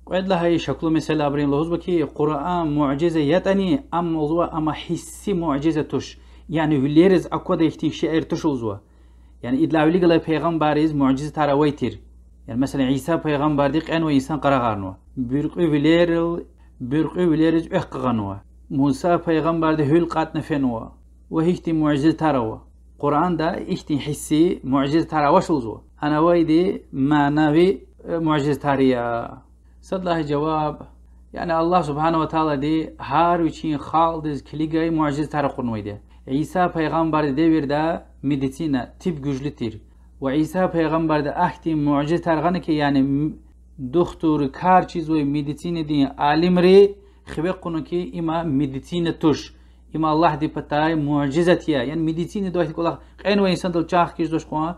قد لها هي شكل مثل أبرين لهوز بكي قرآن معجزة يتني أم موضوع أما حسي معجزة توش يعني وليرز أكواد يختين شعر تشوزوا يعني إدلا ولي قلي پیغمبرز معجزة ترى ويتر يعني مثلا عيسى پیغمبر ديق أنو إنسان قرغارنوا برقي وليرز احقغنوا موسى پیغمبر ده هل قاتن فنوا وهيختي معجزة ترى قرآن دا اختي حسي معجزة ترى وشوزوا أنا وايدي معنوي معجزة تريا صد الله جواب يعني الله سبحانه وتعالى دي هار وچين خالدز كليغاي معجزة ترى قرنويدي عيسى پیغمبر دي وردا ميديسينا تيب güçlütür وعيسى پیغمبر دا اختي معجزة ترغنه كي يعني دكتور كار چيز و ميديسين دي عالم ري خبقونه كي اما ميديسين توش اما الله دي بتاي معجزتيا يعني ميديسين دوحت كل قين وانسان دل چاخ كيش دوش قوا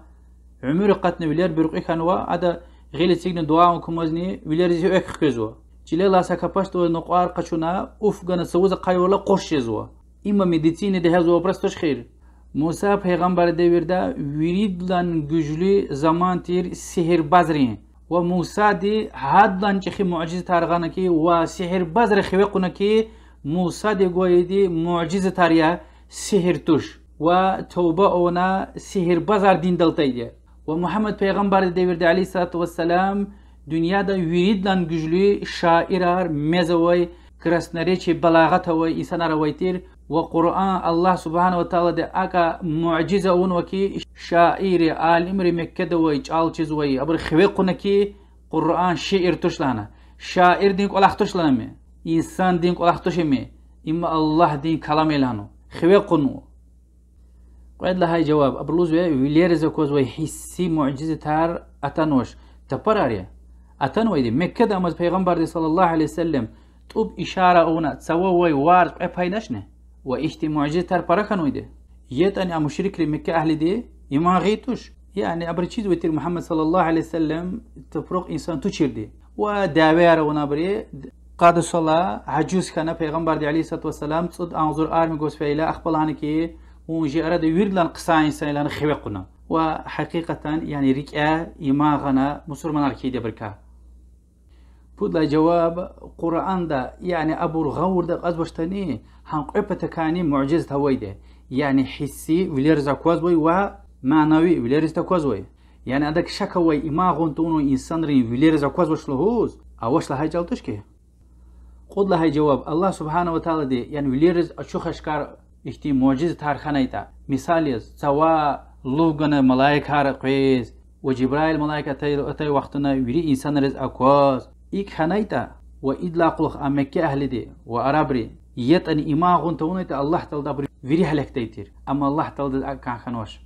عمر قتن ولير برقي كانوا عدا غيل سيغن دعاء كومزني ولير زي اك خزوا جيله لاسا كپاشت نقار قچونا افغان سوز قايولا قوش يزوا اما ميديسين ده هزو برستوش خير موسى پیغمبر devirde viridlan güçlü zamantir sihirbazrin ve Musa di hadlan çi mucize tarğana ki ve sihirbaz rexive quna ki Musa de goyedi mucize tariya سحر توش و توبه اونا سحر بازار دین دلتایdı. Ve Muhammed Peygamber devirde aleyhissalatü vesselam dünyada yüridlan güçlü şairar, mezavay, krasnareçi, balagatavay, insanlara vaytir. Ve Kur'an Allah subhanahu wa ta'ala de aka mucize un vaki şairi, alimri Mekke'de vay, çalçız vay, abur xivekuna ki Kur'an şiir tuşlana. Şair din kolak tuşlana mı? İnsan din kolak tuşu mu? İmma Allah din kalam elanu. Xivekunu. قاعد لها جواب أبرلوز ويلير زكوز ويحسي معجزة تار أتنوش تبراريا أتنوي دي مكة أمز پیغمبر دي صلى الله عليه وسلم طب إشارة أونا تسوى وي وارد أبهاينشنه وإشتي معجزة تار بركنوي دي يتاني مشرك لمكة أهل دي يما غيتوش يعني أبر تشيز ويتر محمد صلى الله عليه وسلم تفرق إنسان تشير دي وداوير ونبري قاد الصلاة عجوز كان پیغمبر دي عليه الصلاة والسلام تصد أنظر آرمي قوس فإلا أخبر عنكي ونجي أراد يردلان قصة إنسان لان خويقنا وحقيقة يعني ركعة يماغنا مسلمان الكيدة بركة بود جواب قرآن دا يعني أبو الغور دا أزبشتني هنقعبة كاني معجزة هويده يعني حسي وليرزا كوازوي ومعنوي وليرزا كوازوي يعني أدك شكوي إماغون تونو إنسان رين وليرزا كوازوش لهوز أوش لهاي جالتش كي قد لهاي جواب الله سبحانه وتعالى دي يعني وليرز أشوخشكار İşte mucize tarhanayta. Misaliz, sawa lugana malaikar qiz, ve Cibrail malaika atay vaqtına viri insanlarız akvaz. İlk hanayta ve idlaqluq Mekke ahlidi ve Arabri. Yetani imağun tavunayta Allah Teala viri halaktaytir. Ama Allah Teala kan khanwash.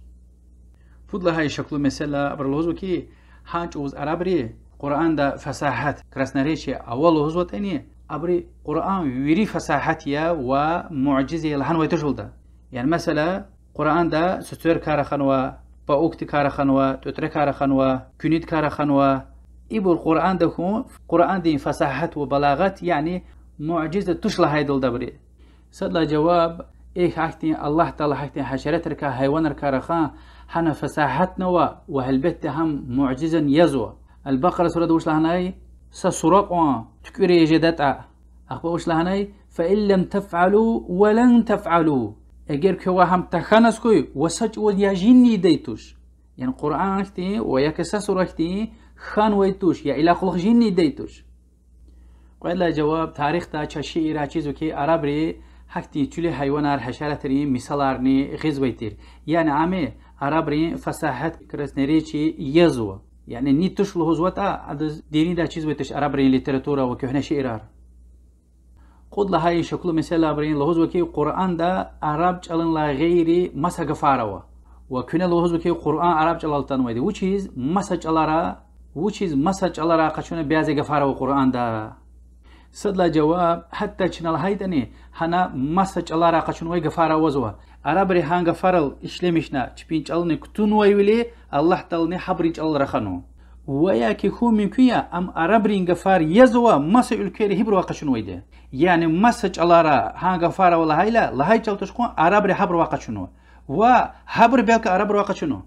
Fudla hay şaklu mesela barlozu ki hanç uz Arabri Kur'an'da fasahat krasnareçi awal huzvatani أبري قرآن ويري فصاحتيا ومعجزة لهن ويتشولدا يعني مثلا قرآن دا ستور كارا خنوا باوكت كارا خنوا تتر كارا خنوا كنيد كارا خنوا إبو القرآن دا قرآن دي فصاحت وبلاغت يعني معجزة تشلا هيدل دبري صدلا جواب إيه حكتين الله تعالى حكتين حشرات ركا حيوان ركا رخان حنا فصاحتنا وهلبت هم معجزا يزوى البقرة سورة دوش لهناي سسرق تكري جدت أخبوش لهناي فإن لم تفعلوا ولن تفعلوا أجر كوا هم تخنس كوي وسج ويجيني ديتوش يعني القرآن كتي ويكسس ركتي خان ويتوش يا إلى خلق جيني ديتوش قال له جواب تاريخ تا شيء راچيزو كي عربري حكتي تولي حيوانار حشراتري مثالارني غيز ويتير يعني عامي عربري فصاحت كرسنريچي يزو يعني نيتوش لهوزوتا عدد ديني دا چيز ويتش عربري ليتراتورا وكهنا شعرار قد لهاي شكل مثلا عربرين لهوزوكي قرآن دا عرب چلن لا غيري مسا غفاروا وكنا لهوزوكي قرآن عرب چلالتان ويدي which is مسا چلارا قچونا بيازي غفاروا قرآن دا صدلا جواب حتى چنال هايدني هنا مسا چلارا قچون وي غفاروا وزوا عربري هان غفارل اشلمشنا چپين چلني كتون ويولي الله تعالى حبرين چل رخنو ويا كي خو ممكنيا ام عربرين غفار يزوا مسا الكيري هبروا قچون ويدي يعني مسا چلارا هان غفارا ولا هايلا لا هاي چلتشكون عربري حبر واقچونو و حبر بيلك عرب واقچونو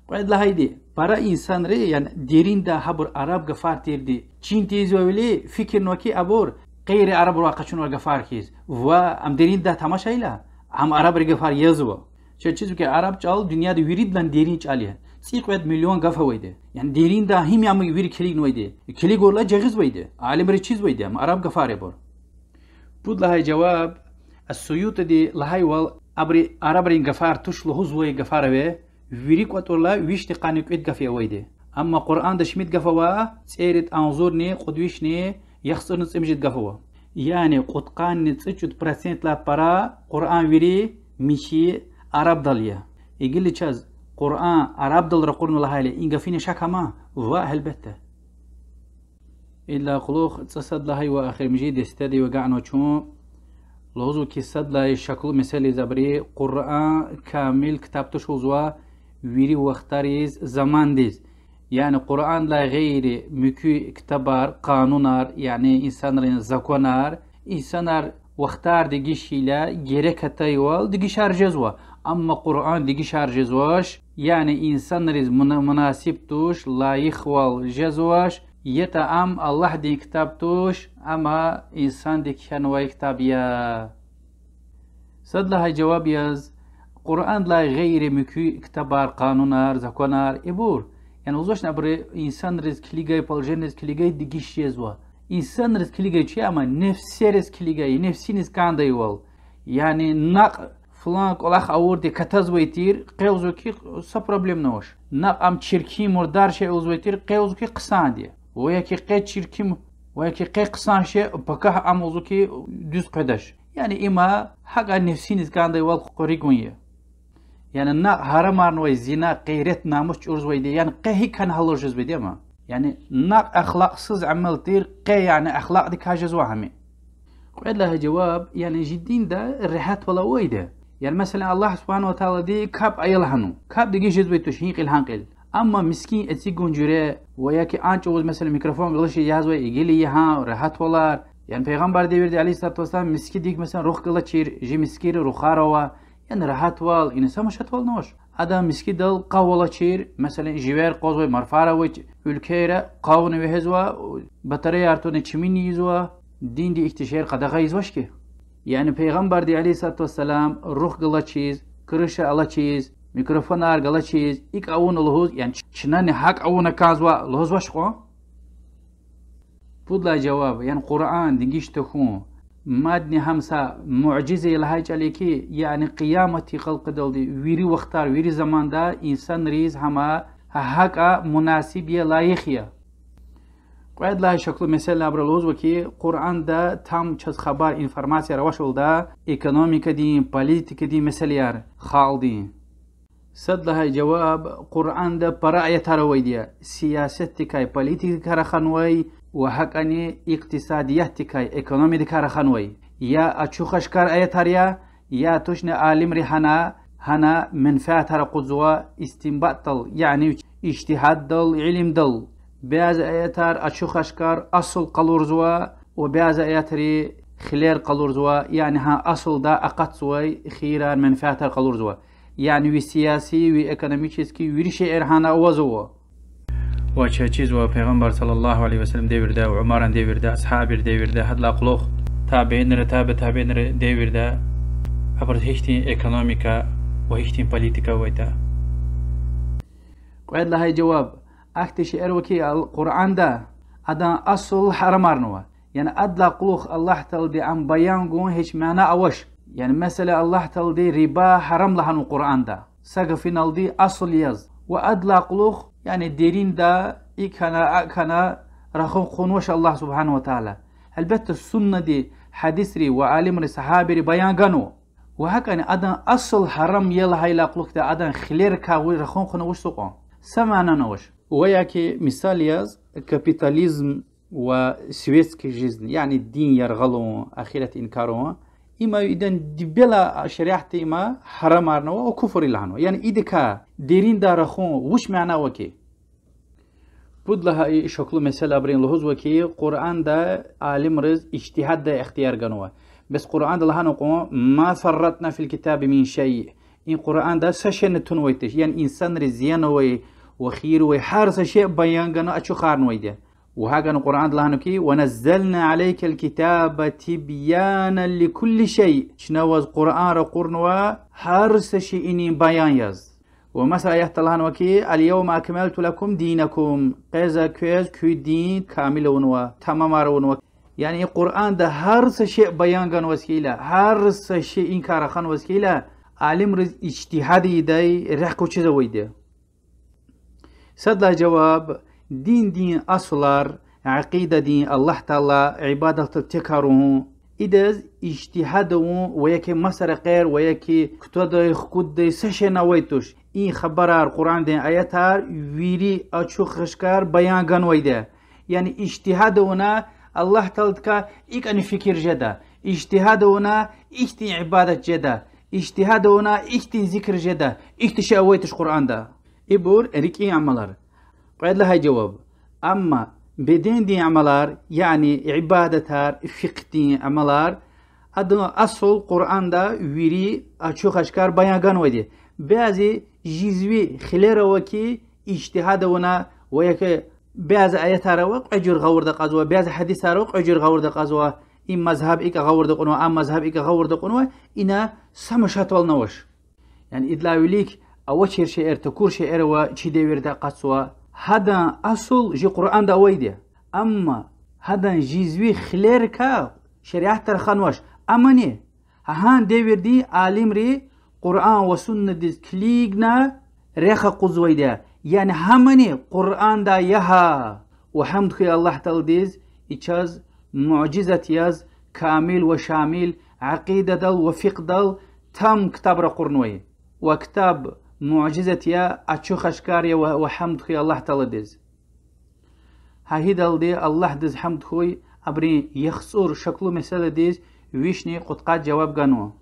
قاعد لا هيدي برا انسان ري يعني ديرين دا حبر عرب غفار تيردي چين تيزو ولي فكر نوكي ابور غير عرب واقچونو غفار كيز و ام ديرين دا تماشايلا هم عرب غفار يزوا چه چیزی که عرب چال دنیا دی ویرید لن دیرین چالیه سیقوت میلیون غفا ویده يعني دیرین دا هم یام ویر کلیگ نویده کلیگ ولا جغز ویده عالم ری چیز ویده ام عرب غفاره بر بود لهای جواب السيوط دي لهای وال ابري عرب رين غفار توش لهوز وي غفاره وي ویری قطولا ویشت قانیک ات غفیا ویده اما قرآن د شمید غفوا سيرت انظرني قدويشني يخسرن سمجد غفوا يعني قطقان نتسچت % لا para قرآن ویری میشي عرب داليا يقول لي چاز قرآن عرب دل رقرن الله عليه إنجا فيني شك ما وهلبته إلا قلوخ تصد لهاي وآخر مجيد استدي وقعنو چون لوزو كي صد لهاي شكل مثالي زبري قرآن كامل كتاب تشوزوا ويري واختاريز زمان ديز يعني قرآن لا غير مكي كتابار قانونار يعني إنسان زكونار إنسانار واختار ديجي شيلا جيرك تايوال ديجي شارجزوا أما قرآن ديجي شارجزواش يعني إنسان رز مناسب توش لايخ والجزواش يتا أم الله دي كتاب توش أما إنسان دي كانوا كتاب يا صد لها جواب ياز قرآن لا غير مكي اكتبار قانونار زكونار إبور يعني وزوش نبري إنسان رزق ليجاي بالجن رزق ليجاي دقيش يزوا إنسان رزق ليجاي شيء أما نفسي رزق ليجاي نفسي نسكان دايوال يعني نق فلان قلاخ أوردي كتاز ويتير قيوزو كي سا بروبليم نوش نق أم تشيركي مردار شيء أوز ويتير قيوزو كي قصان دي وياكي قي تشيركي وياكي قي قصان شيء بكاه أموزو كي دوز قدش يعني إما حقا نفسي نسكان دايوال قريقونيه يعني نا هرمان وي زنا قيرت ناموس چورز ويدي يعني قهي كان هلوجز بدي ما يعني نا اخلاق سز عمل تير قي يعني اخلاق دي كاجز وهمي قعد لها جواب يعني جدين ده الريحات ولا ويده يعني مثلا الله سبحانه وتعالى دي كاب ايلهنو كاب دي جيز بيتو شيق الهانقل اما مسكين اتسيغون جوري وياكي انچوز مثلا ميكروفون غلش جهاز وي يجيلي ها ريحات ولا يعني پیغمبر ديوردي عليه الصلاه والسلام مسكي ديك مثلا روخ قلچير جي مسكير روخاروا يعني راحت وال إن سامشت وال نوش أدا مسكي دل قاولا شير مثلا جوار قوزوي مرفارة ويج ülkeyle قاون وهزوا بطريقة أرتون çimini يزوا دين دي اكتشار قدغة يزواش ki yani peygamber di aleyhissalatu vesselam ruh gala çiz kırışa ala çiz mikrofonar gala çiz ik avun olhoz yani çinani hak avuna kazwa lozwaş ko budla cevap yani Kur'an dingiş tehun مادني همسا معجزة لهاج عليكي يعني قيامتي خلق دلدي ويري وقتار ويري زمان دا إنسان ريز هما هكا مناسبية لايخية قاعد لها شكل مثال أبرلوز وكي قرآن دا تام چز خبر إنفرماسيا رواشول دا إيكونوميكا دي بوليتيكا دي مثاليار خال دي صد لها جواب قرآن دا برأي تروي دي سياستي كاي بوليتيكا رخنوي وهكاني اقتصادياتي كاي ايكونومي دي كارخانوي يا اتشوخش كار ايتاريا يا توشن عالم ريحانا هنا منفعة قزوة استنباط يعني اجتهاد دل علم دل بعض ايتار اتشوخش كار اصل قلورزوا وبعض ايتاري خلير قلورزوا يعني ها اصل دا اقاتسوي خيران منفعة قلورزوا يعني وي سياسي وي ايكونوميكسكي ويرشي ارهانا اوزوا وچه چیز و پیغمبر صلی الله علیه و سلم دیورده و عمران دیورده اصحاب دیورده حد لاقلوخ تابعین ر تابعین ر دیورده ابر هیچتین اکونومیکا و هیچتین پولیتیکا ویتا قاعد لها جواب اختش اروكي القران ده ادان اصل حرام ارنوا يعني اد لاقلوخ الله تعالى دي عن بيان قون هيش معنى اوش يعني مثلا الله تعالى دي ربا حرام لها القران ده سقفين دي اصل يز واد لاقلوخ يعني ديرين دا إكنا رخون خونوش الله سبحانه وتعالى البت السنة دي حديث ري وعالم ري صحابي ري بيان غنو وهكذا أدن أصل حرام يلا هاي لاقلوك دا أدن خلير كاوي رخون خونوش سوقون سمعنا نوش وياكي مثال ياز كابيتاليزم وسويسكي جيزن يعني الدين يرغلون أخيرة إنكارون إما إذن دبلا شريعة إما حرام أرنوا وكفر لعنوا يعني إذا كا ديرين دارخون وش معناه وكي بود لها شكل مثال أبرين لهوز وكي قرآن دا عالم رز اجتهاد دا اختيار جنوا بس قرآن دا لها نقوم ما فرطنا في الكتاب من شيء إن قرآن دا سشن تنويتش يعني إنسان رزيان وخير وحارس شيء بيان جنا أشو خارن ويده وهذا القرآن الله نكي ونزلنا عليك الكتاب تبيانا لكل شيء شنوز قرآن قرنوا حارس شيء بيان يز ومثلا يحت الله نكي اليوم أكملت لكم دينكم قيزا كويز كي دين كامل ونوا تمام ونوا يعني القرآن ده حارس شيء بيان جن وسيلة حارس شيء إنكار خان وسيلة عالم رز اجتهادي داي رحكو چيزا ويده صد جواب دين أصلار عقيدة دين الله تعالى عبادة تكره إذا اجتهادهم وياكي مسر غير وياكي كتودا خود سشنا ويتوش إن خبرار قرآن دين آياتار ويري أشو خشكار بيان غن ويدا يعني اجتهادنا الله تعالى إيك أن فكر جدا اجتهادنا إيكتي عبادة جدا اجتهادنا إيكتي ذكر جدا إيكتي شاويتش قرآن دا إبور ريكي عملار قاعد لها جواب أما بدين دي عملار يعني عبادتار فقدين عملار أدنى أصل قرآن دا ويري أشوخ أشكار بيان ودي بعضي جزوي خليرا وكي اجتهادونا ويكي بعض آيات روق أجر غور دا قزوة بعض حديث روق أجر غور دا قزوة إن مذهب إيك غور دقنوا أم مذهب إيك غور دقنوا إنا سمشات والنوش يعني إدلا يليك أوشير شعر تكور شعر وشي ديوير دا قصوا هذا أصل جي قرآن دا ويدي أما هذا جيزوي خليركا شريعة ترخانوش أماني هان ديوير دي عالم ري قرآن وسنة دي كليغنا ريخا قزوي دا يعني هماني قرآن دا يها وحمد خي الله تعالى ديز إيشاز معجزة ياز كامل وشامل عقيدة دل وفق دل تم كتاب رقرنوي وكتاب معجزة يا أتشوخ أشكاريا وحمد خي الله تعالى ديز هاي دل دي الله ديز حمد خوي أبري يخصور شكله مسألة ديز ويشني قطقات جواب قانو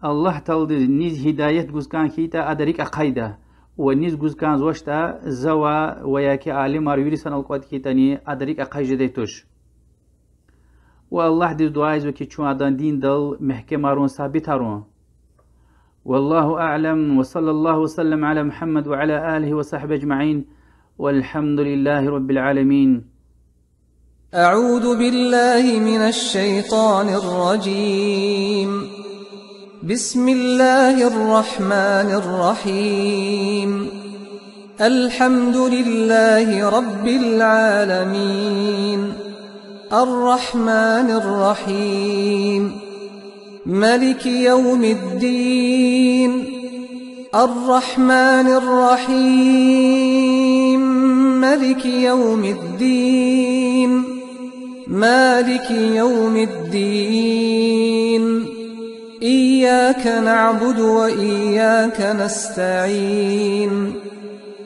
الله تعالى ديز نيز هداية جوز كان كيتا أدريك أقايدة ونيز جوز كان زوجتا زوا وياكي عالم أريوري سنة القوات كيتاني أدريك أقاي جديتوش والله ديز دعايز وكي چون عدان دين دل محكمة رون ثابت رون والله أعلم وصلى الله وسلم على محمد وعلى آله وصحبه أجمعين والحمد لله رب العالمين. أعوذ بالله من الشيطان الرجيم. بسم الله الرحمن الرحيم. الحمد لله رب العالمين الرحمن الرحيم ملك يوم الدين الرحمن الرحيم ملك يوم الدين مالك يوم الدين إياك نعبد وإياك نستعين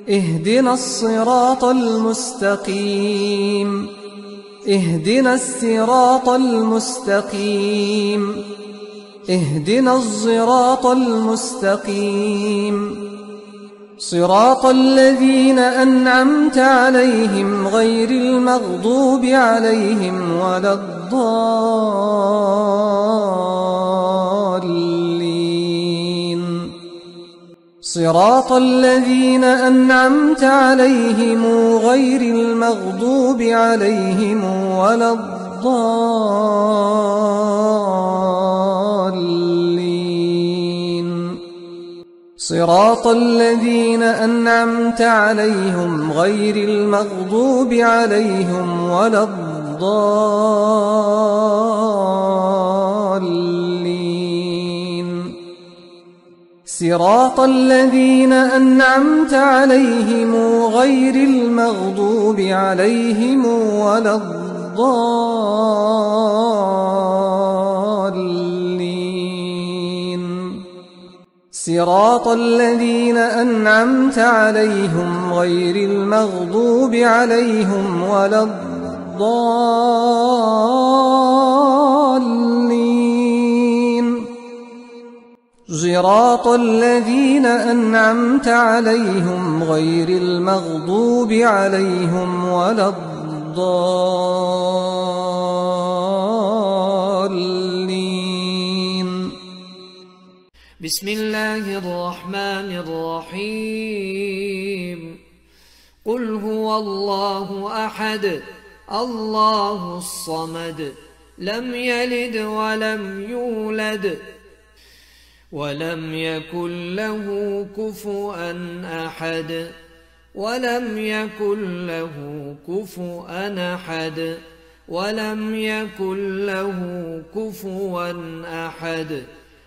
اهدنا الصراط المستقيم اهدنا الصراط المستقيم اهدنا الصراط المستقيم صراط الذين أنعمت عليهم غير المغضوب عليهم ولا الضالين صراط الذين أنعمت عليهم غير المغضوب عليهم ولا الضالين صراط الذين أنعمت عليهم غير المغضوب عليهم ولا الضالين صراط الذين أنعمت عليهم غير المغضوب عليهم ولا الضالين صراط الذين أنعمت عليهم غير المغضوب عليهم ولا الضالين صراط الذين أنعمت عليهم غير المغضوب عليهم ولا الضالين بسم الله الرحمن الرحيم قل هو الله أحد الله الصمد لم يلد ولم يولد ولم يكن له كفوا أحد ولم يكن له كفوا أحد ولم يكن له كفوا أحد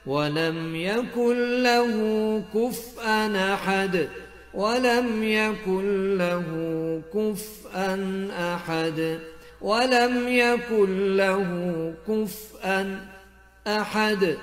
ولم يكن له كفوا أحد ولم يكن له كفوا أحد ولم يكن له كفوا أحد